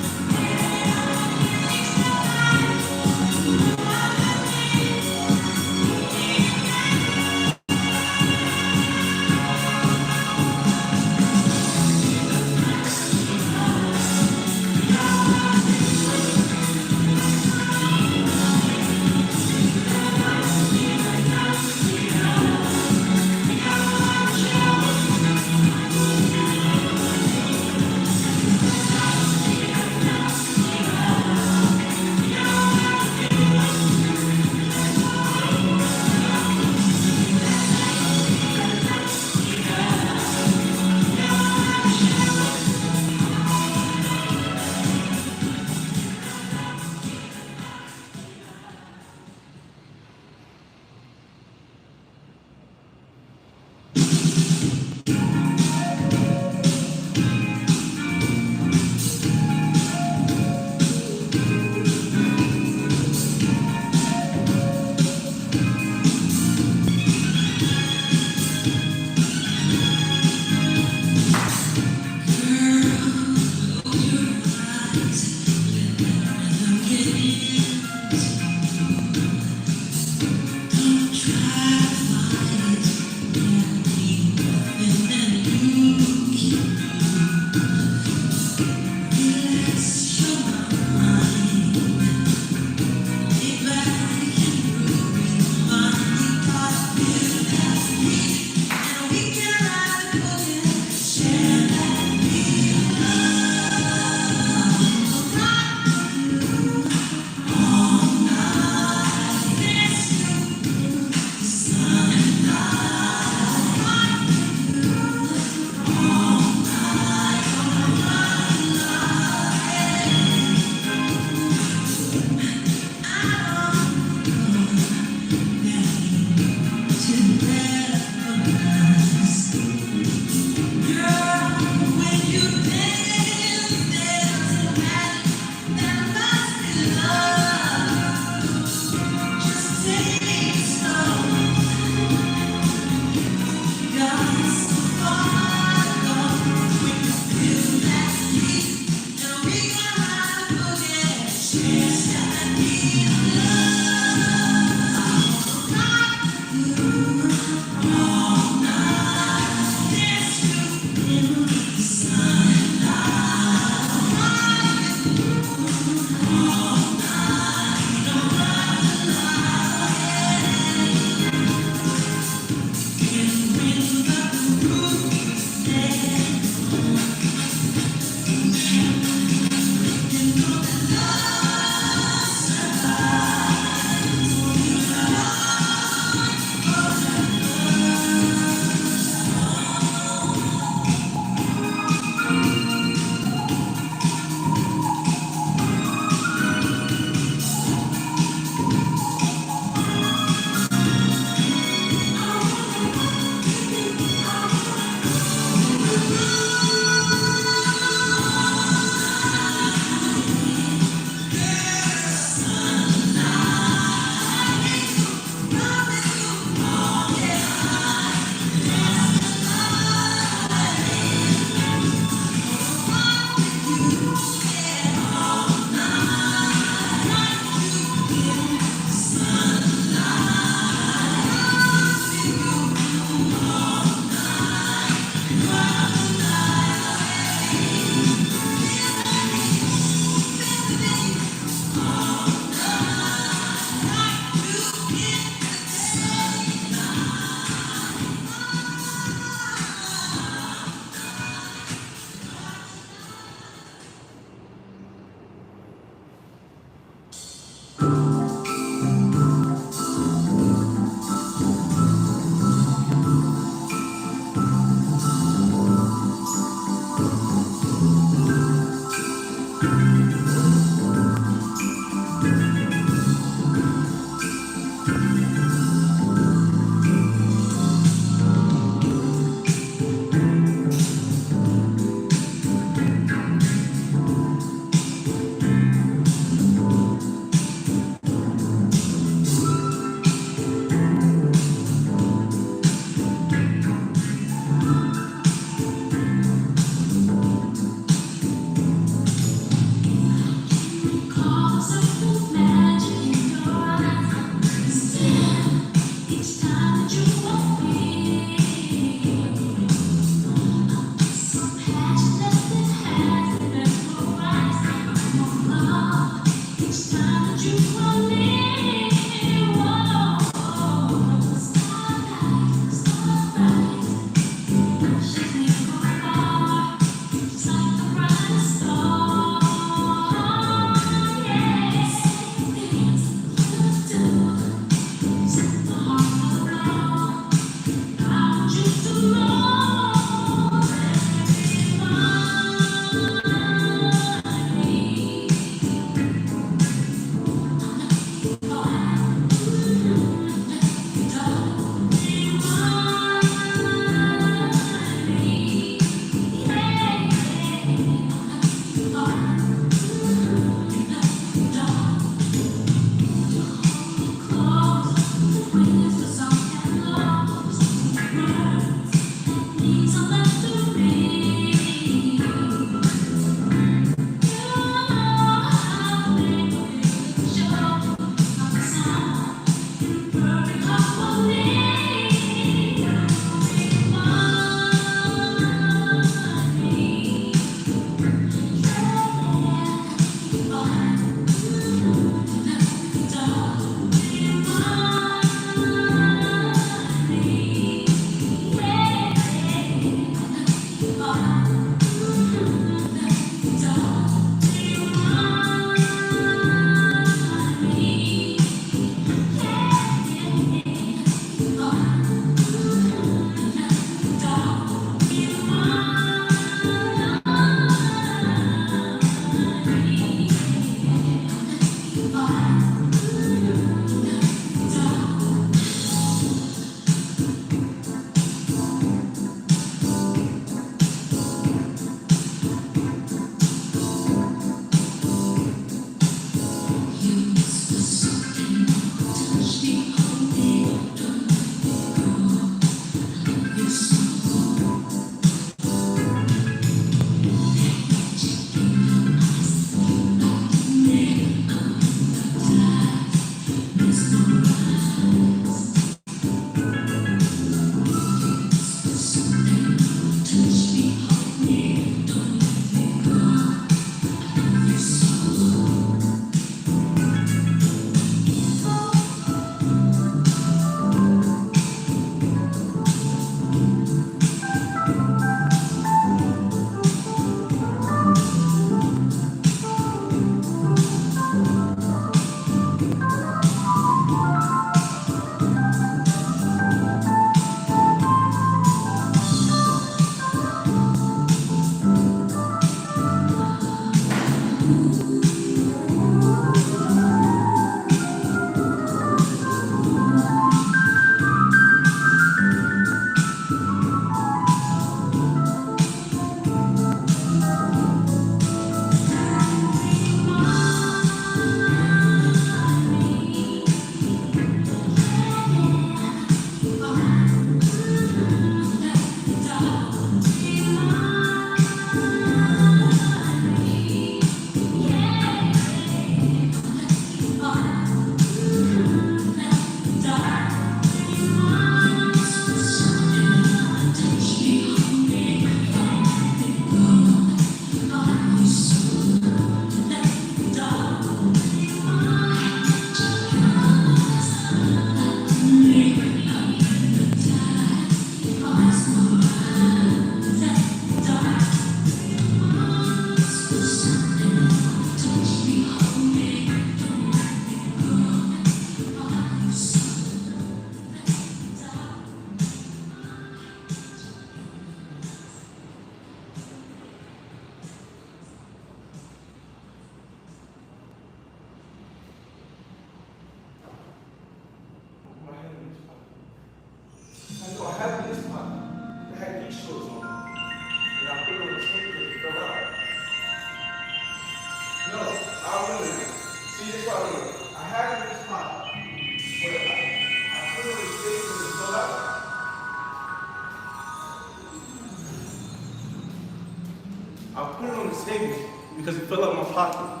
I put it on the table because it fell out my pocket.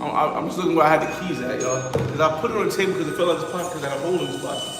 I'm just looking where I had the keys at, y'all. Because I put it on the table because it fell out of his pocket because I had a hole in his pocket.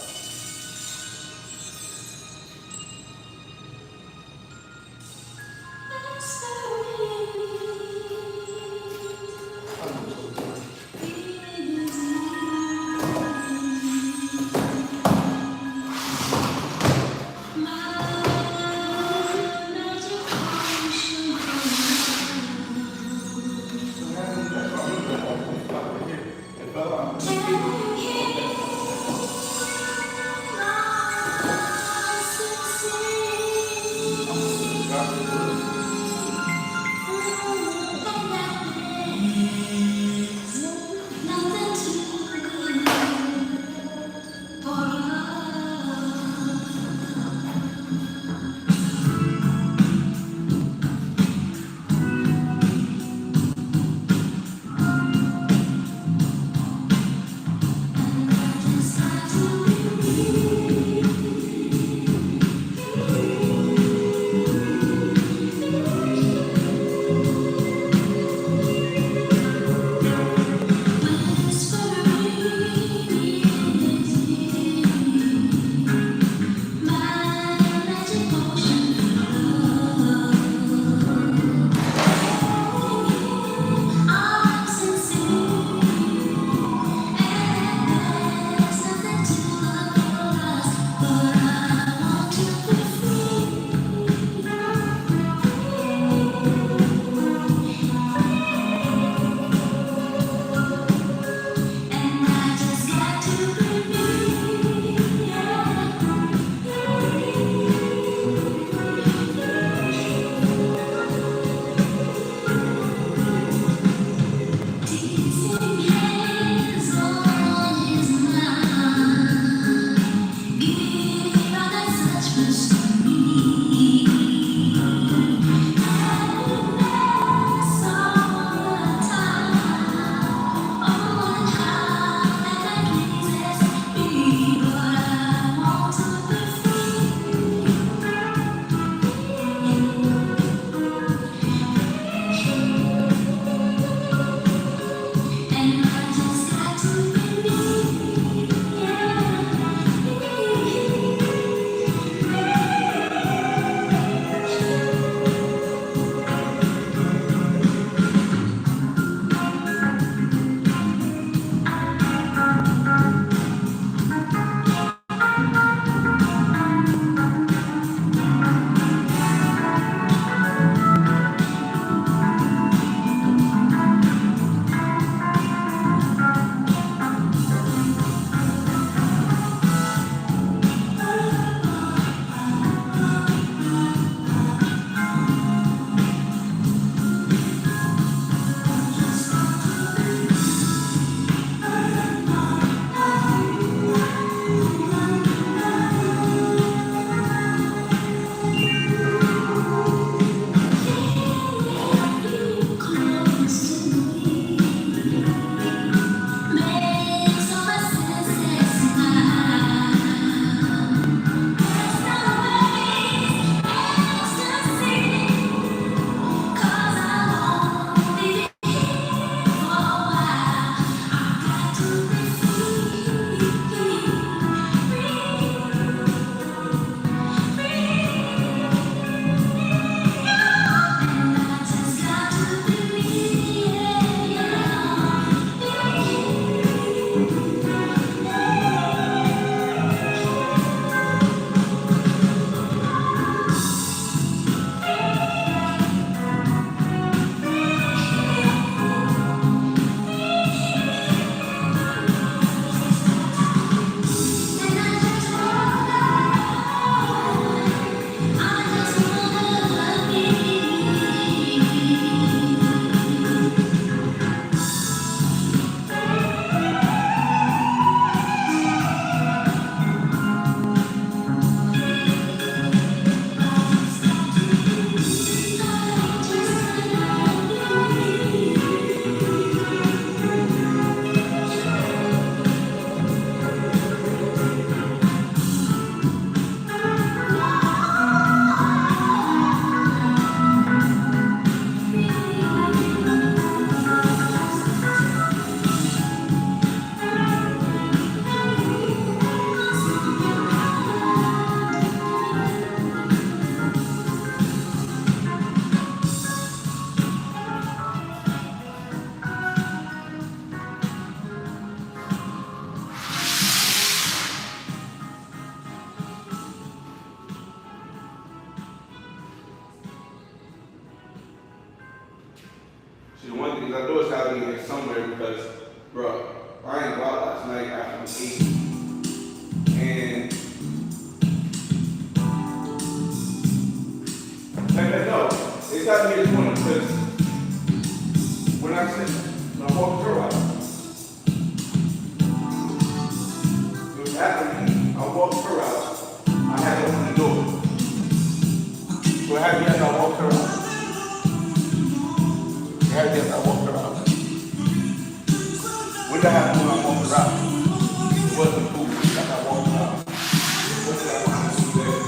See, the one thing is I know it's gotta be here somewhere because, bro, I ain't go out last night after 8, and no, it's got to be this morning because when I walked her out, it was after me. I walked her out. I had to open the door. So it had to be after I walked her out. It had to be after I walked her out. What did I have to do when I walked her out? It wasn't cool. After I walked her out. What did I want to do there?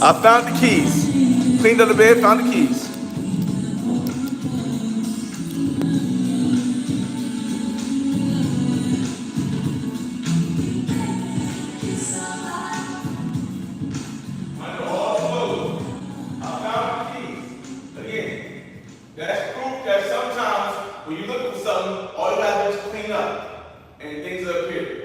I found the keys. Cleaned up the bed, found the keys. Again, that's proof that sometimes when you're looking for something, all you gotta do is clean up and things will appear.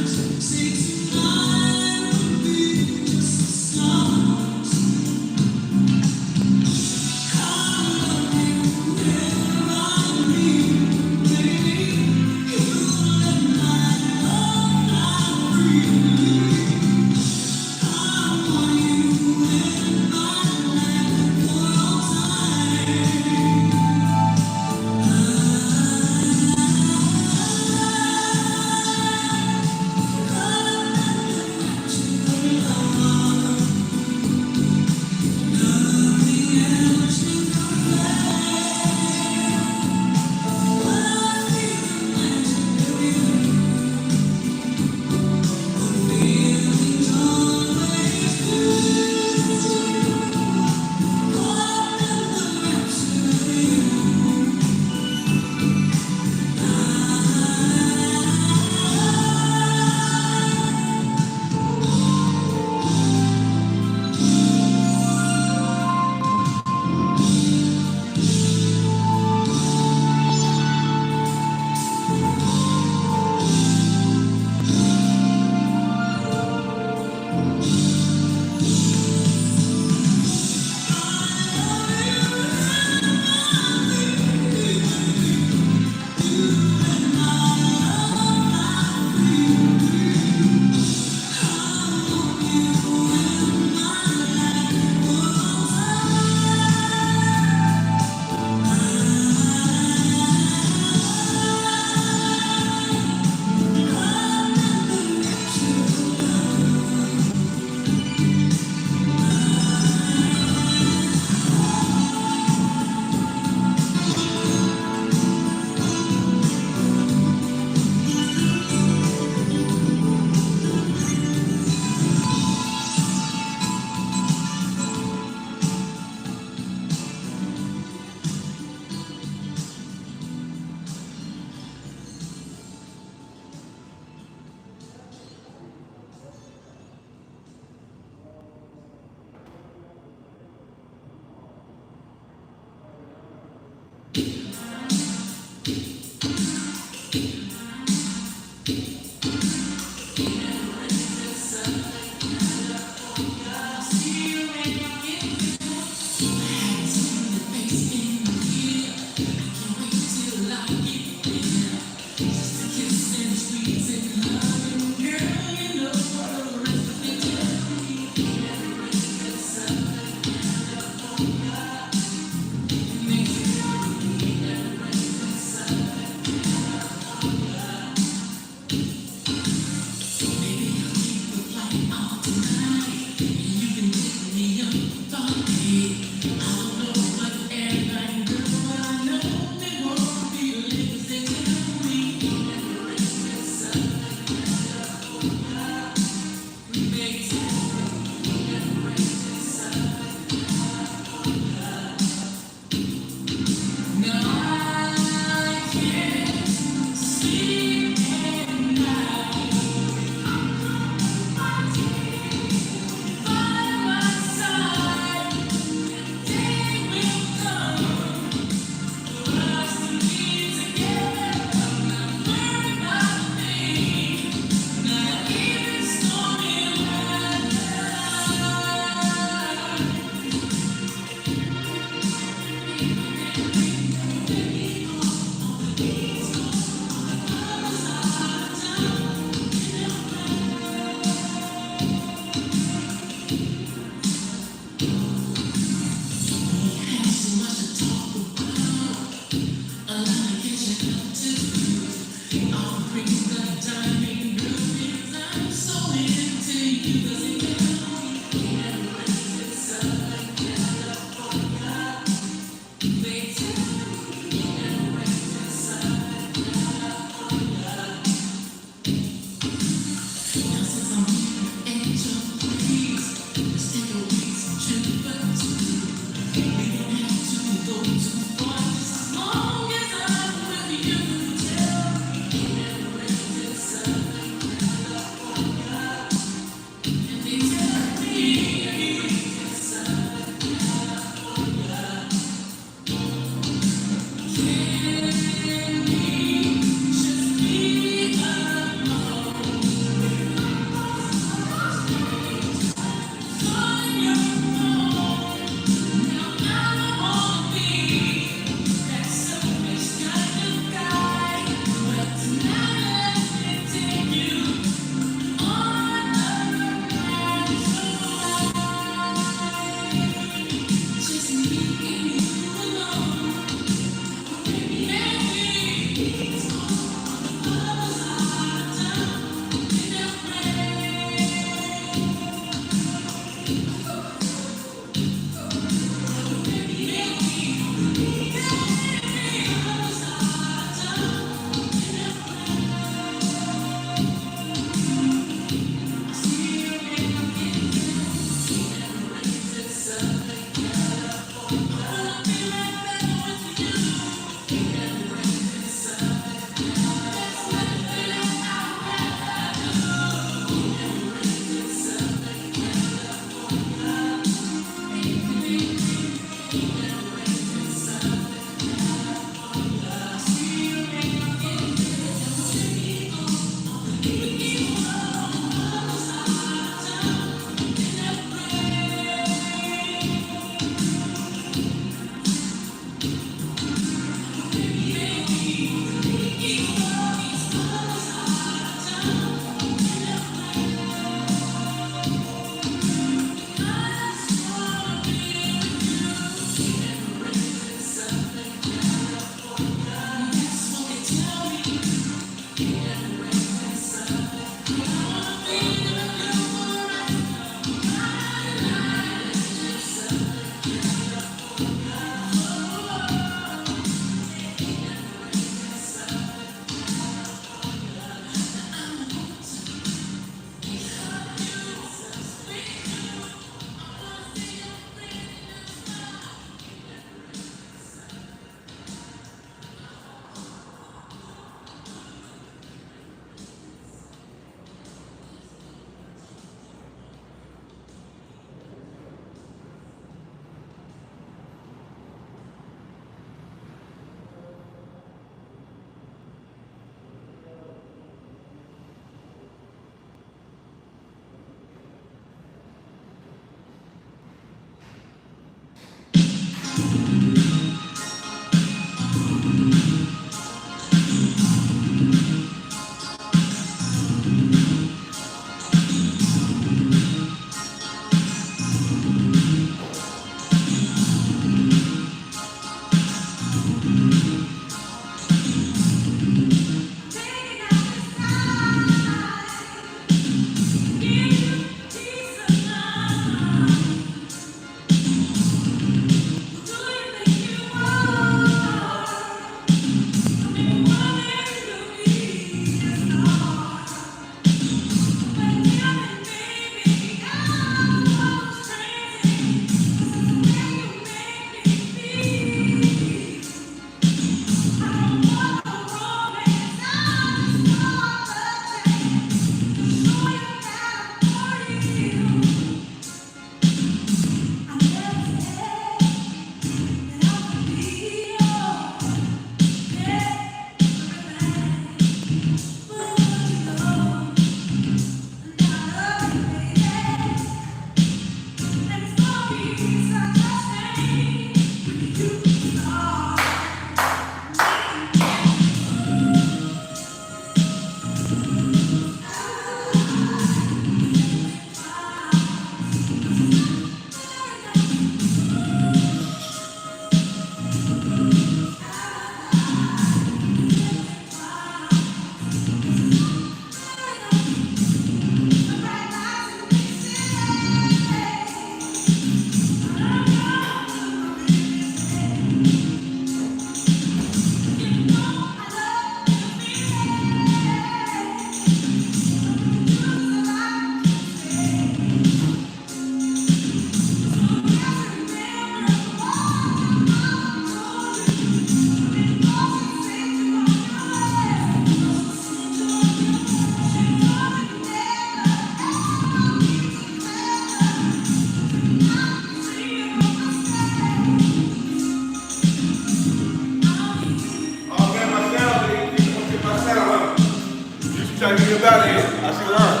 Trying to get you out of here. I see the line.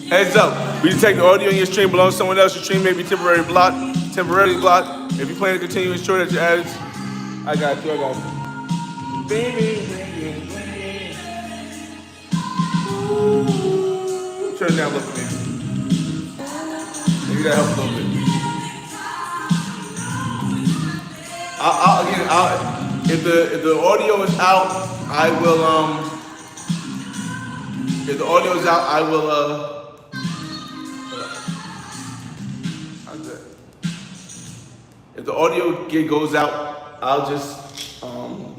Heads up. We detect the audio in your stream belongs to someone else. Your stream may be temporarily blocked. If you plan to continue, ensure that your ads. I got you. Baby. Turn it down a little bit. Maybe that helps a little bit. If the audio is out, I will if the audio is out, I will how's that? If the audio goes out, I'll just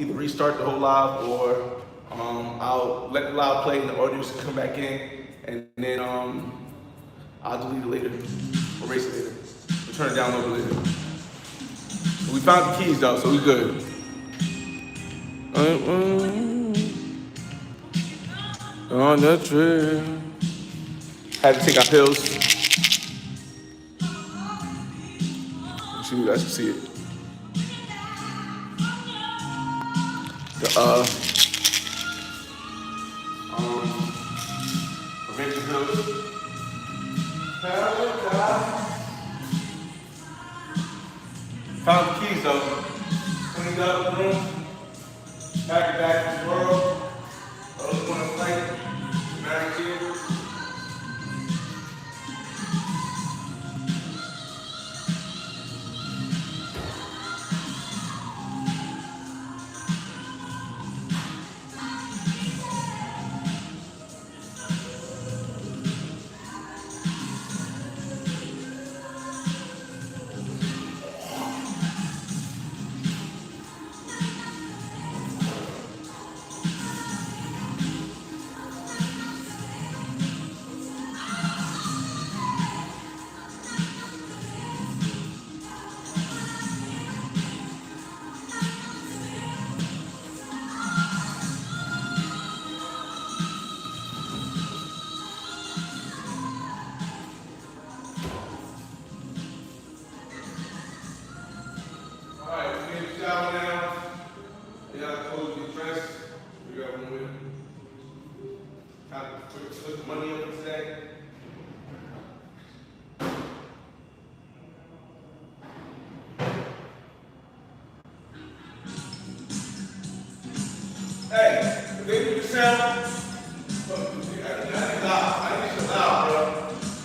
either restart the whole live or I'll let the live play and the audio can come back in, and then I'll delete it later, erase it later, we'll turn it down a little bit later. We found the keys though, so we good. On the trail. Had to take our pills. See, you guys can see it. The prevention pills. Found the keys though. Cleaned up the room. Back to the world. Those want to play. Married kids. Hey, if they do the sound, I need some loud, bro.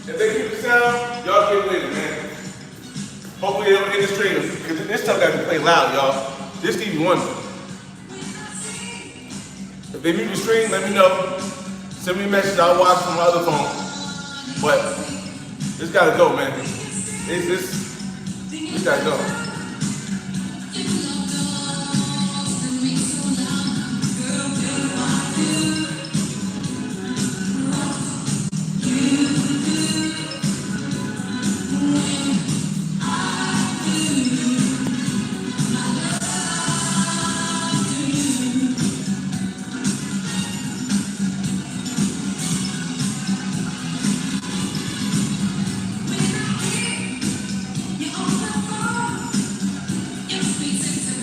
If they do the sound, y'all get with it, man. Hopefully they don't hit the stream, because this stuff got to play loud, y'all. This Stevie Wonder. If they mute the stream, let me know. Send me a message, I'll watch from my other phone. But this gotta go, man. This gotta go. You're on the phone. Your sweet sense of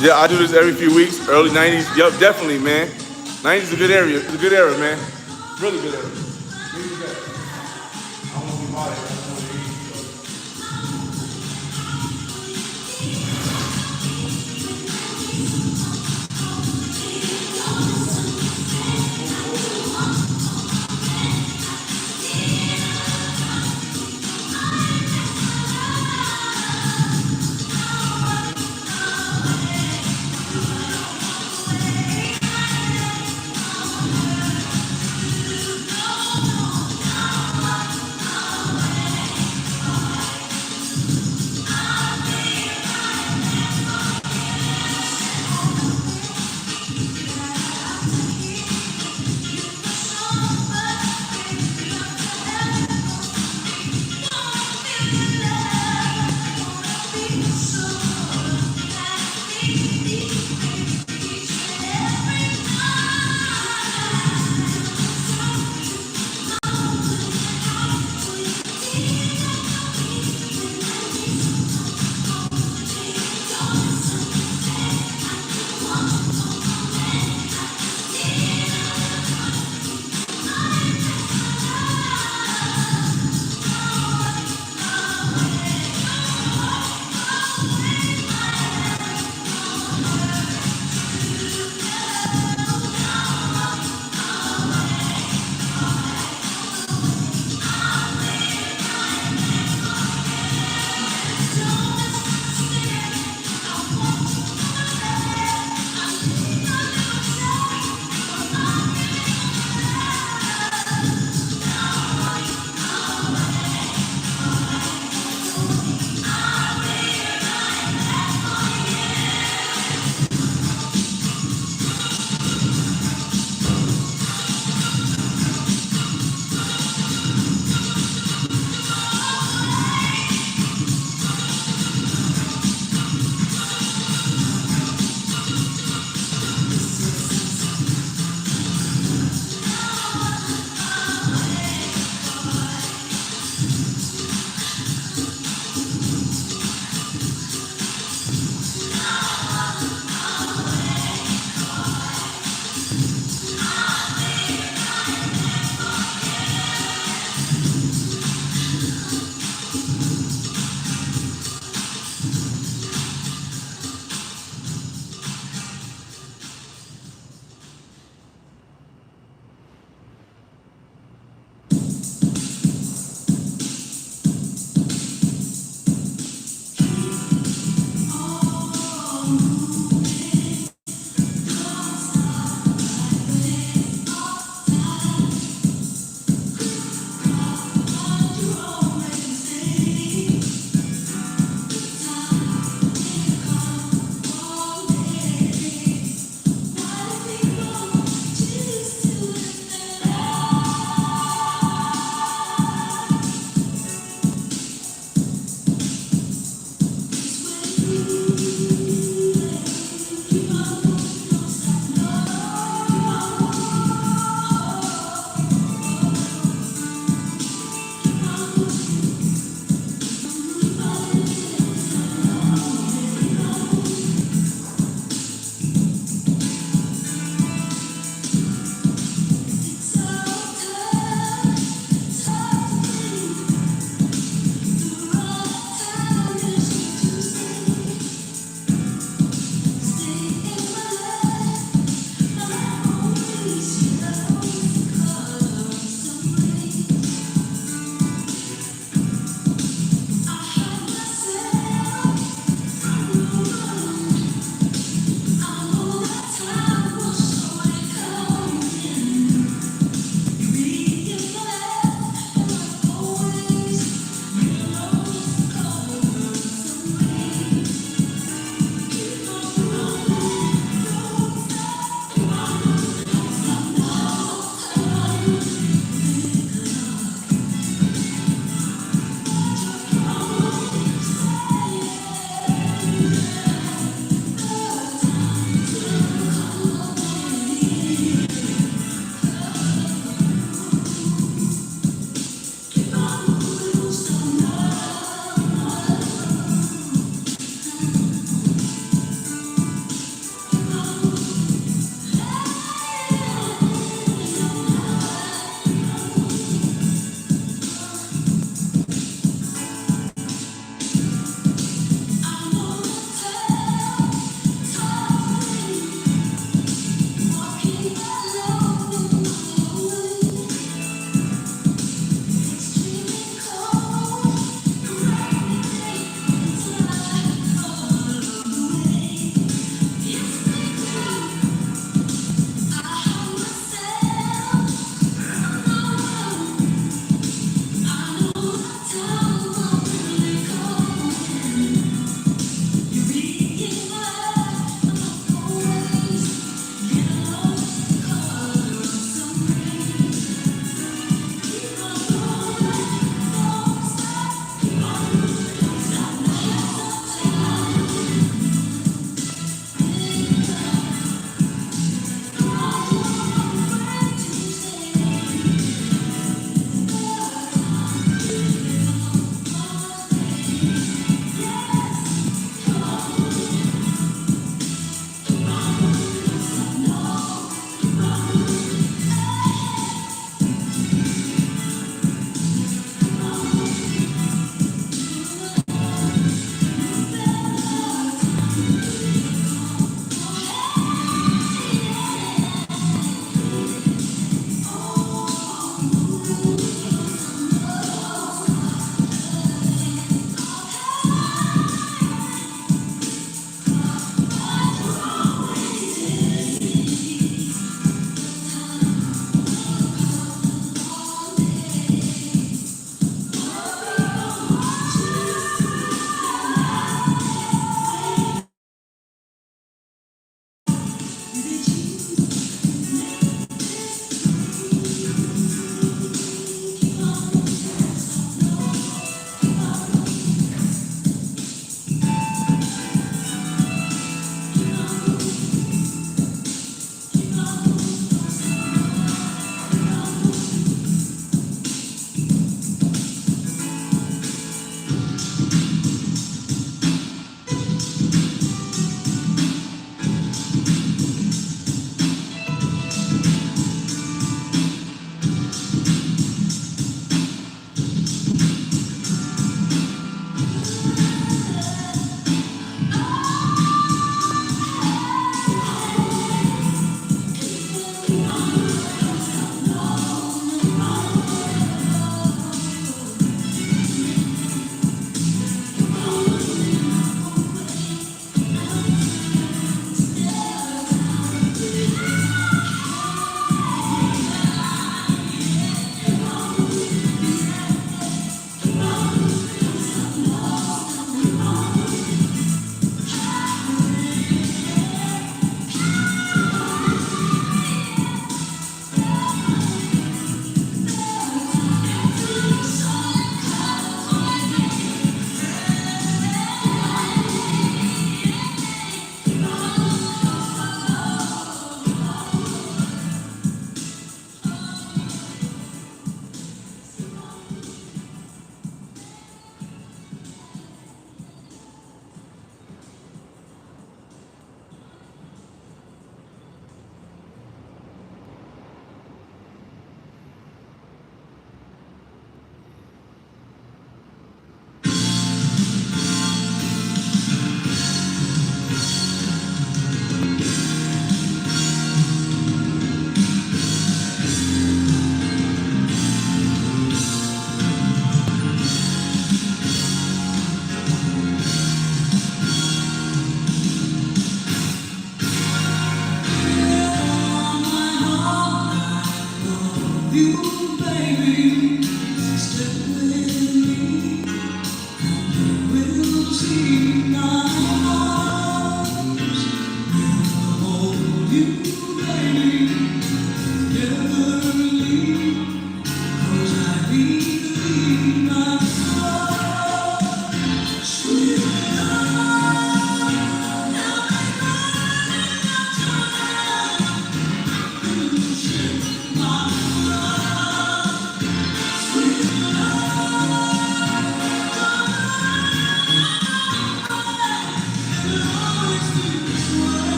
Yeah, I do this every few weeks. Early '90s. Yup, definitely, man. '90s is a good area. It's a good era, man. Really good era. Maybe the best. I don't want to be hard. I don't want to be.